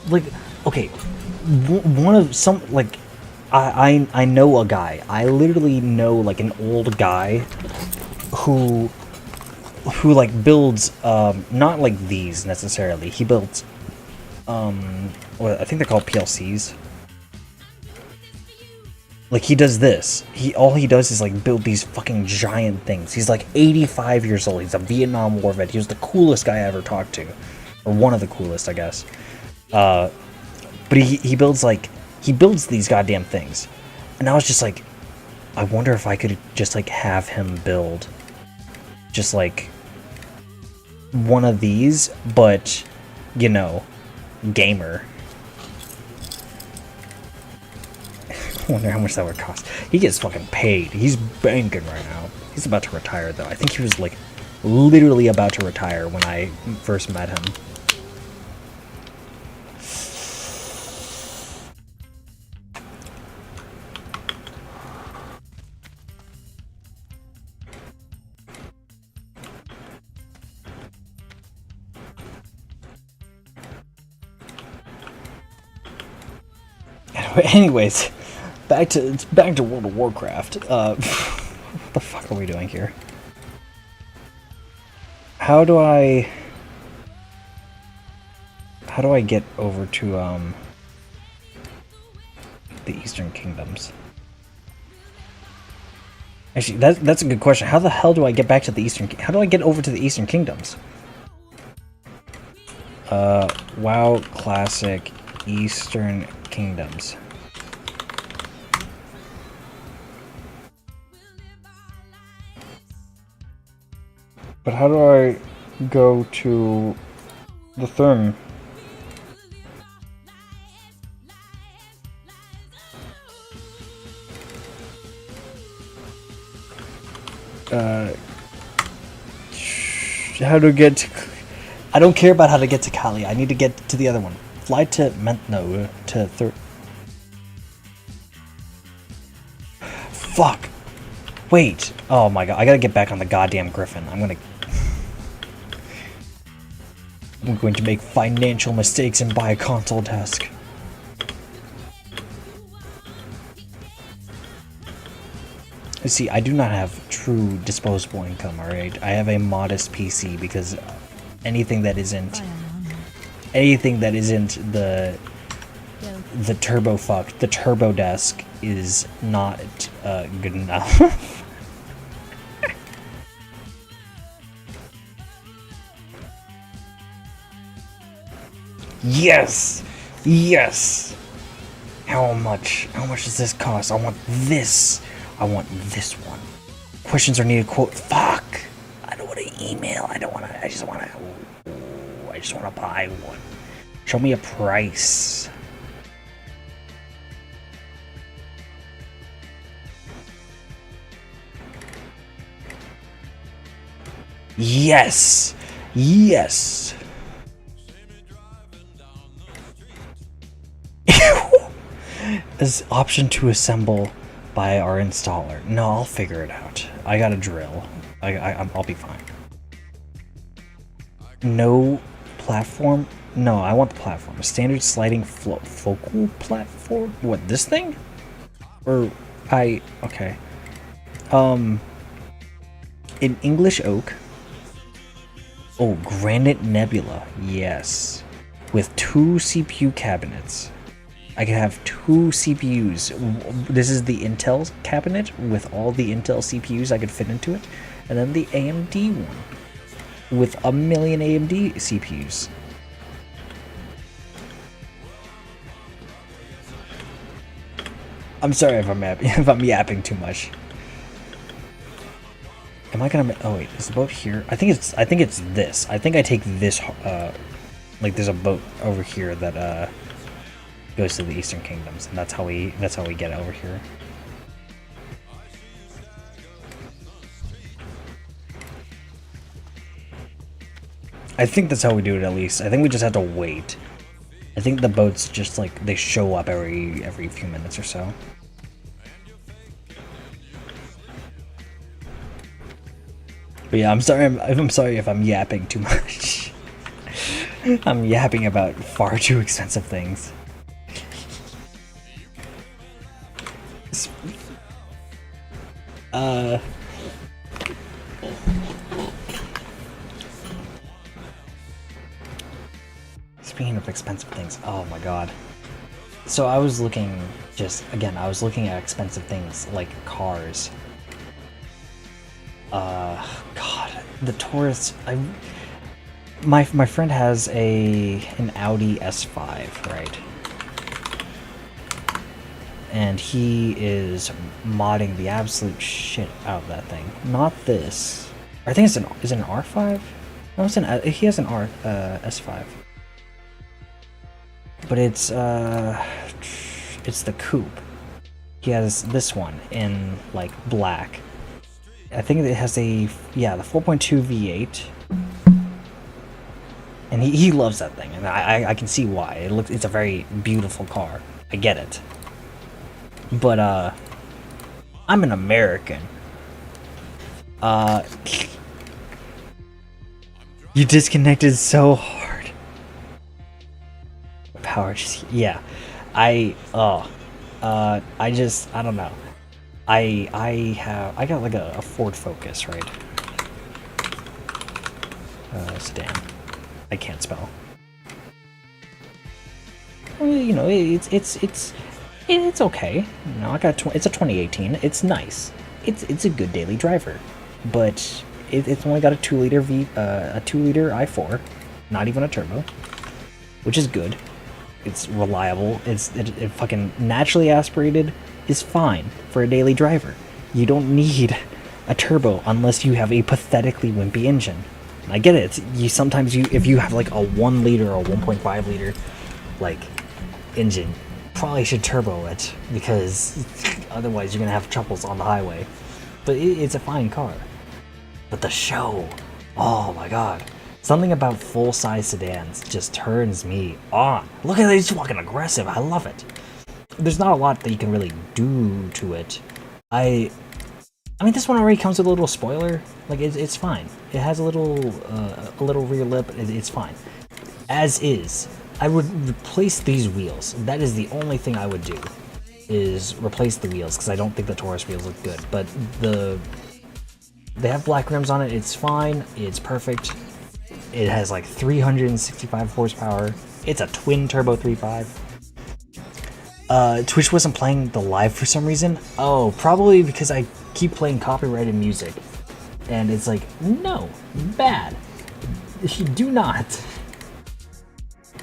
S1: Like, okay, one of some, like, I know a guy. I literally know like an old guy who like builds not like these necessarily. He builds well, I think they're called PLCs. Like, he does this. All he does is like build these fucking giant things. He's like 85 years old. He's a Vietnam War vet. He was the coolest guy I ever talked to, or one of the coolest, I guess. But he builds these goddamn things, and I was just like, I wonder if I could just like have him build just like one of these, but you know, gamer. wonder how much that would cost. He gets fucking paid. He's banking right now. He's about to retire though. I think he was like literally about to retire when I first met him. Anyways, back to World of Warcraft. What the fuck are we doing here? How do I get over to the Eastern Kingdoms? Actually, that's a good question. How the hell do I get back to the Eastern? How do I get over to the Eastern Kingdoms? WoW Classic Eastern Kingdoms. But how do I go to the thing? How to get to... I don't care about how to get to Kali. I need to get to the other one. Fly to Fuck. Wait. Oh my god. I gotta get back on the goddamn Griffin. I'm going to make financial mistakes and buy a console desk. See, I do not have true disposable income, alright? I have a modest PC because anything that isn't the turbo desk is not good enough. Yes! Yes! How much does this cost? I want this one. Questions are needed, quote, fuck! I don't want to email, I just want to buy one. Show me a price. Yes! Yes! This option to assemble by our installer. No, I'll figure it out. I got a drill. I'll be fine. No platform? No, I want the platform. A standard sliding focal platform? What, this thing? Or, okay. In English oak. Oh, granite nebula. Yes. With 2 CPU cabinets. I can have 2 CPUs. This is the Intel cabinet with all the Intel CPUs I could fit into it. And then the AMD one with 1,000,000 AMD CPUs. I'm sorry if I'm yapping too much. Am I gonna? Oh wait, is the boat here? I think it's this. I think I take this. Like there's a boat over here that goes to the Eastern Kingdoms, and that's how we get over here. I think that's how we do it, at least. I think we just have to wait. I think the boats just like they show up every few minutes or so. But yeah, I'm sorry if I'm yapping too much. I'm yapping about far too expensive things. Speaking of expensive things, oh my god. So I was looking at expensive things like cars. God, the Taurus. My friend has an Audi S5, right? And he is modding the absolute shit out of that thing. Not this. I think is it an R5? No, he has an S5. But it's the coupe. he has this one in like black. I think it has the 4.2 V8, and he loves that thing, and I can see why. It's a very beautiful car. I get it, but I'm an American. You disconnected so hard. Power just, yeah. I don't know. I got like a Ford Focus, right? Sedan. I can't spell. Well, you know, it's okay. You know, it's a 2018. It's nice. It's a good daily driver, but it's only got a 2-liter a 2-liter i4, not even a turbo, which is good. It's reliable. It fucking naturally aspirated is fine for a daily driver. You don't need a turbo unless you have a pathetically wimpy engine. And I get it. If you have like a 1 liter or 1.5 liter like engine, probably should turbo it, because otherwise you're gonna have troubles on the highway. But it's a fine car. But the show, oh my god. Something about full-size sedans just turns me on. Look at it, he's fucking aggressive. I love it. There's not a lot that you can really do to it. I mean, this one already comes with a little spoiler. Like, it's fine. It has a little rear lip. It's fine. As is. I would replace these wheels. That is the only thing I would do, is replace the wheels, because I don't think the Taurus wheels look good. But they have black rims on it. It's fine. It's perfect. It has like 365 horsepower. It's a twin turbo 3.5. Twitch wasn't playing the live for some reason. Oh, probably because I keep playing copyrighted music. And it's like, no, bad. Do not.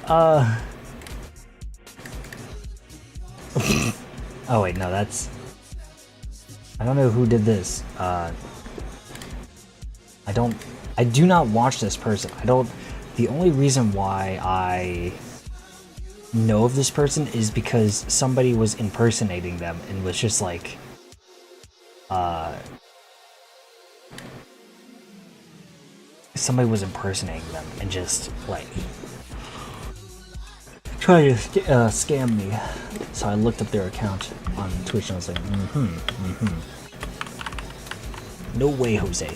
S1: Oh wait, no, that's... I don't know who did this. I do not watch this person. The only reason why I know of this person is because somebody was impersonating them and was just like, somebody was impersonating them and just like trying to scam me. So I looked up their account on Twitch and I was like, no way, Jose.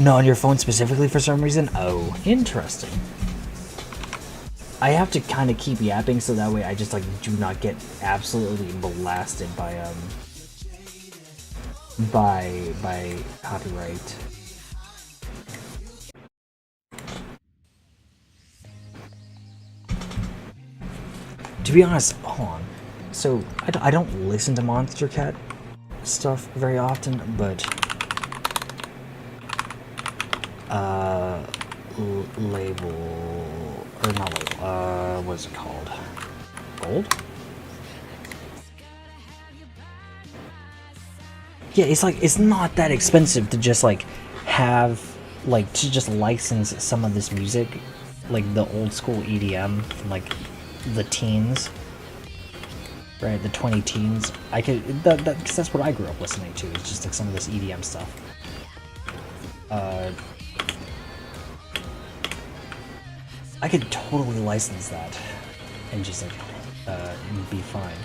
S1: No, on your phone specifically for some reason? Oh, interesting. I have to kind of keep yapping so that way I just like do not get absolutely blasted by copyright. To be honest, hold on. So I don't listen to Monster Cat stuff very often, but what's it called? Gold? Yeah, it's like, it's not that expensive to just like have, like, to just license some of this music, like the old school EDM from like the teens, right? The 20 teens. I could, because that's what I grew up listening to, is just like some of this EDM stuff. I could totally license that and just like be fine.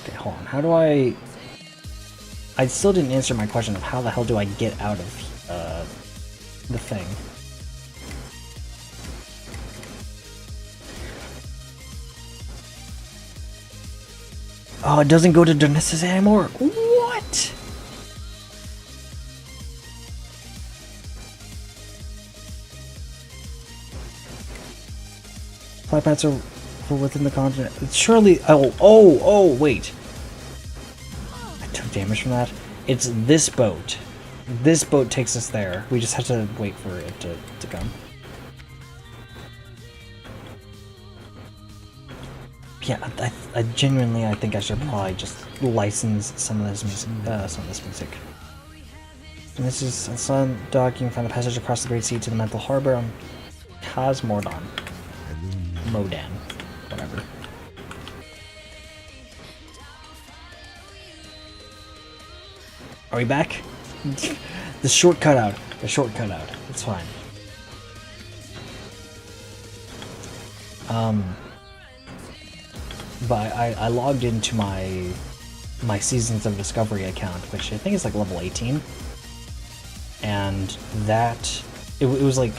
S1: Okay, hold on. How do I still didn't answer my question of how the hell do I get out of the thing. Oh, it doesn't go to Donesis anymore? What? Fly paths are for within the continent. Surely, oh, wait. I took damage from that. It's this boat. This boat takes us there. We just have to wait for it to come. Yeah, I genuinely, I think I should probably just license some of this music. And this is a sun dock. You can find the passage across the Great Sea to the Mental Harbor on Cosmordon. Modan. Whatever. Are we back? The short cutout. The short cutout. It's fine. But I logged into my Seasons of Discovery account, which I think is like level 18. And that, it was like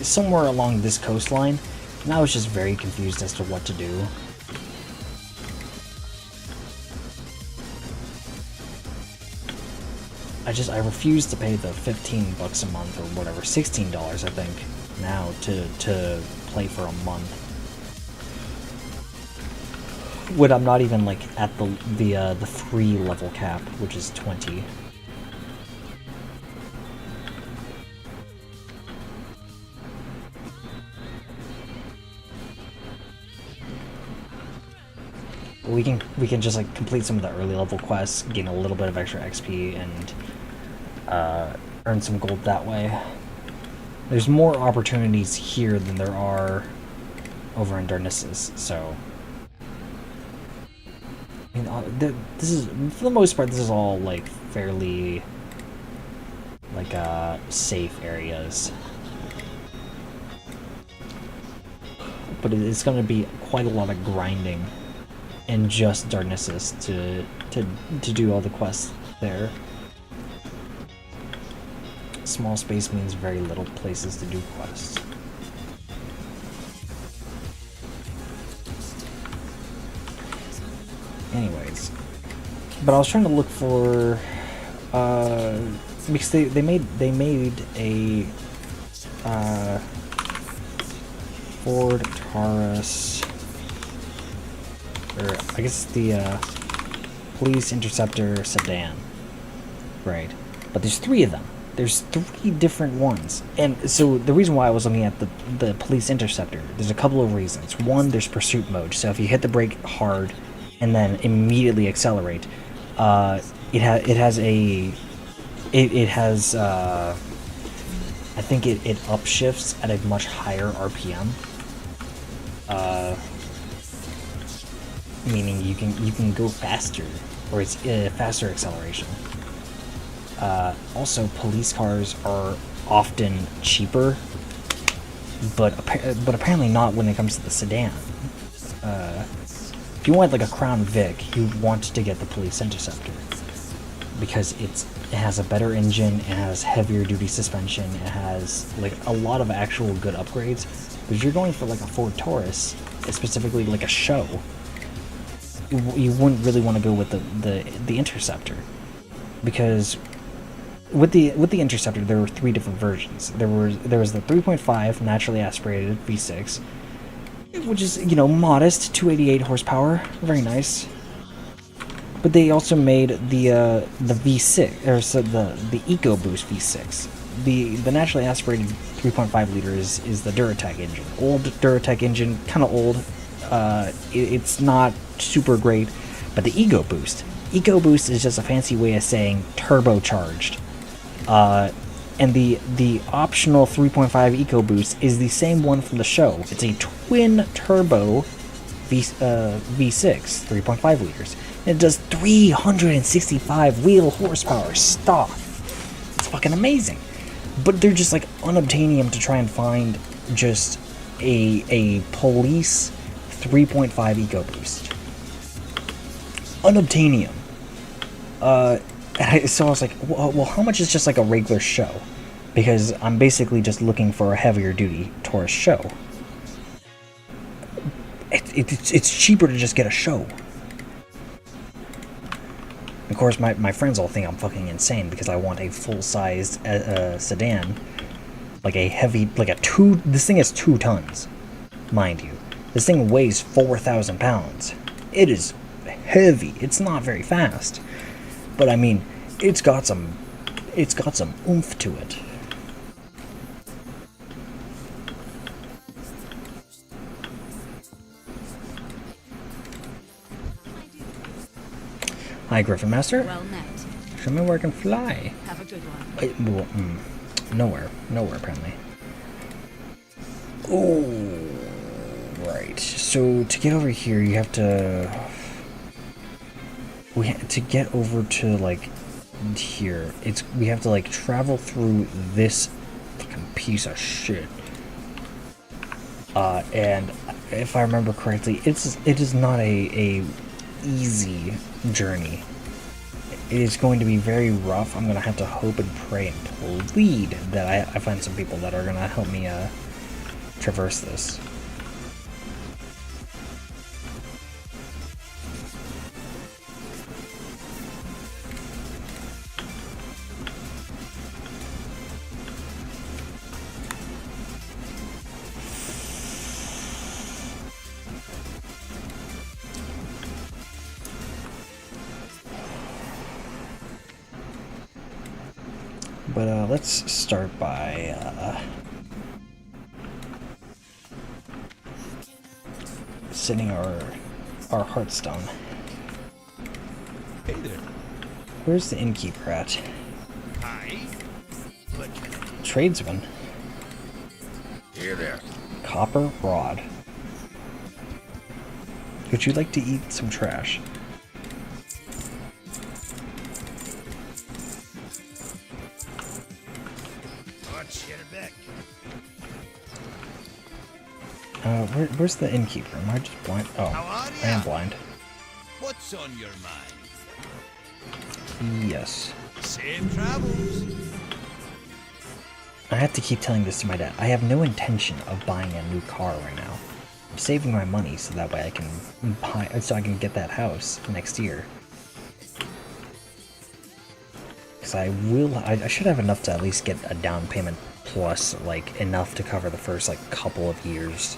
S1: somewhere along this coastline, and I was just very confused as to what to do. I refused to pay the $15 a month or whatever, $16 I think now to play for a month. When I'm not even like at the free level cap, which is 20. We can just like complete some of the early level quests, gain a little bit of extra XP, and earn some gold that way. There's more opportunities here than there are over in Darnissus, so I mean, this is, for the most part, this is all like fairly like safe areas, but it's going to be quite a lot of grinding in just Darnissus to do all the quests there. Small space means very little places to do quests. Anyways, but I was trying to look for because they made a Ford Taurus, or I guess the Police Interceptor sedan, right? But there's 3 of them. There's 3 different ones, and so the reason why I was looking at the Police Interceptor, there's a couple of reasons. One, there's pursuit mode, so if you hit the brake hard and then immediately accelerate, it has I think it upshifts at a much higher RPM, meaning you can go faster, or it's faster acceleration. Also, police cars are often cheaper, but apparently not when it comes to the sedan. If you want like a Crown Vic, you want to get the Police Interceptor because it has a better engine, it has heavier duty suspension, it has like a lot of actual good upgrades. But if you're going for like a Ford Taurus, specifically like a show, you wouldn't really want to go with the Interceptor, because with the Interceptor there were 3 different versions. There was the 3.5 naturally aspirated V6, which is, you know, modest, 288 horsepower, very nice. But they also made the V6, or so the EcoBoost V6. The naturally aspirated 3.5 liter is the Duratec engine. Old Duratec engine, kind of old. It's not super great, but the EcoBoost is just a fancy way of saying turbocharged. And the optional 3.5 EcoBoost is the same one from the show. It's a twin turbo V6, 3.5 liters. And it does 365 wheel horsepower stock. It's fucking amazing. But they're just like unobtainium to try and find just a police 3.5 EcoBoost. Unobtainium. So I was like, well, how much is just like a regular show? Because I'm basically just looking for a heavier duty Taurus show. It's cheaper to just get a show. Of course, my friends all think I'm fucking insane because I want a full-sized sedan, like a heavy, like a this thing is 2 tons, mind you. This thing weighs 4,000 pounds. It is heavy. It's not very fast, but I mean, it's got some oomph to it. Hi, Griffin Master.
S2: Well met.
S1: Show me where I can fly.
S2: Have a good one.
S1: Well, nowhere. Nowhere, apparently. Oh, right. So, to get over here, you have to... to get over to, like, here, we have to, like, travel through this fucking piece of shit. And if I remember correctly, it is not a easy journey. It is going to be very rough. I'm gonna have to hope and pray and plead that I find some people that are gonna help me traverse this. But let's start by setting our heartstone.
S3: Hey there.
S1: Where's the innkeeper at?
S3: Hi.
S1: Tradesman.
S3: Here there.
S1: Copper rod. Would you like to eat some trash? Where's the innkeeper? Am I just blind? Oh, I am blind.
S3: What's on your mind?
S1: Yes.
S3: Safe travels.
S1: I have to keep telling this to my dad. I have no intention of buying a new car right now. I'm saving my money so that way I can get that house next year. Because I should have enough to at least get a down payment plus, like, enough to cover the first, like, couple of years.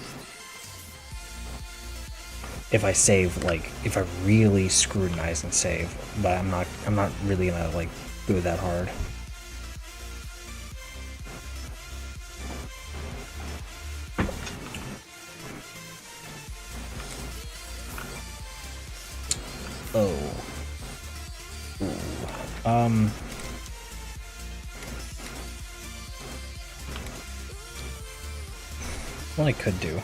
S1: If I save, like, if I really scrutinize and save, but I'm not really gonna, like, do it that hard. Oh. Ooh. What I could do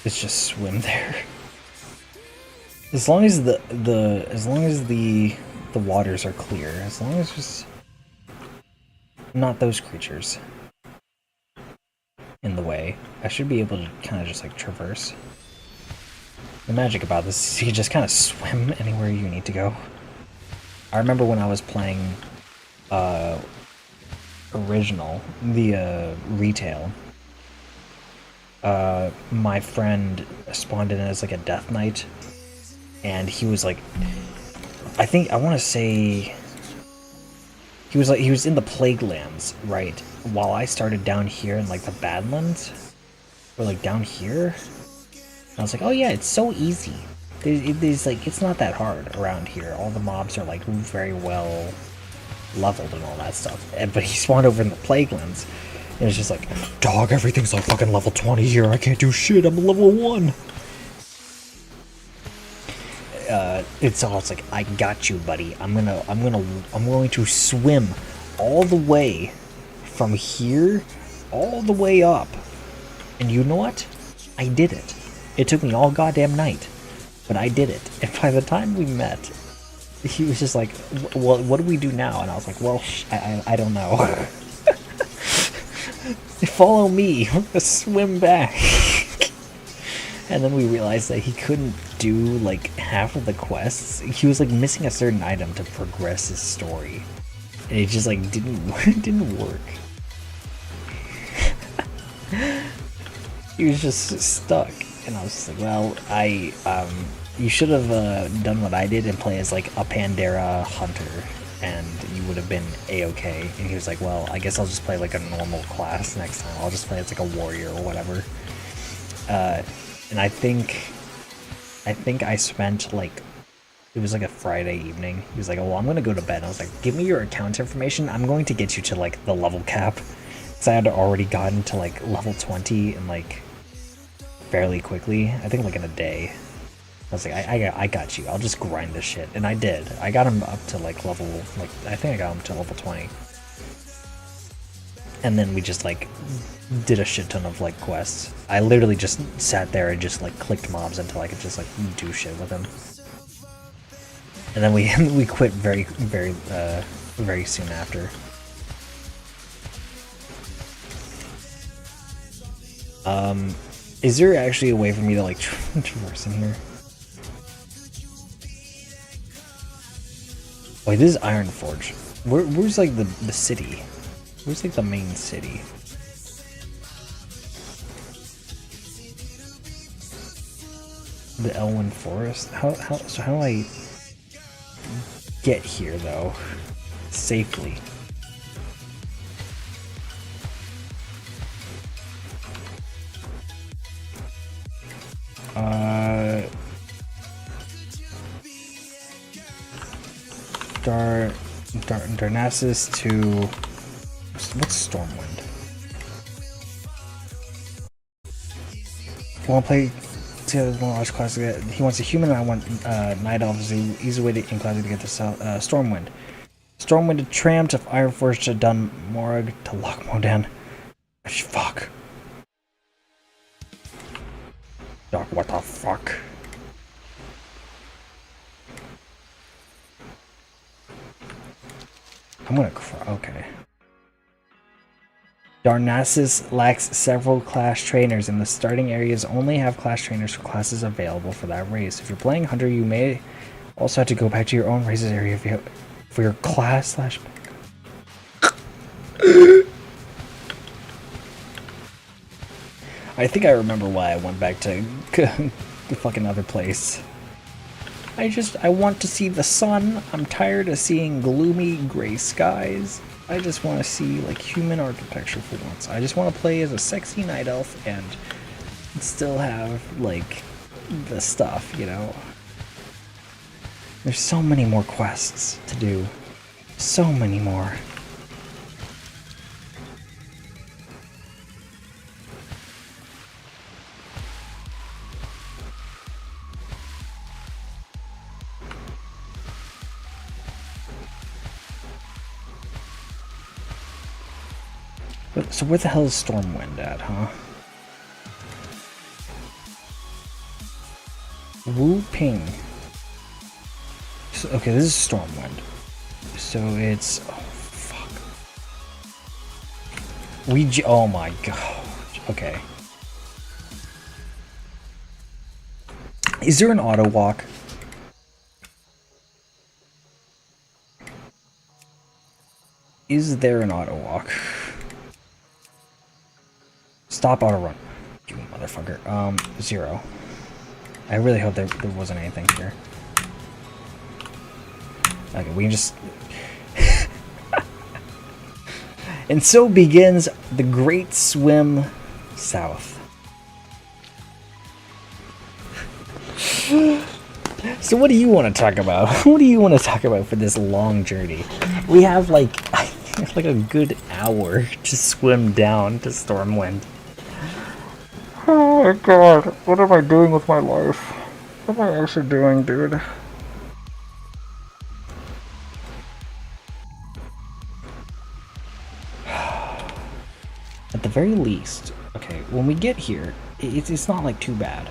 S1: is just swim there. As long as the waters are clear, as long as just not those creatures in the way, I should be able to kind of just like traverse. The magic about this is you just kind of swim anywhere you need to go. I remember when I was playing original, the retail, my friend spawned in as like a death knight, and he was like, I want to say he was in the Plague Lands, right, while I started down here in like the Badlands, or like down here. And I was like, oh yeah, it's so easy. There's like, it's not that hard around here. All the mobs are like very well leveled and all that stuff. But he spawned over in the Plague Lands, and it's just like, dog, everything's like fucking level 20 here. I can't do shit. I'm level 1. It's like, I got you, buddy. I'm going to swim all the way from here all the way up. And you know what? I did it. It took me all goddamn night, but I did it. And by the time we met, he was just like, well, what do we do now? And I was like, well, I don't know. Follow me. We're gonna swim back. And then we realized that he couldn't do like half of the quests. He was like missing a certain item to progress his story, and it just like didn't work. He was just stuck, and I was just like, well, you should have done what I did and play as like a Pandera hunter, and you would have been a-okay. And he was like, well, I guess I'll just play like a normal class next time. I'll just play as like a warrior or whatever. And I think I spent like, it was like a Friday evening. He was like, oh, well, I'm gonna go to bed. And I was like, give me your account information. I'm going to get you to like the level cap. Because I had already gotten to like level 20 and like fairly quickly. I think like in a day. was like, I got you. I'll just grind this shit, and I did. I got him up to like level, like I think I got him to level 20, and then we just like did a shit ton of like quests. I literally just sat there and just like clicked mobs until I could just like do shit with him, and then we quit very soon after. Is there actually a way for me to like traverse in here? Wait, this is Ironforge. Where's like the city? Where's like the main city? The Elwyn Forest? How do I get here though? Safely. Darnassus to... What's Stormwind? Want to play together with one large class? He wants a human and I want Night Elf is an easy way to in class to get to Stormwind. Stormwind to Tram to Ironforge to Dunmorag to Lockmodan. Fuck. Doc, what the fuck? I'm gonna cry. Okay. Darnassus lacks several class trainers, and the starting areas only have class trainers for classes available for that race. If you're playing Hunter, you may also have to go back to your own race's area for your class slash. I think I remember why I went back to the fucking other place. I want to see the sun. I'm tired of seeing gloomy gray skies. I just want to see like human architecture for once. I just want to play as a sexy night elf and still have like the stuff, you know. There's so many more quests to do. So many more. So where the hell is Stormwind at, huh? Wu Ping. So, okay, this is Stormwind. So it's... Oh, fuck. Oh my god. Okay. Is there an auto walk? Is there an auto walk? Stop auto run. You motherfucker. 0. I really hope there wasn't anything here. Okay, we can just... And so begins the great swim south. So what do you want to talk about? What do you want to talk about for this long journey? We have like a good hour to swim down to Stormwind. Oh my god, what am I doing with my life? What am I actually doing, dude? At the very least, okay, when we get here, it's not like too bad.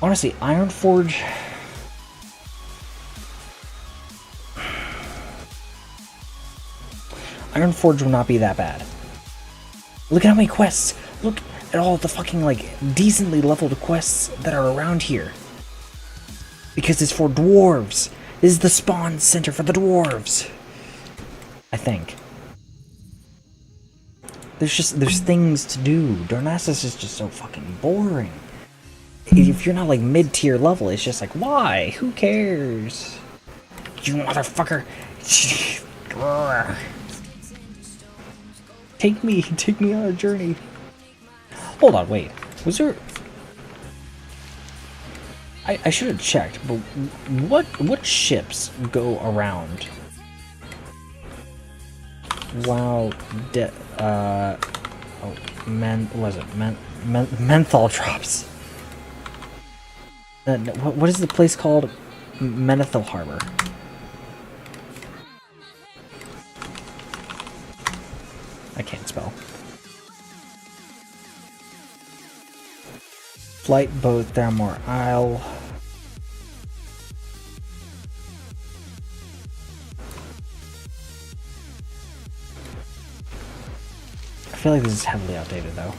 S1: Honestly, Ironforge... Ironforge will not be that bad. Look at how many quests! Look at all the fucking, like, decently leveled quests that are around here. Because it's for dwarves. This is the spawn center for the dwarves. I think. There's things to do. Darnassus is just so fucking boring. If you're not, like, mid-tier level, it's just like, why? Who cares? You motherfucker. Take me on a journey. Hold on, wait. Was there... I should have checked, but what ships go around? Wow, menthol drops. what is the place called? Menethil Harbor. I can't spell. Flight boat, Thermore Isle. I feel like this is heavily outdated though.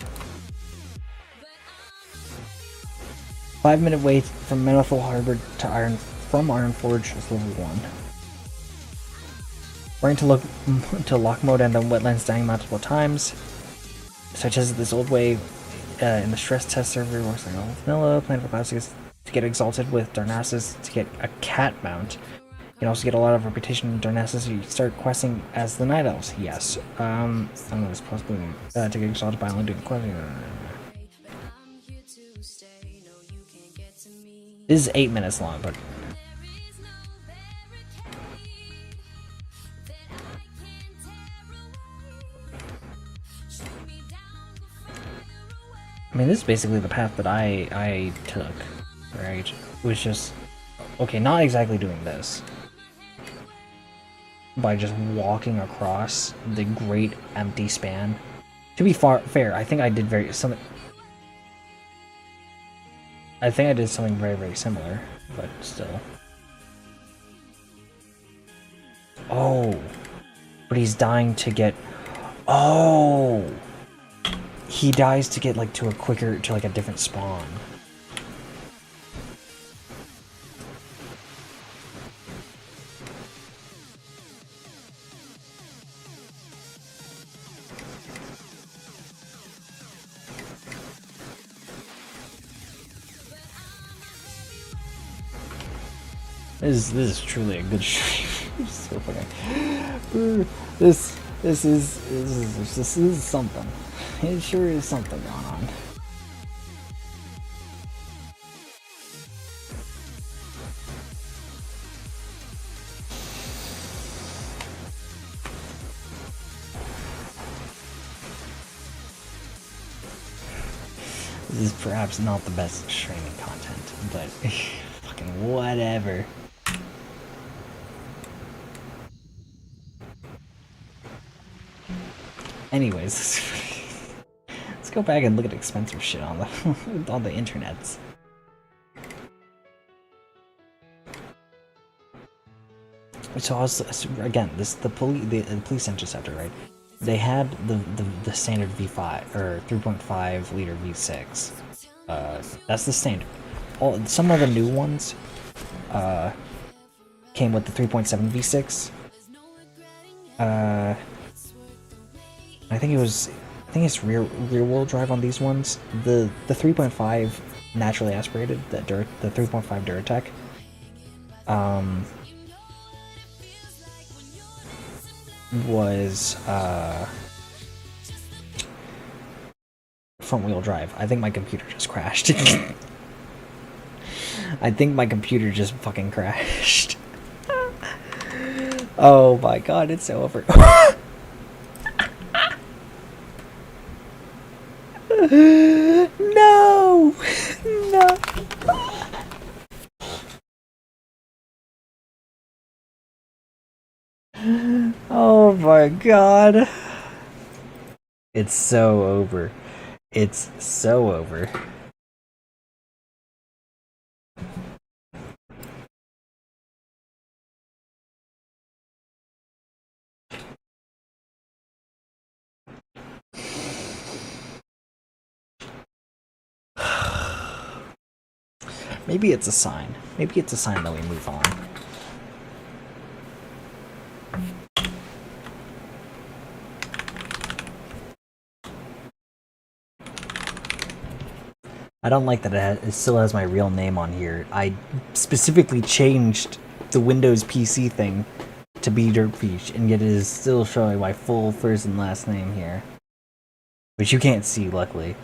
S1: 5-minute wait from Menethil Harbor to Ironforge is level 1. Running to lock mode and then wetlands dying multiple times. So I tested this old way in the stress test server. Works like vanilla. Plan for classics to get exalted with Darnassus to get a cat mount. You can also get a lot of reputation in Darnassus. You start questing as the Night Elves. Yes. I don't know. It's possible to get exalted by only doing questing. This is 8 minutes long, but I mean, this is basically the path that I took, right? It was just, okay, not exactly doing this, by just walking across the great empty span. To be fair, I think I did something very, very similar, but still. Oh, but he's dying to get, oh! He dies to get, like, to a different spawn. This is truly a good stream. So funny. This is something. It sure is something going on. This is perhaps not the best streaming content, but fucking whatever. Anyways, let's go back and look at expensive shit on the on the internets. So I was, again, the police interceptor, right? They had the standard V5 or 3.5 liter V6. That's the standard. Some of the new ones came with the 3.7 V6. I think it's rear wheel drive on these ones. The 3.5 naturally aspirated, the 3.5 Duratec. Was front wheel drive. I think my computer just crashed. I think my computer just fucking crashed. Oh my god, it's so over. No! No! Oh my god. It's so over. It's so over. Maybe it's a sign. Maybe it's a sign that we move on. I don't like that it still has my real name on here. I specifically changed the Windows PC thing to be derpfeishvt, and yet it is still showing my full first and last name here. Which you can't see, luckily.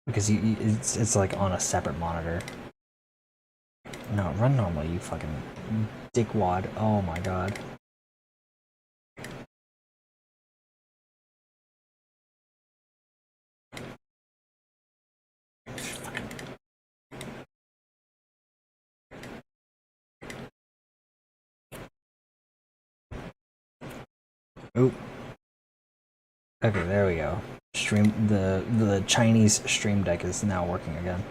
S1: Because it's like on a separate monitor. No, run normal, you fucking dickwad. Oh my god. Oop. Okay, there we go. The Chinese Stream Deck is now working again.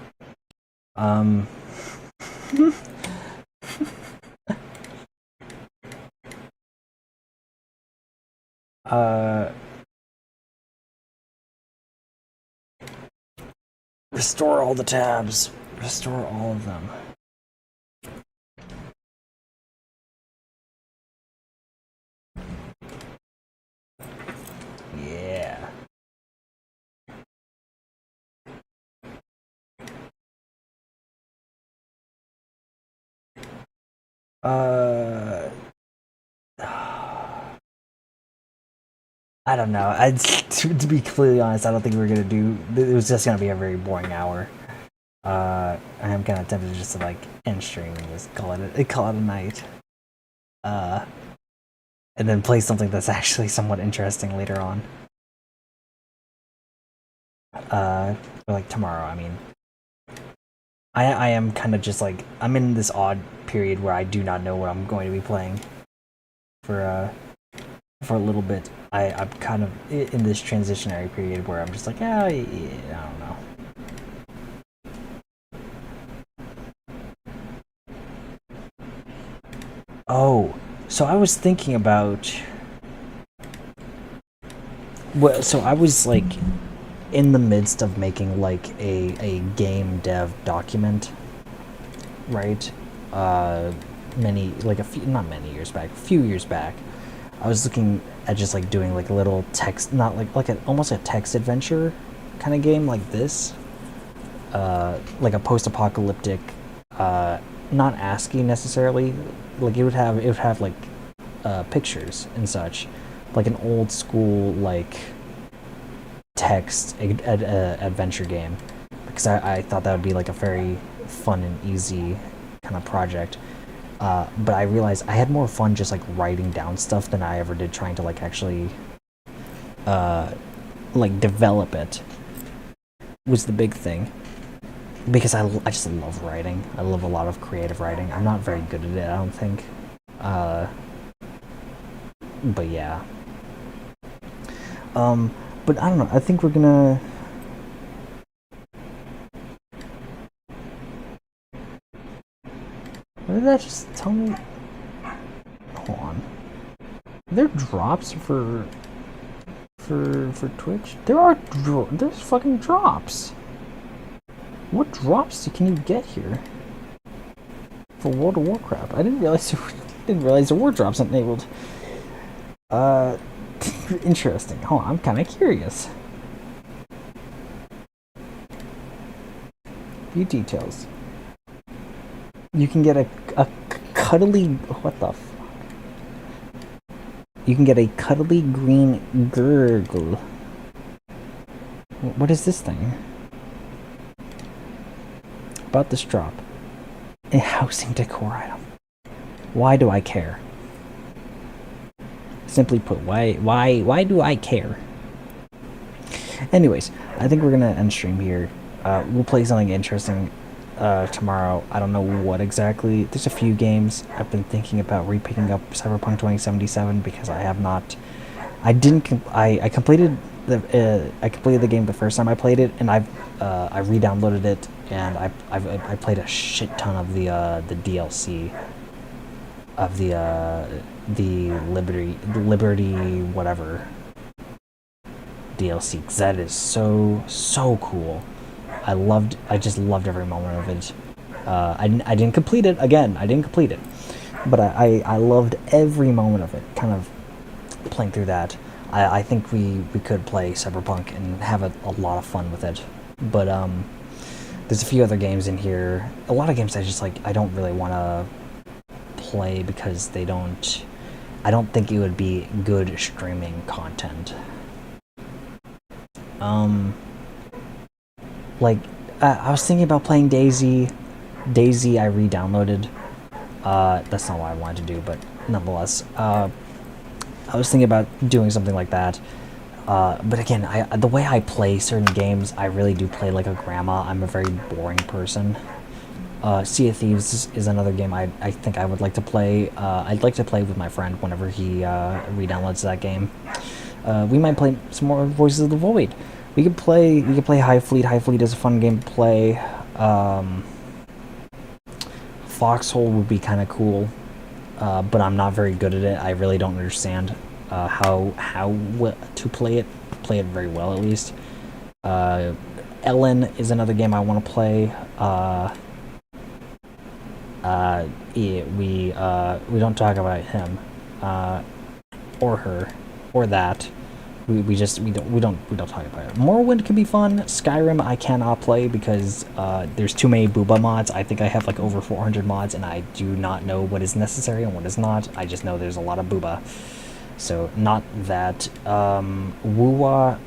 S1: Restore all the tabs. Restore all of them. Yeah. I don't know. To be completely honest, I don't think we're gonna do. It was just gonna be a very boring hour. I am kind of tempted just to like end stream and just call it a night. And then play something that's actually somewhat interesting later on. Or like tomorrow. I mean, I am kind of just like I'm in this odd period where I do not know what I'm going to be playing for a little bit. I'm kind of in this transitionary period where I'm just like, yeah, I don't know. Oh, so I was thinking about. Well, so I was like in the midst of making like a game dev document, right? Not many years back, a few years back. I was looking at just like doing like a little text, not like almost a text adventure kind of game like this, like a post-apocalyptic, not ASCII necessarily. Like it would have like pictures and such, like an old school like text adventure game, because I thought that would be like a very fun and easy kind of project. But I realized I had more fun just like writing down stuff than I ever did trying to like actually like develop it, was the big thing. Because I just love writing. I love a lot of creative writing. I'm not very good at it, I don't think. But yeah. But I don't know. I think we're gonna. What did that just tell me? Hold on. Are there drops for Twitch? There's fucking drops. What drops can you get here for World of Warcraft? I didn't realize there were drops enabled. Interesting. Hold on, I'm kind of curious. View details. You can get a cuddly. What the fuck? You can get a cuddly green gurgle. What is this thing? About this drop. A housing decor item. Why do I care? Simply put, why do I care? Anyways, I think we're gonna end stream here. We'll play something interesting tomorrow. I don't know what exactly. There's a few games. I've been thinking about repicking up Cyberpunk 2077 because I have not. I completed the game the first time I played it, and I re-downloaded it, and I played a shit ton of the DLC of the Liberty whatever DLC, because that is so cool. I just loved every moment of it. I didn't complete it again. I didn't complete it, but I loved every moment of it. Kind of playing through that. I think we could play Cyberpunk and have a lot of fun with it. But there's a few other games in here. A lot of games I don't really want to play because they don't. I don't think it would be good streaming content. Like I was thinking about playing Daisy. Daisy I re-downloaded. That's not what I wanted to do, but nonetheless, I was thinking about doing something like that. But again, the way I play certain games, I really do play like a grandma. I'm a very boring person. Sea of Thieves is another game I think I would like to play. I'd like to play with my friend whenever he re-downloads that game. We might play some more Voices of the Void. We could play Hive Fleet. Hive Fleet is a fun game to play. Foxhole would be kind of cool, but I'm not very good at it. I really don't understand how to play it. Play it very well, at least. Ellen is another game I want to play. We don't talk about him, or her, or that. We don't talk about it. Morrowind can be fun. Skyrim I cannot play because there's too many booba mods. I think I have like over 400 mods, and I do not know what is necessary and what is not. I just know there's a lot of booba, so not that. WoW,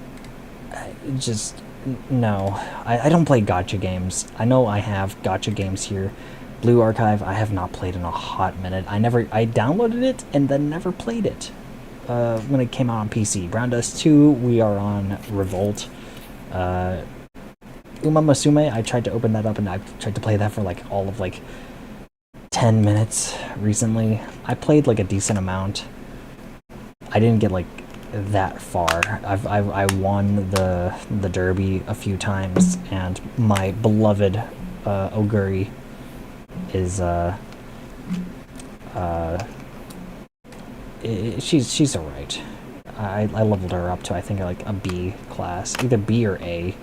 S1: just no. I don't play gacha games. I know I have gacha games here. Blue Archive I have not played in a hot minute. I downloaded it and then never played it when it came out on PC. Brown Dust 2, we are on Revolt. Uma Musume, I tried to open that up and I tried to play that for like all of like 10 minutes recently. I played like a decent amount. I didn't get like that far. I won the derby a few times, and my beloved Oguri is she's alright. I leveled her up to I think like a B class, either B or A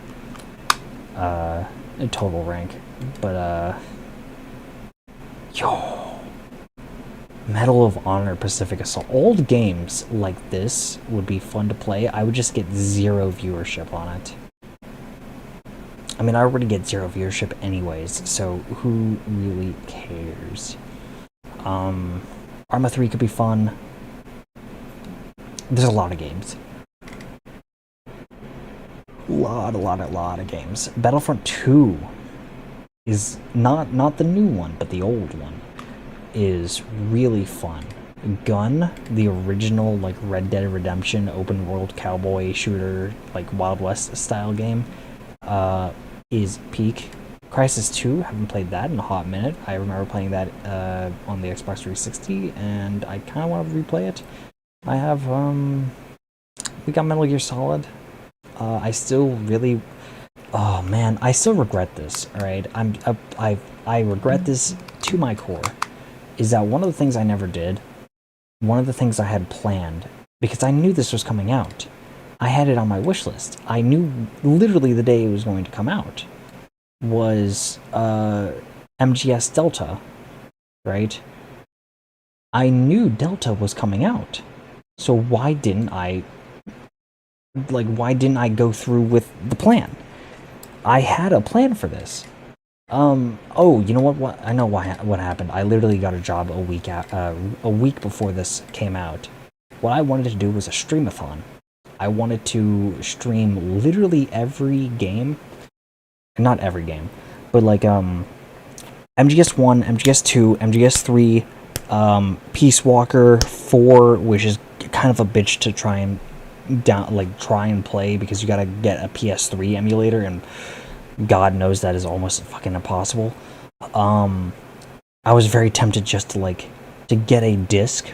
S1: total rank. But Medal of Honor Pacific Assault. Old games like this would be fun to play. I would just get 0 viewership on it. I mean, I already get 0 viewership anyways, so who really cares? Arma 3 could be fun. There's a lot of games. A lot of games. Battlefront 2 is not the new one, but the old one, is really fun. Gun, the original like Red Dead Redemption open world cowboy shooter, like Wild West style game, is peak. Crysis 2, haven't played that in a hot minute. I remember playing that on the Xbox 360, and I kind of want to replay it. I have, we got Metal Gear Solid. I still really, oh man, I still regret this, alright? I regret this to my core, is that one of the things I never did, one of the things I had planned, because I knew this was coming out, I had it on my wish list. I knew literally the day it was going to come out, was MGS Delta, right? I knew Delta was coming out, so why didn't I go through with the plan? I had a plan for this. Oh, you know what? I know what happened. I literally got a job a week before this came out. What I wanted to do was a streamathon. I wanted to stream literally every game. Not every game, but like MGS 1, MGS 2, MGS 3, Peace Walker 4, which is kind of a bitch to try and play because you gotta get a PS3 emulator, and God knows that is almost fucking impossible. I was very tempted just to get a disc,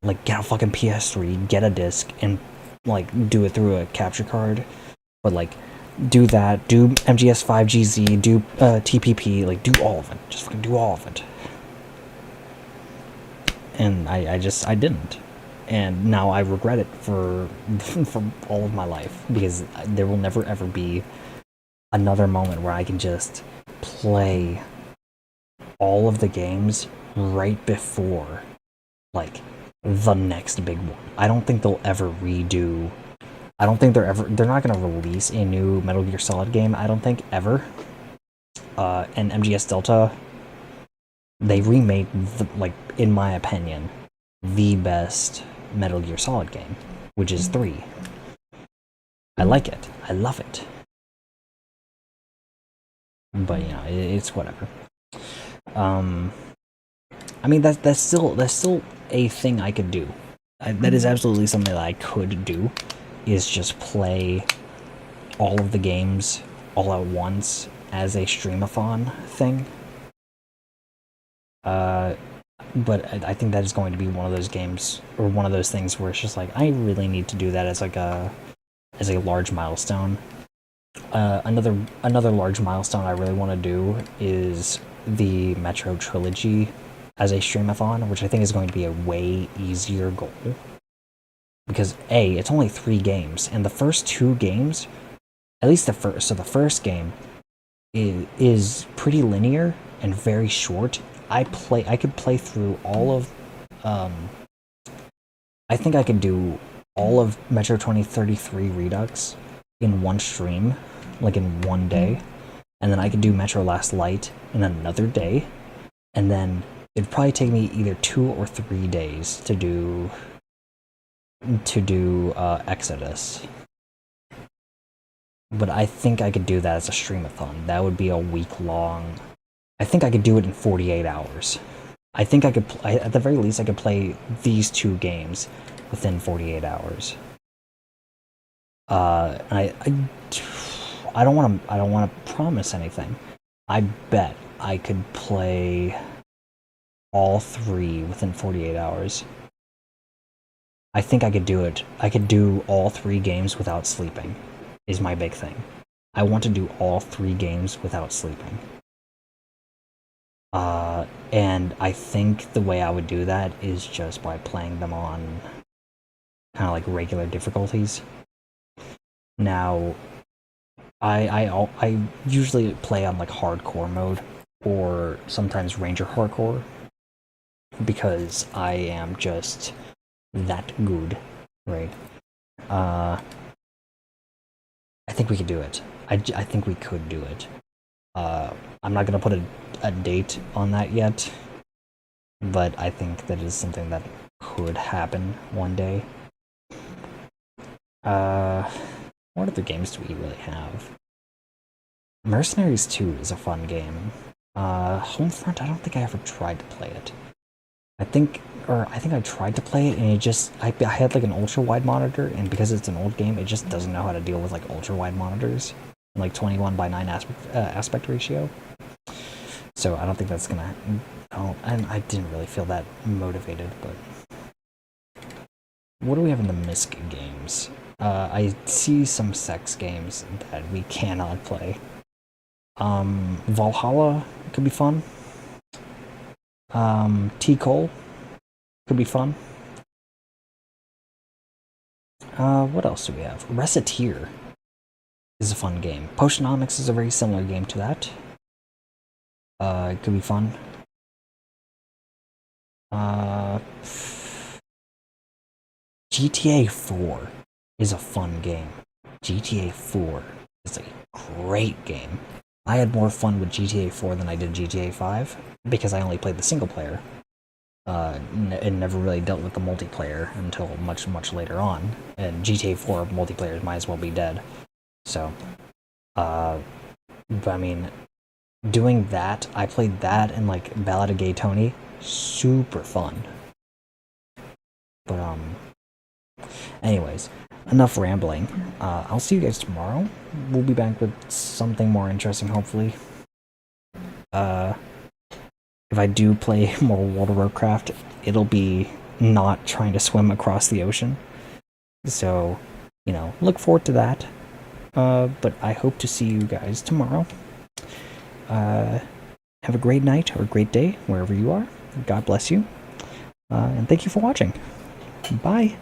S1: like get a fucking PS3, get a disc, and like do it through a capture card, but like do that, do MGS 5GZ, do TPP, like do all of it, just fucking do all of it. And I didn't, and now I regret it for all of my life, because there will never ever be another moment where I can just play all of the games right before like the next big one. I don't think they'll ever redo. I don't think they're not gonna release a new Metal Gear Solid game, I don't think, ever. And MGS Delta, they remade in my opinion, the best Metal Gear Solid game, which is 3. I like it. I love it. But it's whatever. I mean, that's still a thing I could do. That is absolutely something that I could do, is just play all of the games all at once as a streamathon thing. But I think that is going to be one of those games, or one of those things where it's just like, I really need to do that as like a large milestone. Another large milestone I really want to do is the Metro trilogy as a streamathon, which I think is going to be a way easier goal. Because A, it's only 3 games, and the first 2 games, at least the first game is pretty linear and very short. I could play through all of, I think I could do all of Metro 2033 Redux in one stream, like in one day, and then I could do Metro Last Light in another day, and then it'd probably take me either 2 or 3 days to do Exodus. But I think I could do that as a streamathon. That would be a week long. I think I could do it in 48 hours. I think I could, at the very least, I could play these 2 games within 48 hours. I don't want to promise anything. I bet I could play all 3 within 48 hours. I think I could do it. I could do all 3 games without sleeping, is my big thing. I want to do all 3 games without sleeping. And I think the way I would do that is just by playing them on kind of like regular difficulties. Now, I usually play on like hardcore mode, or sometimes Ranger hardcore, because I am just that good, right? I think we could do it. I think we could do it. I'm not gonna put a date on that yet, but I think that is something that could happen one day. What other games do we really have? Mercenaries 2 is a fun game. Homefront, I don't think I ever tried to play it. I think I tried to play it, and it just, I had like an ultra-wide monitor, and because it's an old game, it just doesn't know how to deal with like ultra-wide monitors, like 21:9 aspect ratio. So I don't think that's gonna, and I didn't really feel that motivated, but... What do we have in the MISC games? I see some sex games that we cannot play. Valhalla could be fun. T-Cole could be fun. What else do we have? Reciteer is a fun game. Potionomics is a very similar game to that. It could be fun. GTA 4 is a fun game. GTA 4 is a great game. I had more fun with GTA 4 than I did GTA 5, because I only played the single player. And never really dealt with the multiplayer until much, much later on. And GTA 4 multiplayer might as well be dead. So, but I mean, doing that, I played that and like Ballad of Gay Tony, super fun. But anyways, enough rambling. I'll see you guys tomorrow. We'll be back with something more interesting, hopefully. If I do play more World of Warcraft, it'll be not trying to swim across the ocean. So, you know, look forward to that. But I hope to see you guys tomorrow. Have a great night or a great day, wherever you are. God bless you. And thank you for watching. Bye.